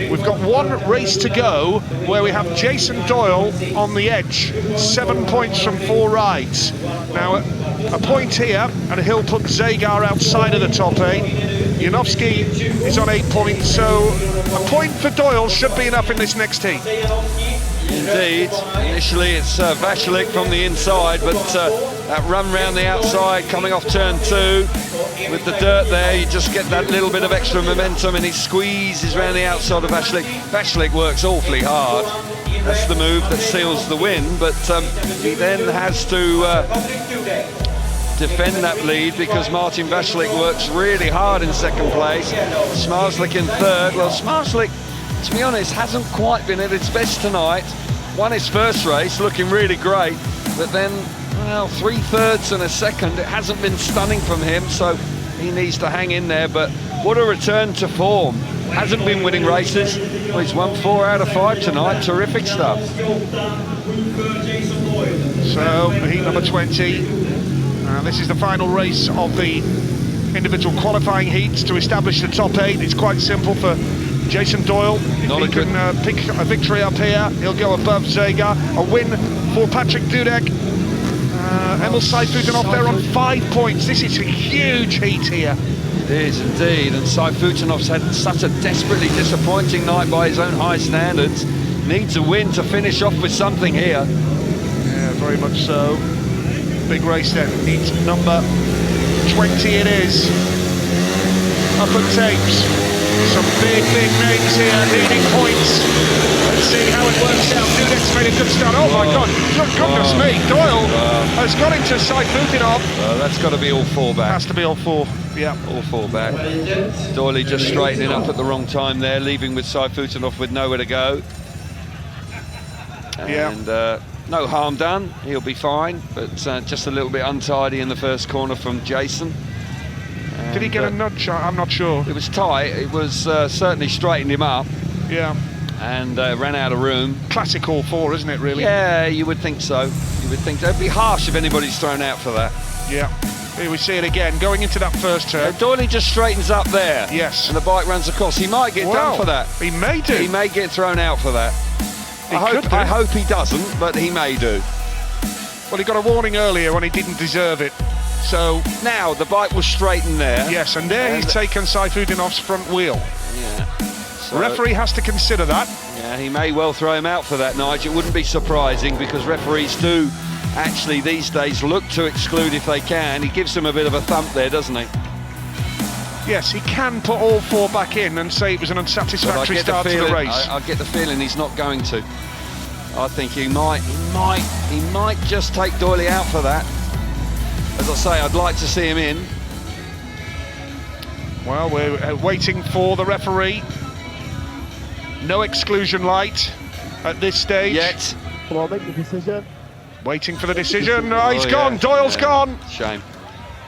A: we've got 1 race to go where we have Jason Doyle on the edge, 7 points from 4 rides. Now a point here and he'll put Zagar outside of the top 8. Janowski is on 8 points, so a point for Doyle should be enough in this next heat.
F: Indeed, initially it's Vacelik from the inside, but that run round the outside coming off turn 2 with the dirt there, you just get that little bit of extra momentum and he squeezes round the outside of Vacelik. Vacelik works awfully hard. That's the move that seals the win, but he then has to defend that lead because Martin Vacelik works really hard in second place. Smarslik in third. Well, Smarslik to be honest, hasn't quite been at its best tonight. Won his first race, looking really great, but then, well, 3/3 and a second, it hasn't been stunning from him, so he needs to hang in there. But what a return to form. Hasn't been winning races. Well, he's won 4 out of 5 tonight. Terrific stuff.
A: So, heat number 20. This is the final race of the individual qualifying heats to establish the top 8. It's quite simple for Jason Doyle. If he can pick a victory up here, he'll go above Zagar. A win for Patrick Dudek. Emil Sayfutdinov there on 5 points. This is a huge heat here.
F: It is indeed, and Sayfutdinov's had such a desperately disappointing night by his own high standards. Needs a win to finish off with something here.
A: Yeah, very much so. Big race then. Heat number 20 it is. Up at tapes. Some big names here, leading points. Let's see how it works out. Dudek's made a good start. Oh my God, goodness me. Doyle has got into Sayfutdinov.
F: That's got to be all 4 back.
A: Has to be all 4, yeah.
F: All 4 back. Doyle just straightening up at the wrong time there, leaving with Sayfutdinov with nowhere to go. And no harm done, he'll be fine, but just a little bit untidy in the first corner from Jason.
A: Did he get a nudge? I'm not sure.
F: It was tight. It was certainly straightened him up.
A: Yeah.
F: And ran out of room.
A: Classic all 4, isn't it, really?
F: Yeah, you would think so. You would think so. It'd be harsh if anybody's thrown out for that.
A: Yeah. Here we see it again, going into that first turn.
F: Doyle just straightens up there.
A: Yes.
F: And the bike runs across. He might get done for that.
A: He may do.
F: He may get thrown out for that. I hope he doesn't, but he may do.
A: Well, he got a warning earlier when he didn't deserve it. So
F: now the bike was straightened there.
A: Yes, and there he's taken Sayfutdinov's front wheel.
F: Yeah. So,
A: referee has to consider that.
F: Yeah, he may well throw him out for that, Nigel. It wouldn't be surprising because referees do actually these days look to exclude if they can. He gives him a bit of a thump there, doesn't he?
A: Yes, he can put all 4 back in and say it was an unsatisfactory start to the race.
F: I get the feeling he's not going to. I think he might just take Doyle out for that. As I say, I'd like to see him in.
A: Well, we're waiting for the referee. No exclusion light at this stage.
F: Yet.
I: Come on, make the decision.
A: Waiting for the decision. Oh, he's gone. Doyle's gone.
F: Shame.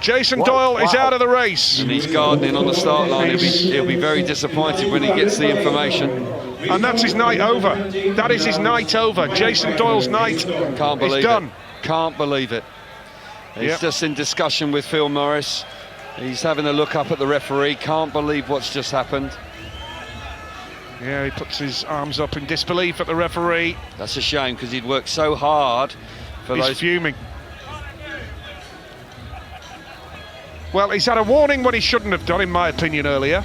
A: Jason Doyle is out of the race.
F: And he's gardening on the start line. He'll be very disappointed when he gets the information.
A: And that's his night over. That is his night over. Jason Doyle's night is done.
F: Can't believe it. He's just in discussion with Phil Morris. He's having a look up at the referee. Can't believe what's just happened.
A: Yeah, he puts his arms up in disbelief at the referee.
F: That's a shame because he'd worked so hard for those.
A: He's fuming. Well, he's had a warning when he shouldn't have done, in my opinion, earlier.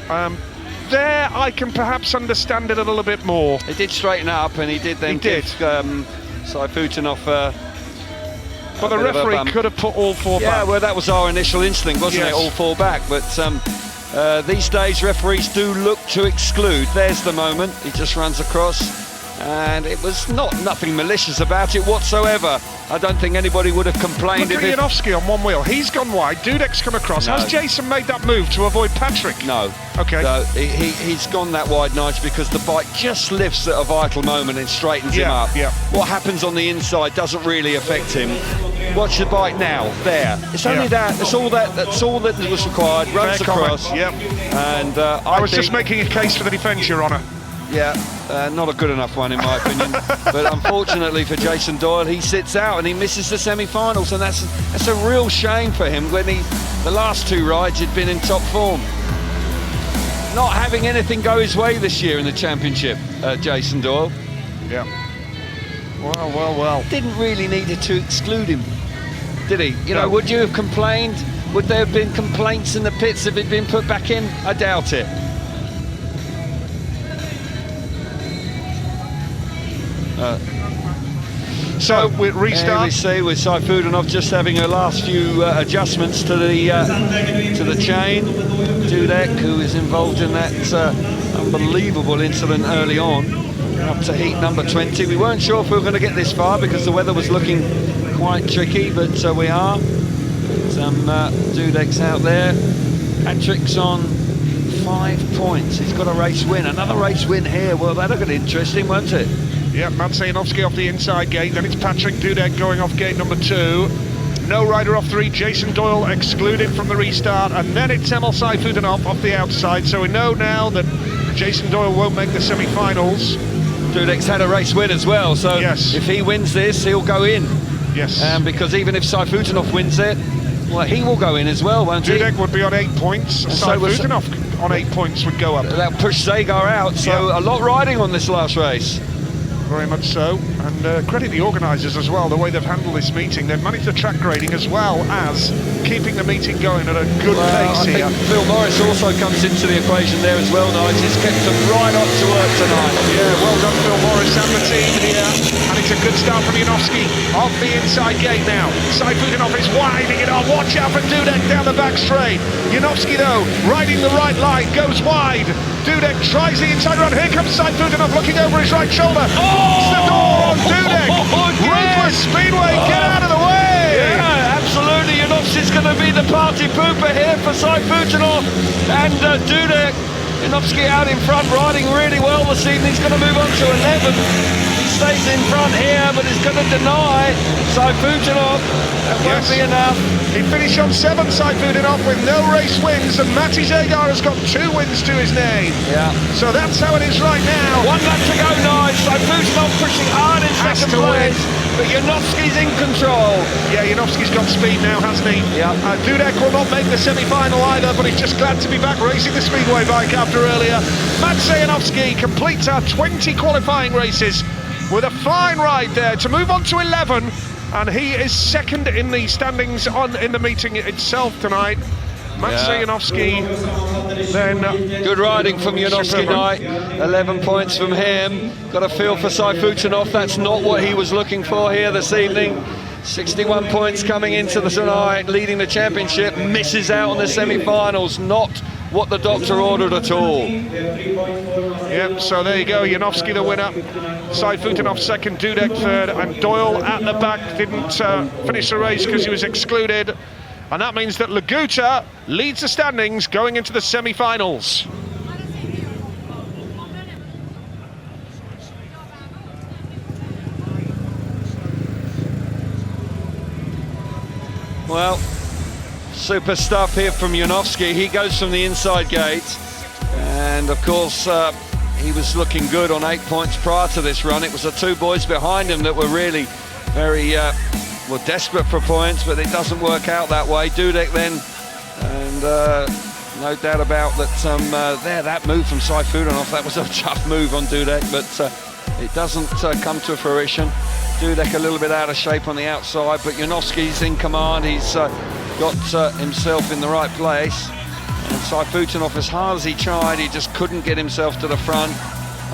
A: There, I can perhaps understand it a little bit more.
F: He did straighten up, and he did then give Sayfutdinov.
A: But the referee could have put all 4 back.
F: Yeah, well, that was our initial instinct, wasn't it? All 4 back. But these days, referees do look to exclude. There's the moment. He just runs across. And it was nothing malicious about it whatsoever. I don't think anybody would have complained.
A: Look at Janowski on one wheel. He's gone wide. Dudek's come across. No. Has Jason made that move to avoid Patrick?
F: No.
A: Okay.
F: No, he's gone that wide, Nigel, because the bike just lifts at a vital moment and straightens him up.
A: Yeah.
F: What happens on the inside doesn't really affect him. Watch the bike now. There. It's only that. That's all that was required. Runs across.
A: Yep.
F: And
A: I was just making a case for the defence, Your Honour.
F: Yeah, not a good enough one in my opinion. But unfortunately for Jason Doyle, he sits out and he misses the semi-finals, and that's a real shame for him when the last 2 rides he'd been in top form. Not having anything go his way this year in the championship, Jason Doyle.
A: Yeah. Well.
F: Didn't really need it to exclude him, did he? You know, would you have complained? Would there have been complaints in the pits if he'd been put back in? I doubt it.
A: So we restart.
F: We see with Sayfutdinov just having her last few adjustments to the chain. Dudek, who is involved in that unbelievable incident early on, up to heat number 20. We weren't sure if we were going to get this far because the weather was looking quite tricky, but we are. Dudek's out there. Patrick's on 5 points. He's got a race win. Another race win here. Well, that'll get interesting, won't it?
A: Yeah, Maciej Janowski off the inside gate, then it's Patrick Dudek going off gate number 2. No rider off 3, Jason Doyle excluded from the restart, and then it's Emil Sayfutdinov off the outside, so we know now that Jason Doyle won't make the semi-finals.
F: Dudek's had a race win as well, so
A: yes,
F: if he wins this, he'll go in.
A: Yes.
F: Because even if Sayfutdinov wins it, well, he will go in as well, won't he?
A: Dudek would be on 8 points, Sayfutdinov on 8 points would go up.
F: That'll push Zagar out, so a lot riding on this last race.
A: Very much so, and credit the organisers as well, the way they've handled this meeting. They've managed the track grading as well as keeping the meeting going at a good pace here.
F: I think Phil Morris also comes into the equation there as well, Nigel. He's kept them right up to work tonight.
A: Yeah, well done Phil Morris and the team here, and it's a good start from Janowski off the inside gate now. Sayfutdinov is winding it on, watch out for Dudek down the back straight. Janowski though, riding the right line, goes wide. Dudek tries the inside run, here comes Sayfutdinov looking over his right shoulder. It's the door on Dudek. Ruthless Speedway, get out of the way.
F: Yeah, absolutely. Janowski's going to be the party pooper here for Sayfutdinov and Dudek. Janowski out in front, riding really well this evening. He's going to move on to 11. He stays in front here, but he's going to deny Sayfutdinov. That won't be enough.
A: He finished on 7, Sayfutdinov, with no race wins, and Maciej Zagar has got 2 wins to his name.
F: Yeah.
A: So that's how it is right now.
F: 1 lap to go, Nige. Sayfutdinov pushing hard in second place, but Janowski's in control.
A: Yeah, Janowski's got speed now, hasn't he?
F: Yeah.
A: Dudek will not make the semi-final either, but he's just glad to be back racing the Speedway bike after earlier. Maciej Janowski completes our 20 qualifying races with a fine ride there to move on to 11. And he is second in the standings in the meeting itself tonight. Maciej Janowski, then...
F: Good riding from Janowski tonight. 11 points from him. Got a feel for Sayfutdinov. That's not what he was looking for here this evening. 61 points coming into the tonight, leading the championship. Misses out on the semi-finals. Not what the doctor ordered at all.
A: Yep, so there you go, Janowski the winner, Sayfutdinov second, Dudek third, and Doyle at the back didn't finish the race because he was excluded, and that means that Laguta leads the standings going into the semi-finals.
F: Well, super stuff here from Janowski. He goes from the inside gate, and of course he was looking good on 8 points prior to this run. It was the 2 boys behind him that were really very desperate for points, but it doesn't work out that way. Dudek then, and no doubt about that. That move from Sayfutdinov, that was a tough move on Dudek, but it doesn't come to fruition. Dudek a little bit out of shape on the outside, but Janowski's in command. He's got himself in the right place, and Sayfutdinov, as hard as he tried, he just couldn't get himself to the front,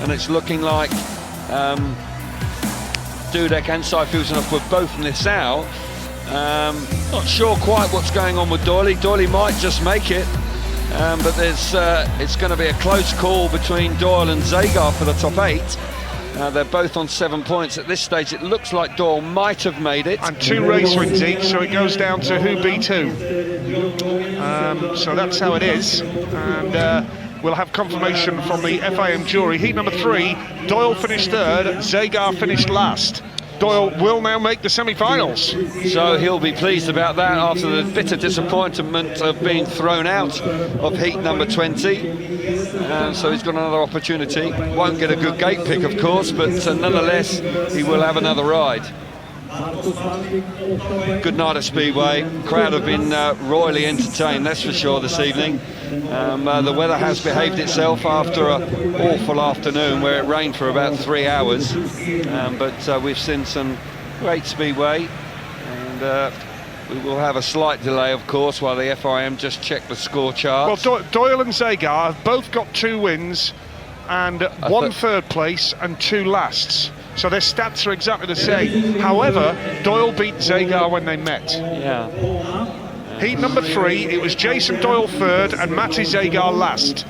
F: and it's looking like Dudek and Sayfutdinov would both miss out. Not sure quite what's going on with Doyle. Doyle might just make it, but it's going to be a close call between Doyle and Zagar for the top 8. They're both on 7 points at this stage. It looks like Doyle might have made it.
A: And 2 race wins each, so it goes down to who beat who. So that's how it is. And we'll have confirmation from the FIM jury. Heat number 3, Doyle finished third, Zagar finished last. Doyle will now make the semi-finals.
F: So he'll be pleased about that after the bitter disappointment of being thrown out of heat number 20. So he's got another opportunity. Won't get a good gate pick, of course, but nonetheless, he will have another ride. Good night at Speedway. Crowd have been royally entertained, that's for sure, this evening. The weather has behaved itself after an awful afternoon where it rained for about 3 hours. But we've seen some great Speedway, and we will have a slight delay, of course, while the FIM just check the score charts.
A: Well, Doyle and Zagar have both got 2 wins and 1 third place and 2 lasts. So their stats are exactly the same. However, Doyle beat Zagar when they met.
F: Yeah.
A: Heat number 3, it was Jason Doyle third and Maciej Zagar last.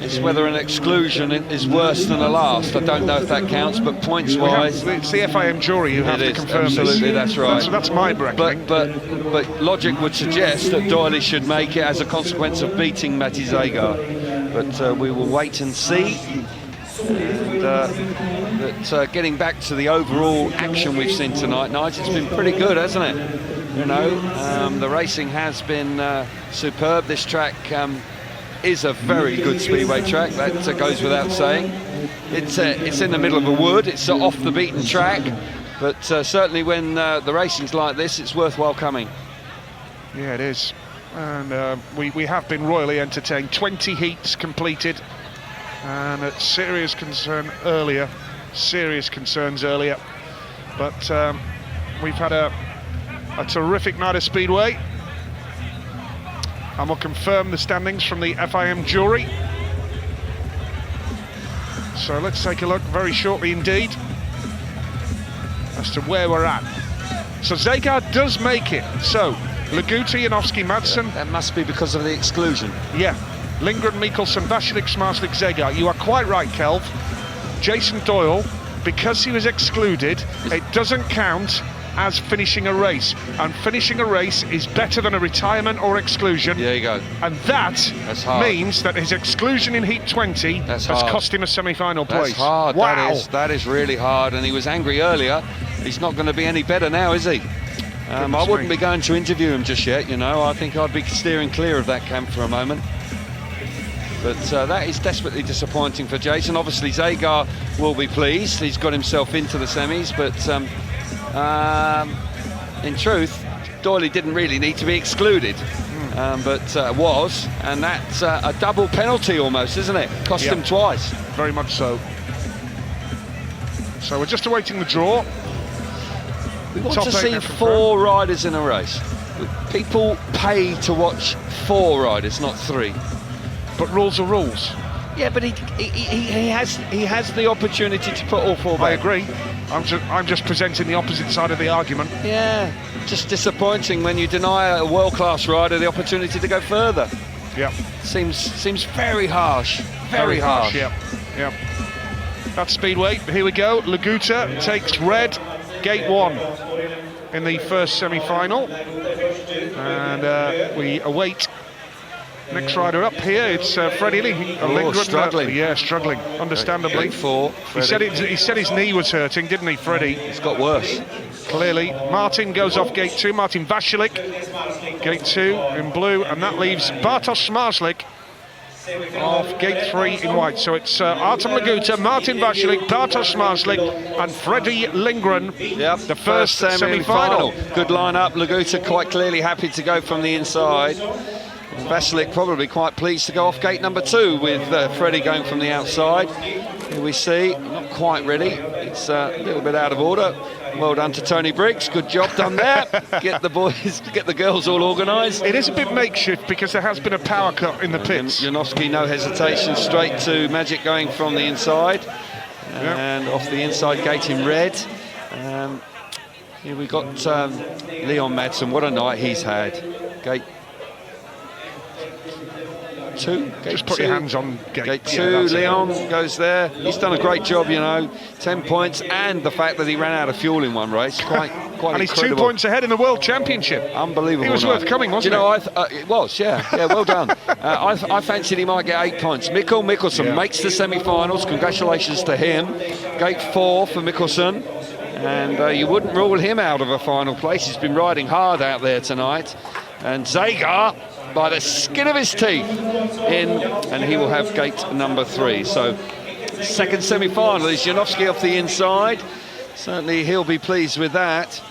F: It's whether an exclusion is worse than a last. I don't know if that counts, but points-wise...
A: It's the FIM jury who have to confirm
F: absolutely,
A: this.
F: That's right.
A: That's my reckoning.
F: But logic would suggest that Doyle should make it as a consequence of beating Maciej Zagar. but we will wait and see. And but getting back to the overall action we've seen tonight, Nigel, it's been pretty good, hasn't it? You know, the racing has been superb. This track is a very good speedway track, that goes without saying. It's in the middle of a wood, it's off the beaten track, but certainly when the racing's like this, it's worthwhile coming.
A: Yeah, it is. And we have been royally entertained. 20 heats completed, and at serious concerns earlier, but we've had a terrific night of speedway, and we'll confirm the standings from the FIM jury. So let's take a look very shortly indeed as to where we're at. So Zegard does make it. So Laguta, Janowski, Madsen.
F: That must be because of the exclusion.
A: Yeah. Lindgren, Mikkelsen, Vasilik, Smarslik, Zegard. You are quite right, Kelv. Jason Doyle, because he was excluded, it doesn't count as finishing a race, and finishing a race is better than a retirement or exclusion.
F: There you go.
A: And that means that his exclusion in Heat 20 has cost him a semi-final place.
F: That's hard.
A: Wow.
F: That is really hard, and he was angry earlier. He's not going to be any better now, is he? I wouldn't be going to interview him just yet, you know. I think I'd be steering clear of that camp for a moment. But that is desperately disappointing for Jason. Obviously, Zagar will be pleased. He's got himself into the semis, but in truth, Doyley didn't really need to be excluded, but was, and that's a double penalty almost, isn't it? Cost him twice.
A: Very much so. So we're just awaiting the draw.
F: We want to see 4 riders in a race. People pay to watch 4 riders, not 3.
A: But rules are rules.
F: Yeah, but he has the opportunity to put all 4 back.
A: I agree. I'm just presenting the opposite side of the argument.
F: Yeah, just disappointing when you deny a world-class rider the opportunity to go further.
A: Yeah.
F: Seems very harsh. Very harsh.
A: Yeah. That's Speedway. Here we go. Laguta takes red, gate 1 in the first semi-final. And we await next rider up here. It's Freddie Lindgren.
F: Struggling.
A: Struggling, understandably.
F: Gate 4.
A: He said his knee was hurting, didn't he, Freddie?
F: It's got worse.
A: Clearly. Martin goes off gate 2. Martin Vasilik, gate 2 in blue, and that leaves Bartosz Smarslik off gate 3 in white. So it's Artem Laguta, Martin Vasilik, Bartosz Smarslik, and Freddie Lindgren.
F: Yep,
A: the first semi-final.
F: Good line-up. Laguta quite clearly happy to go from the inside. Vasilik probably quite pleased to go off gate number 2 with Freddie going from the outside. Here we see, not quite ready. It's a little bit out of order. Well done to Tony Briggs. Good job done there. Get the boys, get the girls all organised.
A: It is a bit makeshift because there has been a power cut in the pits.
F: Janowski, no hesitation, straight to Magic going from the inside. And off the inside gate in red. Here we got Leon Madsen. What a night he's had. Gate 2.
A: Just put your hands on gate
F: 2. Leon goes there. He's done a great job, you know. 10 points, and the fact that he ran out of fuel in one race, quite
A: and
F: incredible.
A: he's 2 points ahead in the World Championship.
F: Unbelievable.
A: He was worth coming, wasn't
F: he? You know, it was, yeah, well done. I fancied he might get 8 points. Mikkelsen makes the semi-finals. Congratulations to him. Gate 4 for Mikkelsen, and you wouldn't rule him out of a final place. He's been riding hard out there tonight. And Zagar, by the skin of his teeth, and he will have gate number 3. So second semi-final is Janowski off the inside. Certainly he'll be pleased with that.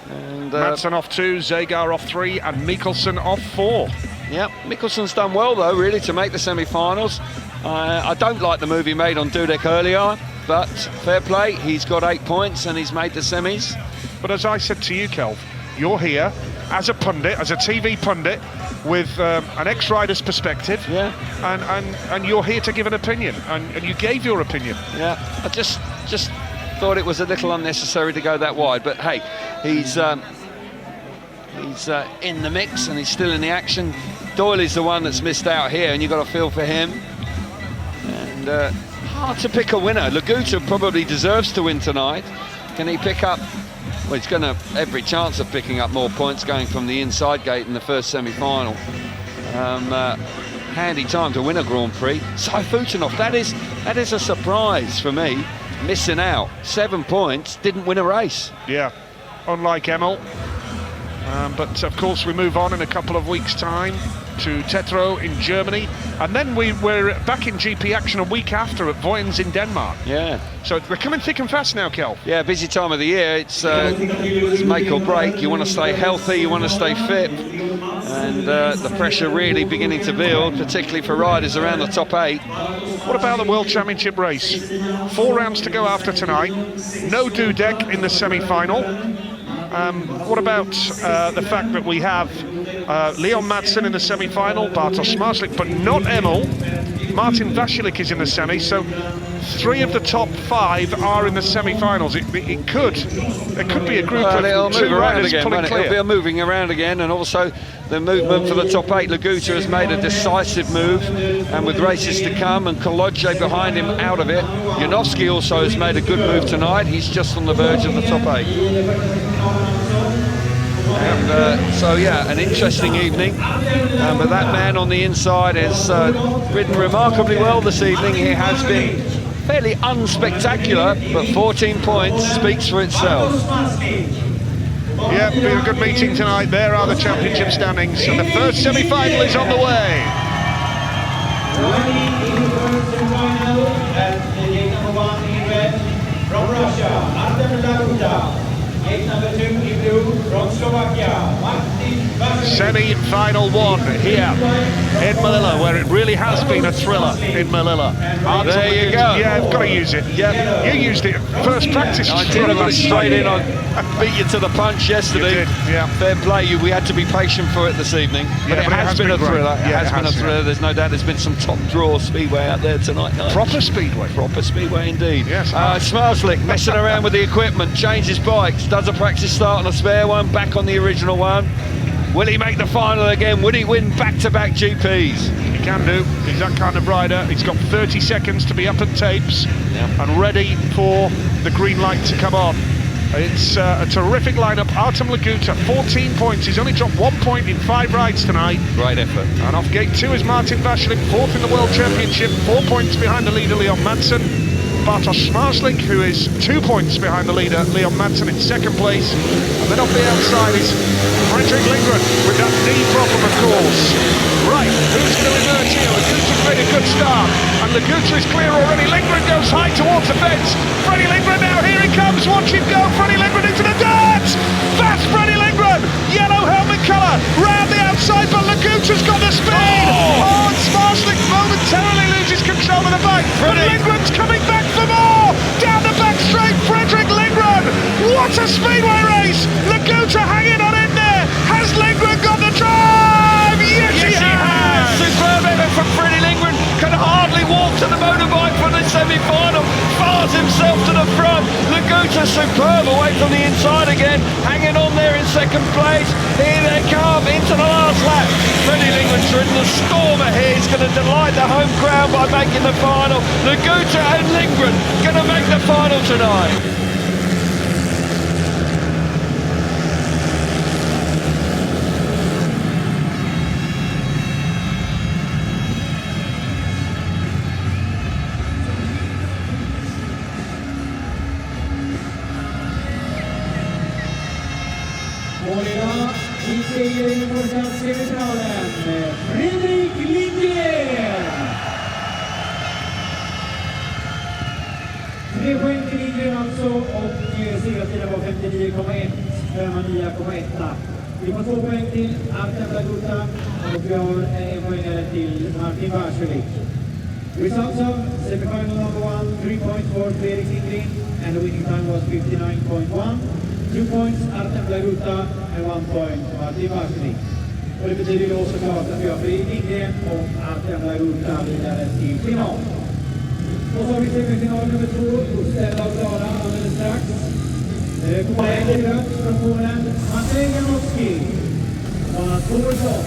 F: And
A: Madsen off 2, Zagar off 3, and Mikkelsen off 4.
F: Yep, Mikkelsen's done well though, really, to make the semi-finals. I don't like the move he made on Dudek earlier, but fair play, he's got 8 points and he's made the semis.
A: But as I said to you, Kelv, you're here as a pundit, as a TV pundit, with an ex-rider's perspective, and you're here to give an opinion, and you gave your opinion.
F: Yeah, I just thought it was a little unnecessary to go that wide, but hey, he's in the mix and he's still in the action. Doyley's the one that's missed out here, and you've got to feel for him. And hard to pick a winner. Laguta probably deserves to win tonight. Can he pick up? Well, he's going to have every chance of picking up more points going from the inside gate in the first semi-final. handy time to win a Grand Prix. Saifutinov, that is a surprise for me. Missing out, 7 points, didn't win a race.
A: Yeah, unlike Emil. But of course we move on in a couple of weeks' time to Tetro in Germany, and then we're back in GP action a week after at Vojens in Denmark.
F: Yeah.
A: So we're coming thick and fast now, Kel.
F: Yeah, busy time of the year. It's make or break. You want to stay healthy, you want to stay fit, and the pressure really beginning to build, particularly for riders around the top 8.
A: What about the World Championship race? 4 rounds to go after tonight. No Dudek in the semi-final. What about the fact that we have Leon Madsen in the semi-final, Bartosz Marslik, but not Emil. Martin Vasilik is in the semi, so 3 of the top 5 are in the semi-finals. It could be a group of 2 riders pulling clear.
F: It'll be moving around again, and also the movement for the top 8. Laguta has made a decisive move, and with races to come, and Kolodje behind him out of it. Janowski also has made a good move tonight. He's just on the verge of the top 8. And so yeah, an interesting evening, but that man on the inside has ridden remarkably well this evening. He has been fairly unspectacular, but 14 points speaks for itself.
A: Yeah, been a good meeting tonight. There are the championship standings, and the first semi-final is on the way.
O: From Russia, Artem Laguta. Gate number 2 in blue from Slovakia, Martin Vasilik.
A: Semi-final 1 here in Melilla, where it really has been a thriller in Melilla.
F: There you go.
A: Yeah, I've got to use it. Yeah, you used it first practice.
F: I did. I got it straight in. I beat you to the punch yesterday.
A: Yeah.
F: Fair play. We had to be patient for it this evening. But it has been a thriller. It has been a thriller. There's no doubt there's been some top draw speedway out there tonight.
A: Proper speedway.
F: Proper speedway indeed.
A: Yes.
F: Smarslik messing around with the equipment, changes bikes, does a practice start on a spare one, back on the original one. Will he make the final again? Will he win back-to-back GPs?
A: He can do. He's that kind of rider. He's got 30 seconds to be up at tapes and ready for the green light to come on. It's a terrific lineup. Artem Laguta, 14 points. He's only dropped 1 point in 5 rides tonight.
F: Great effort.
A: And off gate 2 is Martin Vasilik, 4th in the World Championship, 4 points behind the leader, Leon Madsen. Bartosz Marslik, who is 2 points behind the leader, Leon Madsen, in 2nd place. And then off the outside is Fredrik Lindgren with that knee problem, of course. Right, who's going to emerge here? Laguta's made a good start, and Laguta is clear already. Lindgren goes high towards the fence. Freddie Lindgren now, here he comes. Watch him go. Freddie Lindgren into the dirt. That's Freddie Lindgren. Yellow helmet colour round the outside, but Laguta's got the speed. Oh, and Marslik momentarily loses control of the bike. But Lindgren's coming back for more. Down the back straight, Fredrik Lindgren. What a speedway race. Laguta hanging on in there. Has Lindgren got the drive? Yes, he has.
F: Superb effort from Freddie Lindgren. Can hardly walk to the motorbike for the semi-final. Fires himself to the front. Laguta superb away from the inside again. Hanging on there in 2nd place. Here they come into the last lap. Freddie Lindgren's ridden the storm ahead. He's going to delight the home crowd by making the final. Laguta and Lindgren going to make the final tonight.
O: Och idag i serien i första semifinalen, Fredrik Lindgren. 3 poäng till Lindgren alltså, och segertiden var 59,1, 59,1. Vi får 2 poäng till Artem Laguta, och vi har en poängare till Martin Vasilik. Results of semifinal number 1, 3 points for Fredrik Lindgren, and the winning time was 59.1. 2 points Artem Laguta and 1 point Martin Vasilik. Och det betyder då såklart att vi har Fredrik Lindgren och Artem Laguta vidare till final. Och så har vi semifinal nummer 2, ställda och klara alldeles strax. På väg till rött från Polen, Matej Janowski. Och han står från Danmark.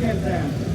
O: Mikkelsen.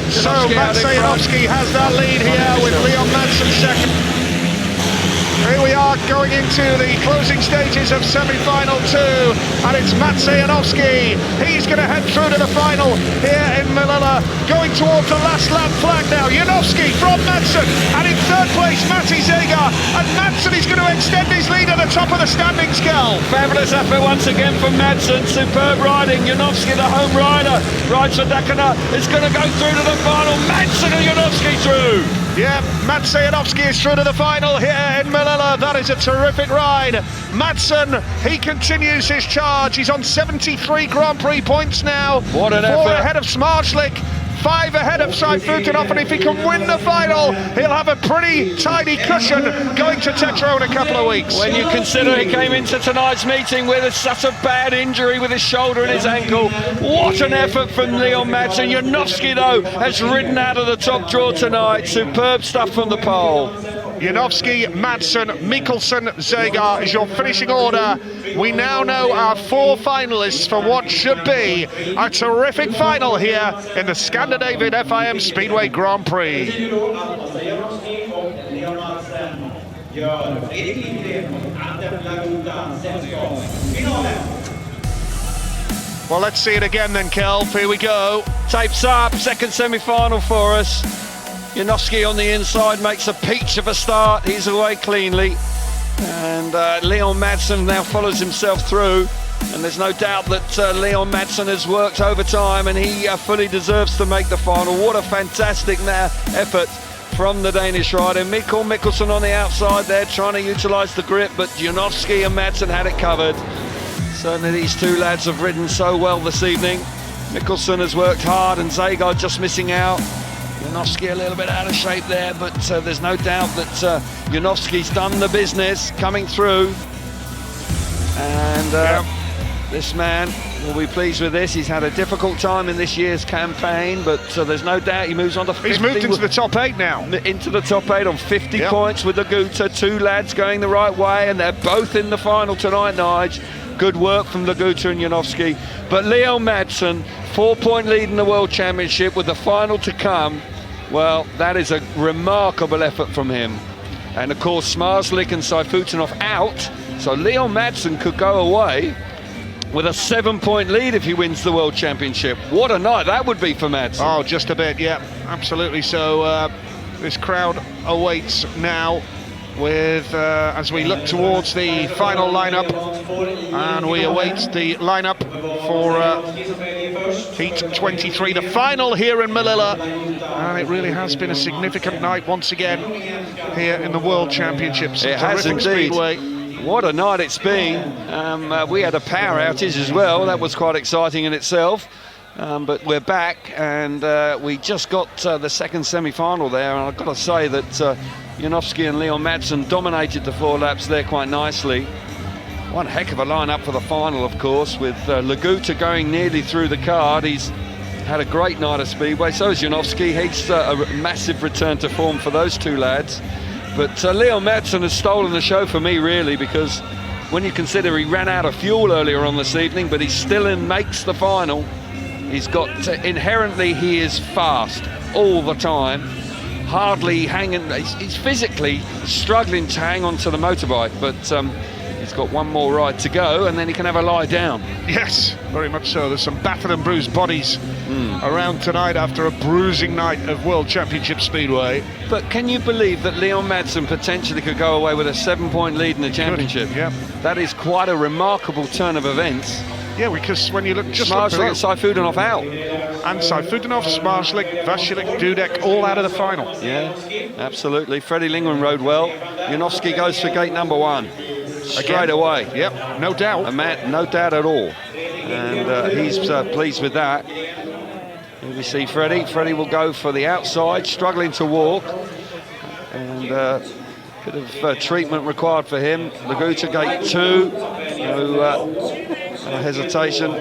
A: So Janowski has that lead here with Leon Madsen second. Here we are going into the closing stages of semi-final 2, and it's Janowski. He's going to head through to the final here in Melilla, going towards the last lap flag now. Janowski from Madsen, and in third place Matti Zegar, and Madsen is going to extend his lead at the top of the standings, Kel.
F: Fabulous effort once again from Madsen, superb riding. Janowski, the home rider, rides for Dakana, is going to go through to the final. Madsen and Janowski through.
A: Yeah, Janowski is through to the final here in Melilla. That is a terrific ride. Madsen, he continues his charge. He's on 73 Grand Prix points now.
F: What an
A: 4
F: effort.
A: ahead of Smarslik, 5 ahead of Saifutinov, and if he can win the final, he'll have a pretty tidy cushion going to Tetra in a couple of weeks.
F: When you consider he came into tonight's meeting with such a bad injury with his shoulder and his ankle, what an effort from Leon Madsen. Janowski, though, has ridden out of the top draw tonight. Superb stuff from the pole.
A: Janowski, Madsen, Mikkelsen, Zegar is your finishing order. We now know our 4 finalists for what should be a terrific final here in the Scandinavian FIM Speedway Grand Prix. Well, let's see it again then, Kel. Here we go.
F: Tapes up, second semi-final for us. Janowski on the inside makes a peach of a start. He's away cleanly. And Leon Madsen now follows himself through. And there's no doubt that Leon Madsen has worked overtime, and he fully deserves to make the final. What a fantastic effort from the Danish rider. Mikkelsen on the outside there, trying to utilise the grip, but Janowski and Madsen had it covered. Certainly these two lads have ridden so well this evening. Mikkelsen has worked hard, and Zegar just missing out. Janowski a little bit out of shape there, but there's no doubt that Janowski's done the business coming through. And this man will be pleased with this. He's had a difficult time in this year's campaign, but there's no doubt he moves on to 50.
A: He's moved into the top 8 now.
F: Into the top 8 on 50 points with Laguta. 2 lads going the right way, and they're both in the final tonight, Nige. Good work from Laguta and Janowski. But Leon Madsen, 4-point lead in the World Championship with the final to come. Well, that is a remarkable effort from him. And of course, Smarslik and Saifutinov out, so Leon Madsen could go away with a 7-point lead if he wins the World Championship. What a night that would be for Madsen.
A: Oh, just a bit, yeah, absolutely. So this crowd awaits now with as we look towards the final lineup, and we await the lineup for Heat 23, the final here in Melilla. And it really has been a significant night once again here in the World Championships.
F: It has indeed.
A: Speedway.
F: What a night it's been. We had a power outage as well. That was quite exciting in itself. But we're back, and we just got the second semi-final there, and I've got to say that Janowski and Leon Madsen dominated the 4 laps there quite nicely. One heck of a lineup for the final, of course, with Laguta going nearly through the card. He's had a great night of Speedway, so is Janowski. He's a massive return to form for those 2 lads. But Leon Madsen has stolen the show for me, really, because when you consider he ran out of fuel earlier on this evening, but he still makes the final. He's got, inherently, he is fast all the time. hardly hanging. He's physically struggling to hang on to the motorbike, but he's got one more ride to go, and then he can have a lie down.
A: Yes, very much so. There's some battered and bruised bodies around tonight after a bruising night of World Championship Speedway.
F: But can you believe that Leon Madsen potentially could go away with a 7-point lead in the championship?
A: Yeah.
F: That is quite a remarkable turn of events.
A: Yeah, because when you look just
F: Smarslik and Saifudanov out.
A: And Saifudanov, Smarslik, Vasilik, Dudek, all out of the final.
F: Yeah, absolutely. Freddie Lingman rode well. Janowski goes for gate number 1. Straight away.
A: Yep, no doubt.
F: No doubt at all. And he's pleased with that. Here we see Freddie. Freddie will go for the outside, struggling to walk. And bit of treatment required for him. Laguta gate 2. No hesitation.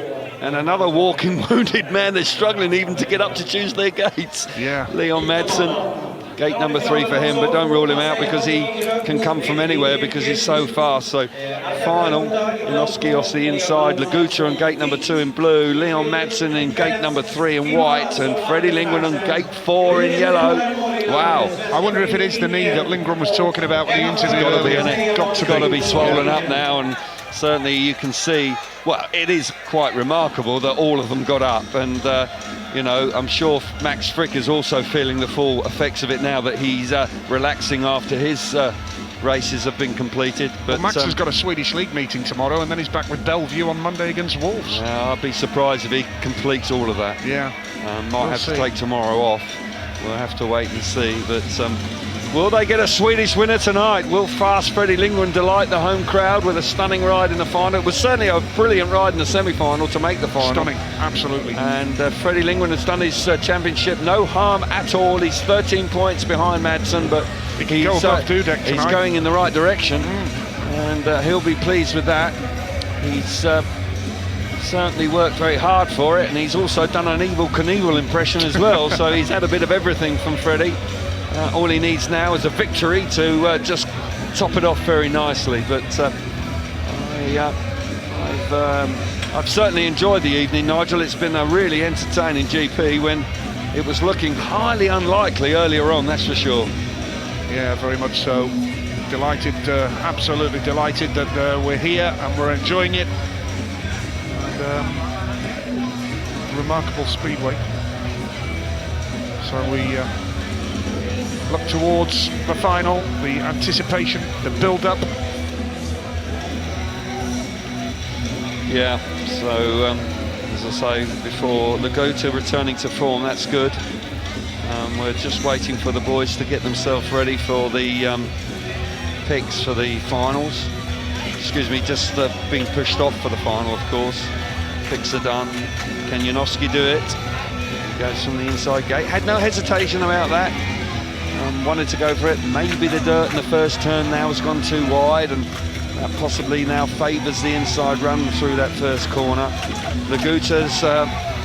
F: And another walking wounded man that's struggling even to get up to choose their gates.
A: Yeah.
F: Leon Madsen. Gate number 3 for him, but don't rule him out because he can come from anywhere because he's so fast. So final, Janowski off the inside, Laguta on gate number 2 in blue, Leon Madsen in gate number 3 in white, and Freddie Lindgren on gate 4 in yellow. Wow.
A: I wonder if it is the knee that Lindgren was talking about when he interviewed earlier.
F: It's got to be swollen up now, and certainly you can see, well, it is quite remarkable that all of them got up, and you know, I'm sure Max Frick is also feeling the full effects of it now that he's relaxing after his races have been completed. But
A: well, Max has got a Swedish League meeting tomorrow, and then he's back with Bellevue on Monday against Wolves.
F: Yeah, I'd be surprised if he completes all of that.
A: Yeah.
F: Might have to take tomorrow off. We'll have to wait and see. But will they get a Swedish winner tonight? Will fast Freddie Lindgren delight the home crowd with a stunning ride in the final? It was certainly a brilliant ride in the semi-final to make the final.
A: Stunning, absolutely.
F: And Freddie Lindgren has done his championship no harm at all. He's 13 points behind Madsen, but he's going in the right direction, and he'll be pleased with that. He's certainly worked very hard for it, and he's also done an Evel Knievel impression as well, so he's had a bit of everything from Freddie. All he needs now is a victory to just top it off very nicely. But I've certainly enjoyed the evening, Nigel. It's been a really entertaining GP when it was looking highly unlikely earlier on, that's for sure.
A: Yeah, very much so. Delighted, absolutely delighted that we're here and we're enjoying it. And, remarkable speedway. So we look towards the final, the anticipation, the build-up.
F: Yeah, so as I say before, Laguta returning to form, that's good. We're just waiting for the boys to get themselves ready for the picks for the finals. Excuse me, just being pushed off for the final, of course. Picks are done. Can Janowski do it? Goes from the inside gate. Had no hesitation about that. Wanted to go for it. Maybe the dirt in the first turn now has gone too wide, and that possibly now favours the inside run through that first corner. Laguta's,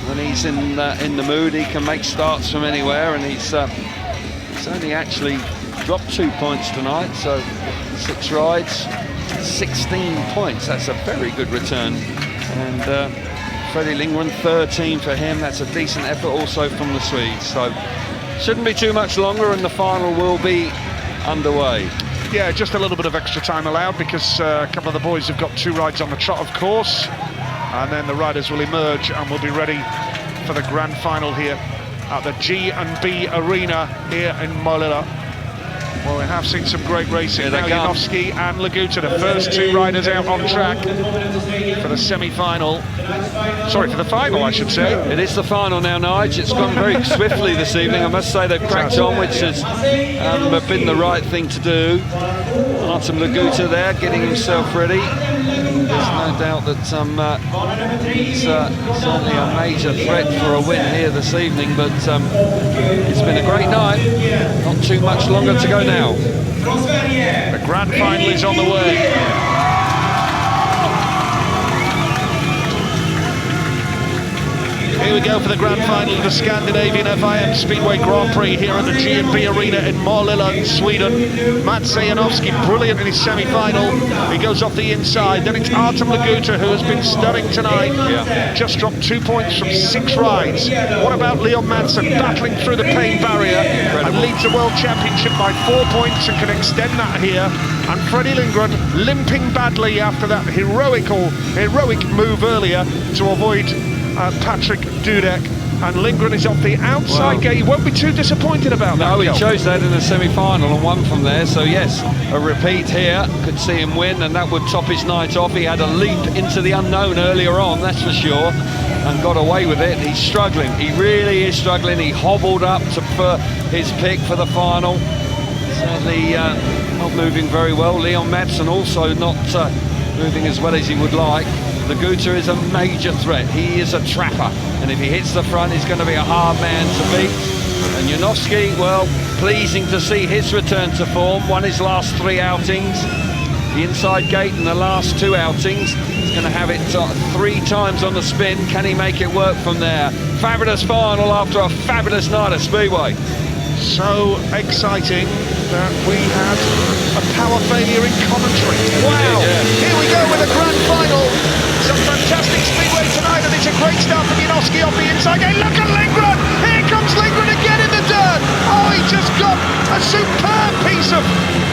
F: when he's in the mood, he can make starts from anywhere, and he's only actually dropped 2 points tonight, so 6 rides, 16 points. That's a very good return. And Freddie Lindgren, 13 for him. That's a decent effort also from the Swedes. So shouldn't be too much longer, and the final will be underway.
A: Yeah, just a little bit of extra time allowed because a couple of the boys have got 2 rides on the trot, of course, and then the riders will emerge and we'll be ready for the grand final here at the G&B Arena here in Molilla. Well, we have seen some great racing. Now Janowski and Laguta, the first 2 riders out on track for the semi-final. Sorry, for the final, I should say.
F: It is the final now, Nige. It's gone very swiftly this evening. I must say they've cracked on, which has been the right thing to do. Artem Laguta there, getting himself ready. There's no doubt that he's certainly a major threat for a win here this evening, but it's been a great night. Not too much longer to go now.
A: The grand final is on the way. Here we go for the grand final of the Scandinavian FIM Speedway Grand Prix here at the G&B Arena in Målilla in Sweden. Mats Janowski brilliant in his semi-final. He goes off the inside. Then it's Artem Laguta, who has been stunning tonight. Yeah. Just dropped 2 points from 6 rides. What about Leon Madsen battling through the pain barrier and leads the World Championship by 4 points and can extend that here. And Freddie Lindgren limping badly after that heroic move earlier to avoid Patrick Dudek. And Lindgren is off the outside gate. He won't be too disappointed about that.
F: No, he chose that in the semi-final and won from there. So yes, a repeat here. Could see him win, and that would top his night off. He had a leap into the unknown earlier on, that's for sure, and got away with it. He's struggling. He really is struggling. He hobbled up for his pick for the final. Certainly not moving very well. Leon Madsen also not moving as well as he would like. Laguta is a major threat. He is a trapper, and if he hits the front, he's going to be a hard man to beat. And Janowski, well, pleasing to see his return to form. Won his last 3 outings. The inside gate in the last 2 outings. He's going to have it 3 times on the spin. Can he make it work from there? Fabulous final after a fabulous night at Speedway.
A: So exciting that we had a power failure in commentary. Wow! Here we go with the grand final. Some fantastic speedway tonight, and it's a great start from Janowski off the inside gate. Look at Lindgren! Here comes Lindgren again in the dirt. Oh, he just got a superb piece of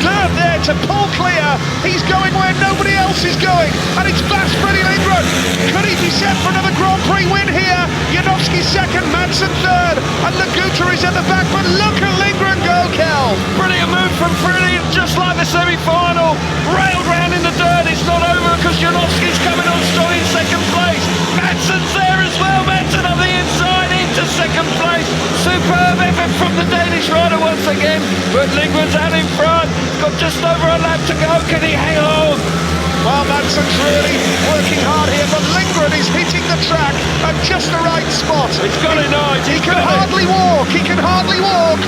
A: dirt there to pull clear. He's going where nobody else is going, and it's past Freddie Lindgren. Could he be set for another Grand Prix win here? Janowski second, Madsen third, and Laguta is at the back, but look at Lindgren go, Kel.
F: Brilliant move from Freddie, just like the semi-final. Railed round in the dirt. It's not over because Janowski's coming on strong in second place. Madsen's there as well. Madsen on the inside into second place. Superb effort from the Danish rider once again, but Lindgren's out in front. Got just over a lap to go. Can he hang on?
A: Well, Madsen's really working hard here, but Lindgren is hitting the track at just the right spot.
F: He's got it nice.
A: He can hardly walk,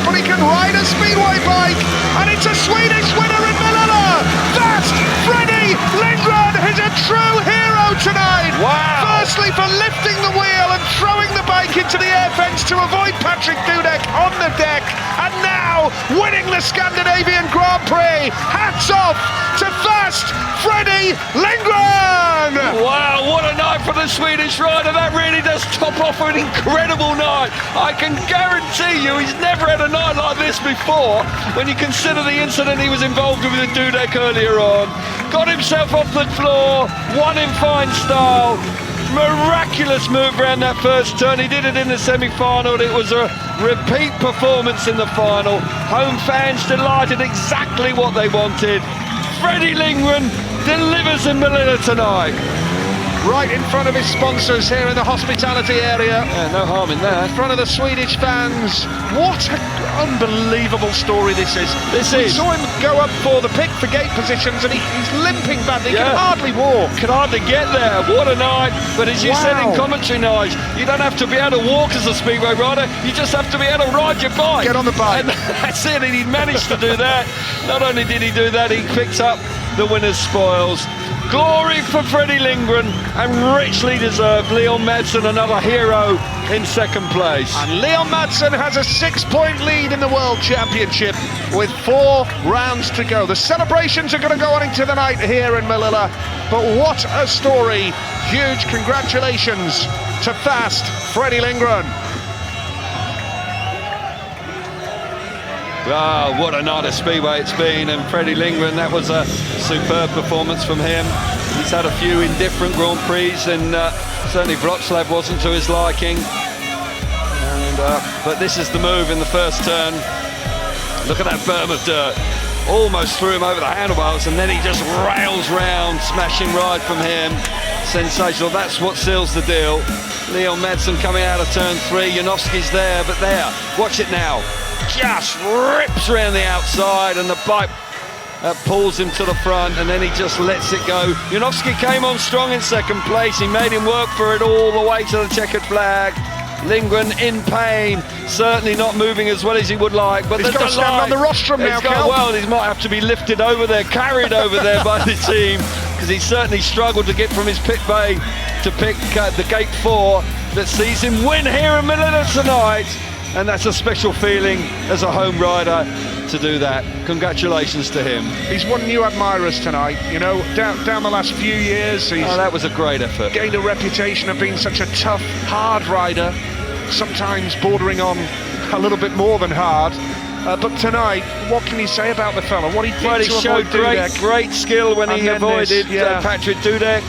A: but he can ride a speedway bike, and it's a Swedish winner in Målilla. That's Freddie Lindgren is a true hero tonight.
F: Wow.
A: Firstly for lifting the wheel and throwing the bike into the air fence to avoid Patrick Dudek on the deck, and now winning the Scandinavian Grand Prix. Hats off to fast Freddie Lindgren!
F: Wow, what a night for the Swedish rider. That really does top off an incredible night. I can guarantee you he's never had a night like this before when you consider the incident he was involved with Dudek earlier on. Got himself off the floor, won in fine style. Miraculous move around that first turn. He did it in the semi-final. It was a repeat performance in the final. Home fans delighted, exactly what they wanted. Freddie Lindgren delivers in Målilla tonight.
A: Right in front of his sponsors here in the hospitality area.
F: Yeah, no harm in that.
A: In front of the Swedish fans. What an unbelievable story this is. We saw him go up for the pick for gate positions, and he's limping badly. He can hardly walk.
F: Can hardly get there. What a night. But as you said in commentary, Nige, you don't have to be able to walk as a speedway rider. You just have to be able to ride your bike.
A: Get on the bike.
F: And that's it. And he managed to do that. Not only did he do that, he picked up the winner's spoils. Glory for Freddie Lindgren, and richly deserved. Leon Madsen, another hero, in second place.
A: And Leon Madsen has a 6-point lead in the World Championship with 4 rounds to go. The celebrations are going to go on into the night here in Målilla, but what a story. Huge congratulations to fast Freddie Lindgren.
F: Ah, what a night of Speedway it's been, and Freddie Lindgren, that was a superb performance from him. He's had a few indifferent Grand Prix, and certainly Wrocław wasn't to his liking. And, but this is the move in the first turn. Look at that berm of dirt. Almost threw him over the handlebars, and then he just rails round, smashing ride from him. Sensational, that's what seals the deal. Leon Madsen coming out of turn 3, Janowski's there, but there, watch it now. Just rips around the outside, and the bike pulls him to the front, and then he just lets it go. Janowski came on strong in second place. He made him work for it all the way to the checkered flag. Lindgren in pain, certainly not moving as well as he would like. But
A: he's got to stand on the rostrum now, Cal.
F: Well, he might have to be lifted over there, carried over there by the team, because he certainly struggled to get from his pit bay to pick the gate 4. that sees him win here in Manila tonight. And that's a special feeling as a home rider to do that. Congratulations to him.
A: He's won new admirers tonight, you know, down the last few years.
F: That was a great effort.
A: Gained a reputation of being such a tough, hard rider, sometimes bordering on a little bit more than hard. But tonight, what can you say about the fella? What he did
F: He showed great skill when he avoided Patrick Dudek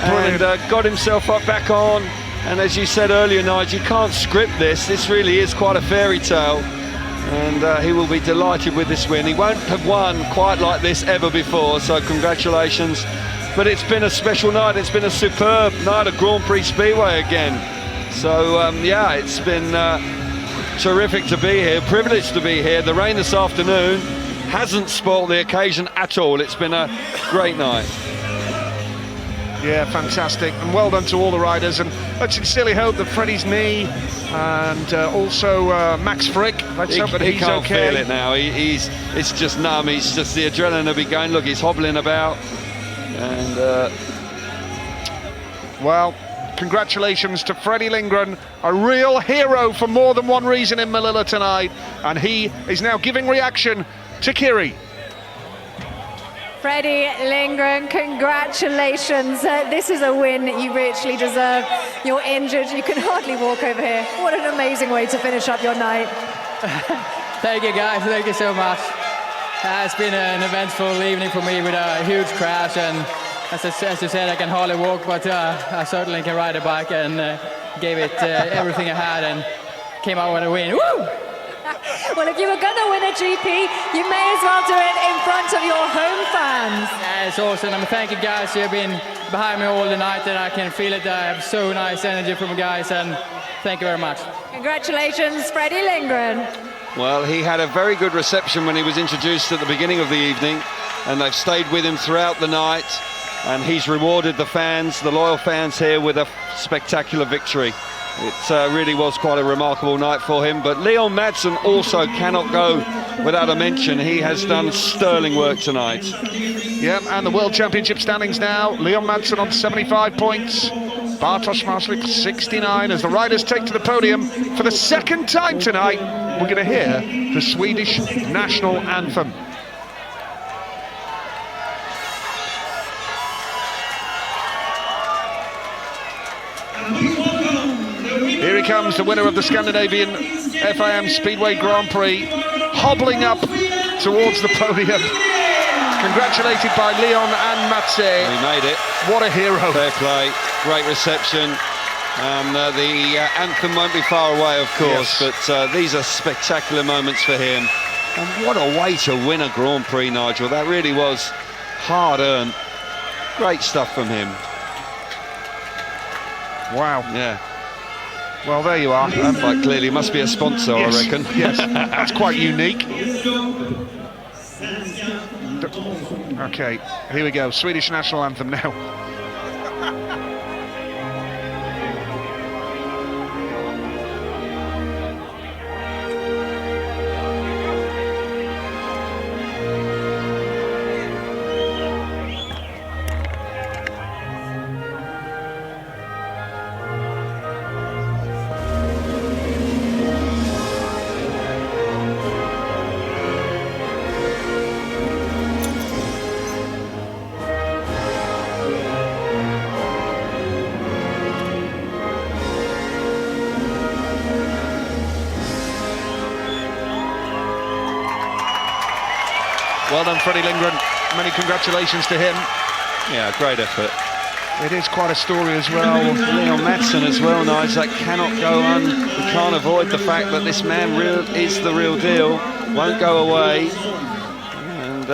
F: and got himself back on. And as you said earlier, Nigel, you can't script this. This really is quite a fairy tale. And he will be delighted with this win. He won't have won quite like this ever before, so congratulations. But it's been a special night. It's been a superb night at Grand Prix Speedway again. So, yeah, it's been terrific to be here, privileged to be here. The rain this afternoon hasn't spoilt the occasion at all. It's been a great night.
A: Yeah, fantastic, and well done to all the riders, and let's sincerely hope that Freddie's knee and also Max Frick, let's hope that he's
F: can't
A: okay.
F: feel it now. It's just numb. He's just, the adrenaline will be going. Look, he's hobbling about, and
A: well, congratulations to Freddie Lindgren, a real hero for more than one reason in Manila tonight, and he is now giving reaction to Kiri.
G: Freddie Lindgren, congratulations. This is a win you richly deserve. You're injured, you can hardly walk over here. What an amazing way to finish up your night.
E: Thank you guys, thank you so much. It's been an eventful evening for me with a huge crash, and as you said, I can hardly walk, but I certainly can ride a bike, and gave it everything I had and came out with a win. Woo!
G: Well, if you were going to win a GP, you may as well do it in front of your home fans.
E: Yeah, it's awesome. Thank you guys. You've been behind me all the night, and I can feel it. I have so nice energy from you guys, and thank you very much.
G: Congratulations, Freddie Lindgren.
F: well, he had a very good reception when he was introduced at the beginning of the evening, and they've stayed with him throughout the night, and he's rewarded the fans, the loyal fans here, with a spectacular victory. It really was quite a remarkable night for him, but Leon Madsen also cannot go without a mention. He has done sterling work tonight.
A: Yeah, and the World Championship standings now, Leon Madsen on 75 points, Bartosz Marslik 69, as the riders take to the podium for the second time tonight. We're going to hear the Swedish national anthem. Here he comes, the winner of the Scandinavian FIM Speedway Grand Prix, hobbling up towards the podium. Congratulated by Leon and Matse.
F: He made it.
A: What a hero.
F: Fair play, great reception. The anthem won't be far away, of course, yes. But these are spectacular moments for him. And what a way to win a Grand Prix, Nigel. That really was hard-earned. Great stuff from him.
A: Wow.
F: Yeah.
A: Well, there you are.
F: Quite clearly must be a sponsor,
A: yes.
F: I reckon.
A: Yes, that's quite unique. Okay, here we go. Swedish national anthem now. Well done, Freddie Lindgren. Many congratulations to him.
F: Yeah, great effort.
A: It is quite a story as well.
F: Leon Madsen as well, Nigel. That cannot go on. We can't avoid the fact that this man is the real deal. Won't go away. And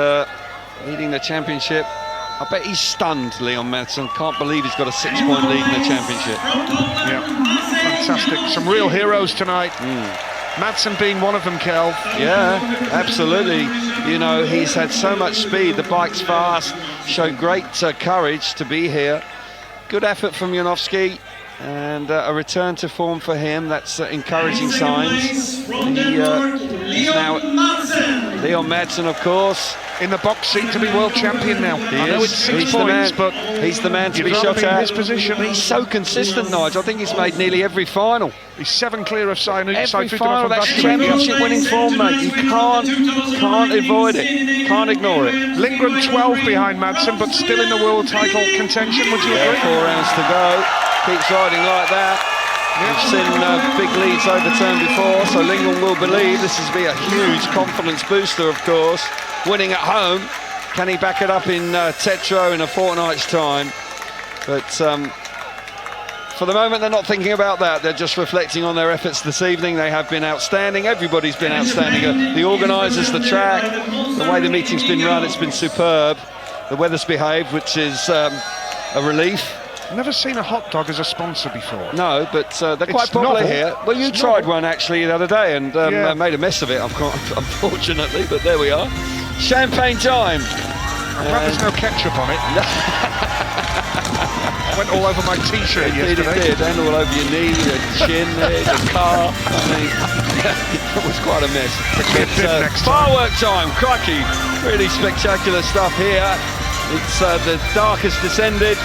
F: leading the championship. I bet he's stunned, Leon Madsen. Can't believe he's got a 6-point lead in the championship.
A: Yeah, fantastic. Some real heroes tonight. Madsen being one of them, Kel.
F: Yeah, absolutely. You know, he's had so much speed. The bike's fast. Showed great courage to be here. Good effort from Janowski, and a return to form for him. That's encouraging signs. He's now Leon Madsen, of course.
A: In the box seat to be world champion now. I know it's 6 points, but
F: he's the man to be shot at. His position. But he's so consistent, Nigel. I think he's made nearly every final.
A: He's 7 clear of
F: every final. That's championship-winning form, mate. You can't avoid it. Can't ignore it.
A: Lindgren 12 behind Madsen, but still in the world title contention. Would you agree?
F: 4 rounds to go. Keeps riding like that. We've seen big leads overturned before, so Lindgren will believe this will be a huge confidence booster, of course. Winning at home, can he back it up in Tetro in a fortnight's time? But for the moment, they're not thinking about that. They're just reflecting on their efforts this evening. They have been outstanding. Everybody's been outstanding. The organisers, the track, the way the meeting's been run, it's been superb. The weather's behaved, which is a relief.
A: Never seen a hot dog as a sponsor before.
F: No, but they're quite popular here. Well, you tried one actually the other day and made a mess of it, unfortunately, but there we are. Champagne time.
A: I'm glad there's no ketchup on it. Went all over my t-shirt yesterday.
F: It did, and all over your knee, your chin, the car. I mean, it was quite a mess.
A: Next
F: firework time, crikey. Really spectacular stuff here. It's the dark has descended,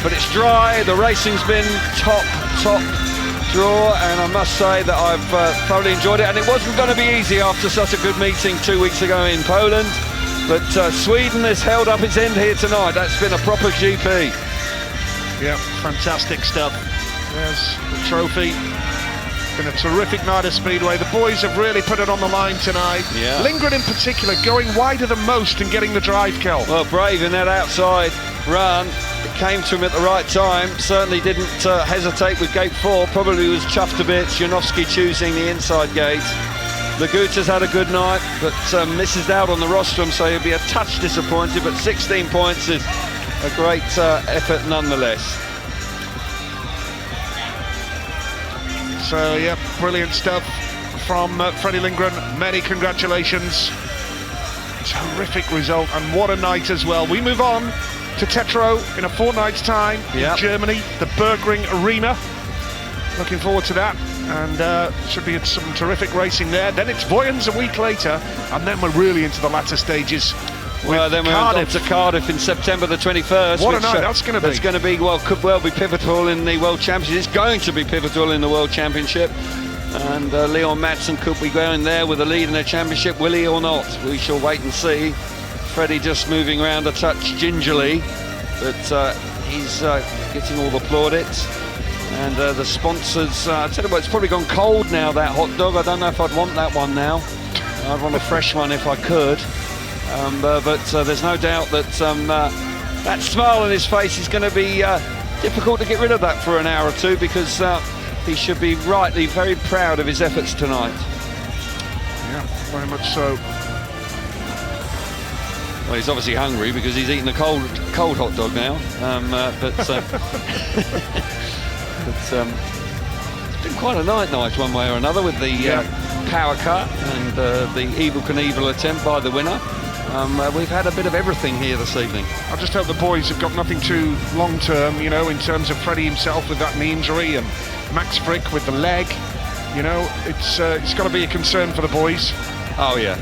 F: but it's dry. The racing's been top draw, and I must say that I've thoroughly enjoyed it, and it wasn't going to be easy after such a good meeting 2 weeks ago in Poland, but Sweden has held up its end here tonight. That's been a proper GP.
A: Yeah, fantastic stuff. There's the trophy. Been a terrific night of Speedway. The boys have really put it on the line tonight.
F: Yeah.
A: Lindgren in particular going wider than most and getting the drive kill.
F: Well, brave in that outside run. It came to him at the right time. Certainly didn't hesitate with gate 4. Probably was chuffed a bit. Janowski choosing the inside gate. Laguta's had a good night, but misses out on the rostrum, so he'll be a touch disappointed, but 16 points is a great effort nonetheless.
A: So, yeah, brilliant stuff from Freddie Lindgren. Many congratulations. Terrific result, and what a night as well. We move on to Tetro in a fortnight's time in Germany, the Bergring Arena. Looking forward to that, and should be some terrific racing there. Then it's Voyens a week later, and then we're really into the latter stages.
F: Well, then we're on to Cardiff in September the 21st.
A: What a night that's going to be.
F: It's going to be, well, could well be pivotal in the World Championship. It's going to be pivotal in the World Championship. And Leon Madsen could be going there with a lead in the championship, will he or not? We shall wait and see. Freddie just moving around a touch gingerly, but he's getting all the plaudits. And the sponsors, I tell you what, it's probably gone cold now, that hot dog. I don't know if I'd want that one now. I'd want a fresh one if I could. But there's no doubt that that smile on his face is going to be difficult to get rid of that for an hour or two, because he should be rightly very proud of his efforts tonight.
A: Yeah, very much so.
F: Well, he's obviously hungry because he's eating a cold hot dog now. It's been quite a night, one way or another, with the power cut and the Evel Knievel attempt by the winner. We've had a bit of everything here this evening.
A: I just hope the boys have got nothing too long-term, you know, in terms of Freddie himself with that knee injury and Max Frick with the leg. You know, it's got to be a concern for the boys.
F: Oh, yeah.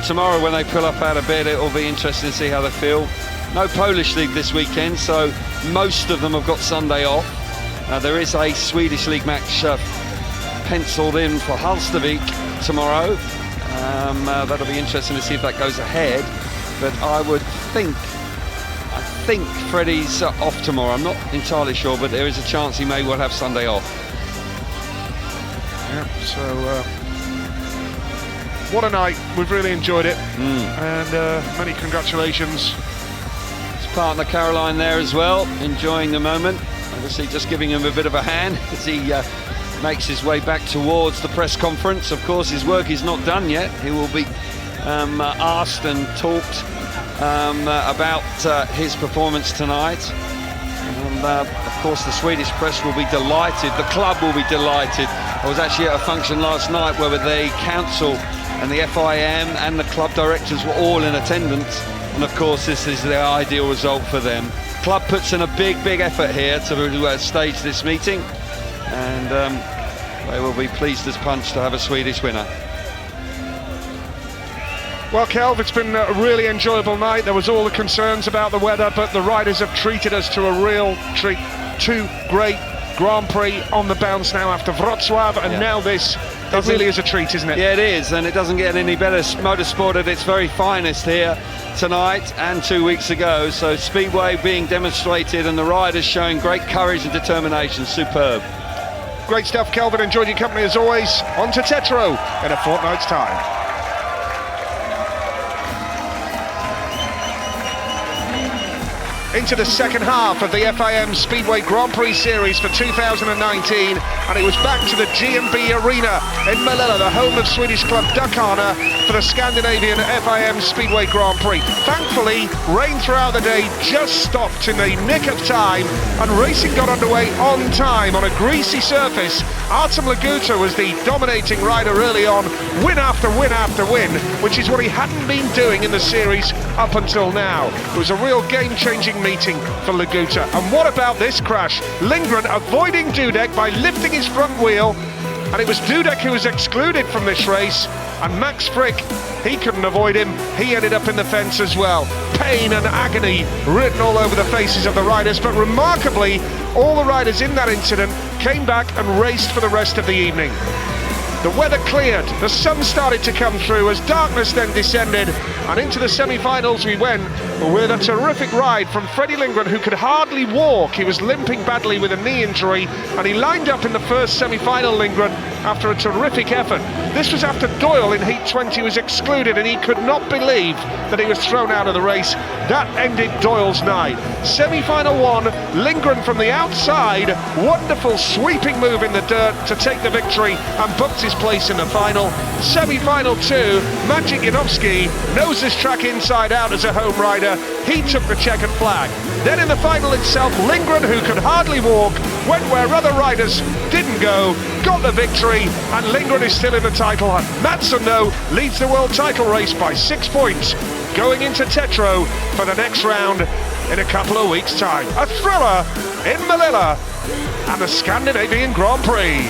F: Tomorrow when they pull up out of bed, it'll be interesting to see how they feel. No Polish League this weekend, so most of them have got Sunday off. There is a Swedish League match penciled in for Hallstavik tomorrow. That'll be interesting to see if that goes ahead, but I think Freddie's off tomorrow. I'm not entirely sure, but there is a chance he may well have Sunday off.
A: Yeah, so what a night. We've really enjoyed it, and many congratulations.
F: His partner Caroline there as well, enjoying the moment, obviously just giving him a bit of a hand as he makes his way back towards the press conference. Of course, his work is not done yet. He will be asked and talked about his performance tonight. And of course, the Swedish press will be delighted. The club will be delighted. I was actually at a function last night where the council and the FIM and the club directors were all in attendance. And of course, this is the ideal result for them. Club puts in a big effort here to stage this meeting. And they will be pleased as punch to have a Swedish winner.
A: Well, Kelv, it's been a really enjoyable night. There was all the concerns about the weather, but the riders have treated us to a real treat. 2 great Grand Prix on the bounce now after Wrocław, and now this. It really is a treat, isn't it?
F: Yeah, it is, and it doesn't get any better. Motorsport at its very finest here tonight and 2 weeks ago. So Speedway being demonstrated and the riders showing great courage and determination. Superb.
A: Great stuff, Kelvin. Enjoyed your company as always. On to Tetro in a fortnight's time. Into the second half of the FIM Speedway Grand Prix Series for 2019, and it was back to the G&B Arena in Melilla, the home of Swedish club Dakarna, for the Scandinavian FIM Speedway Grand Prix. Thankfully, rain throughout the day just stopped in the nick of time, and racing got underway on time on a greasy surface. Artem Laguta was the dominating rider early on, win after win after win, which is what he hadn't been doing in the series up until now. It was a real game-changing meeting for Laguta. And what about this crash? Lindgren avoiding Dudek by lifting his front wheel, and it was Dudek who was excluded from this race, and Max Frick, he couldn't avoid him. He ended up in the fence as well. Pain and agony written all over the faces of the riders, but remarkably, all the riders in that incident came back and raced for the rest of the evening. The weather cleared, the sun started to come through as darkness then descended, and into the semi-finals we went with a terrific ride from Freddie Lindgren, who could hardly walk. He was limping badly with a knee injury, and he lined up in the first semi-final, Lindgren, after a terrific effort. This was after Doyle in Heat 20 was excluded, and he could not believe that he was thrown out of the race. That ended Doyle's night. Semi-final 1, Lindgren from the outside, wonderful sweeping move in the dirt to take the victory and booked his place in the final. Semi-final 2, Maciej Janowski knows this track inside out as a home rider. He took the checkered flag. Then in the final itself, Lindgren, who could hardly walk, went where other riders didn't go, got the victory, and Lindgren is still in the title hunt. Madsen, though, leads the world title race by 6 points, going into Tetro for the next round in a couple of weeks' time. A thriller in Melilla and the Scandinavian Grand Prix.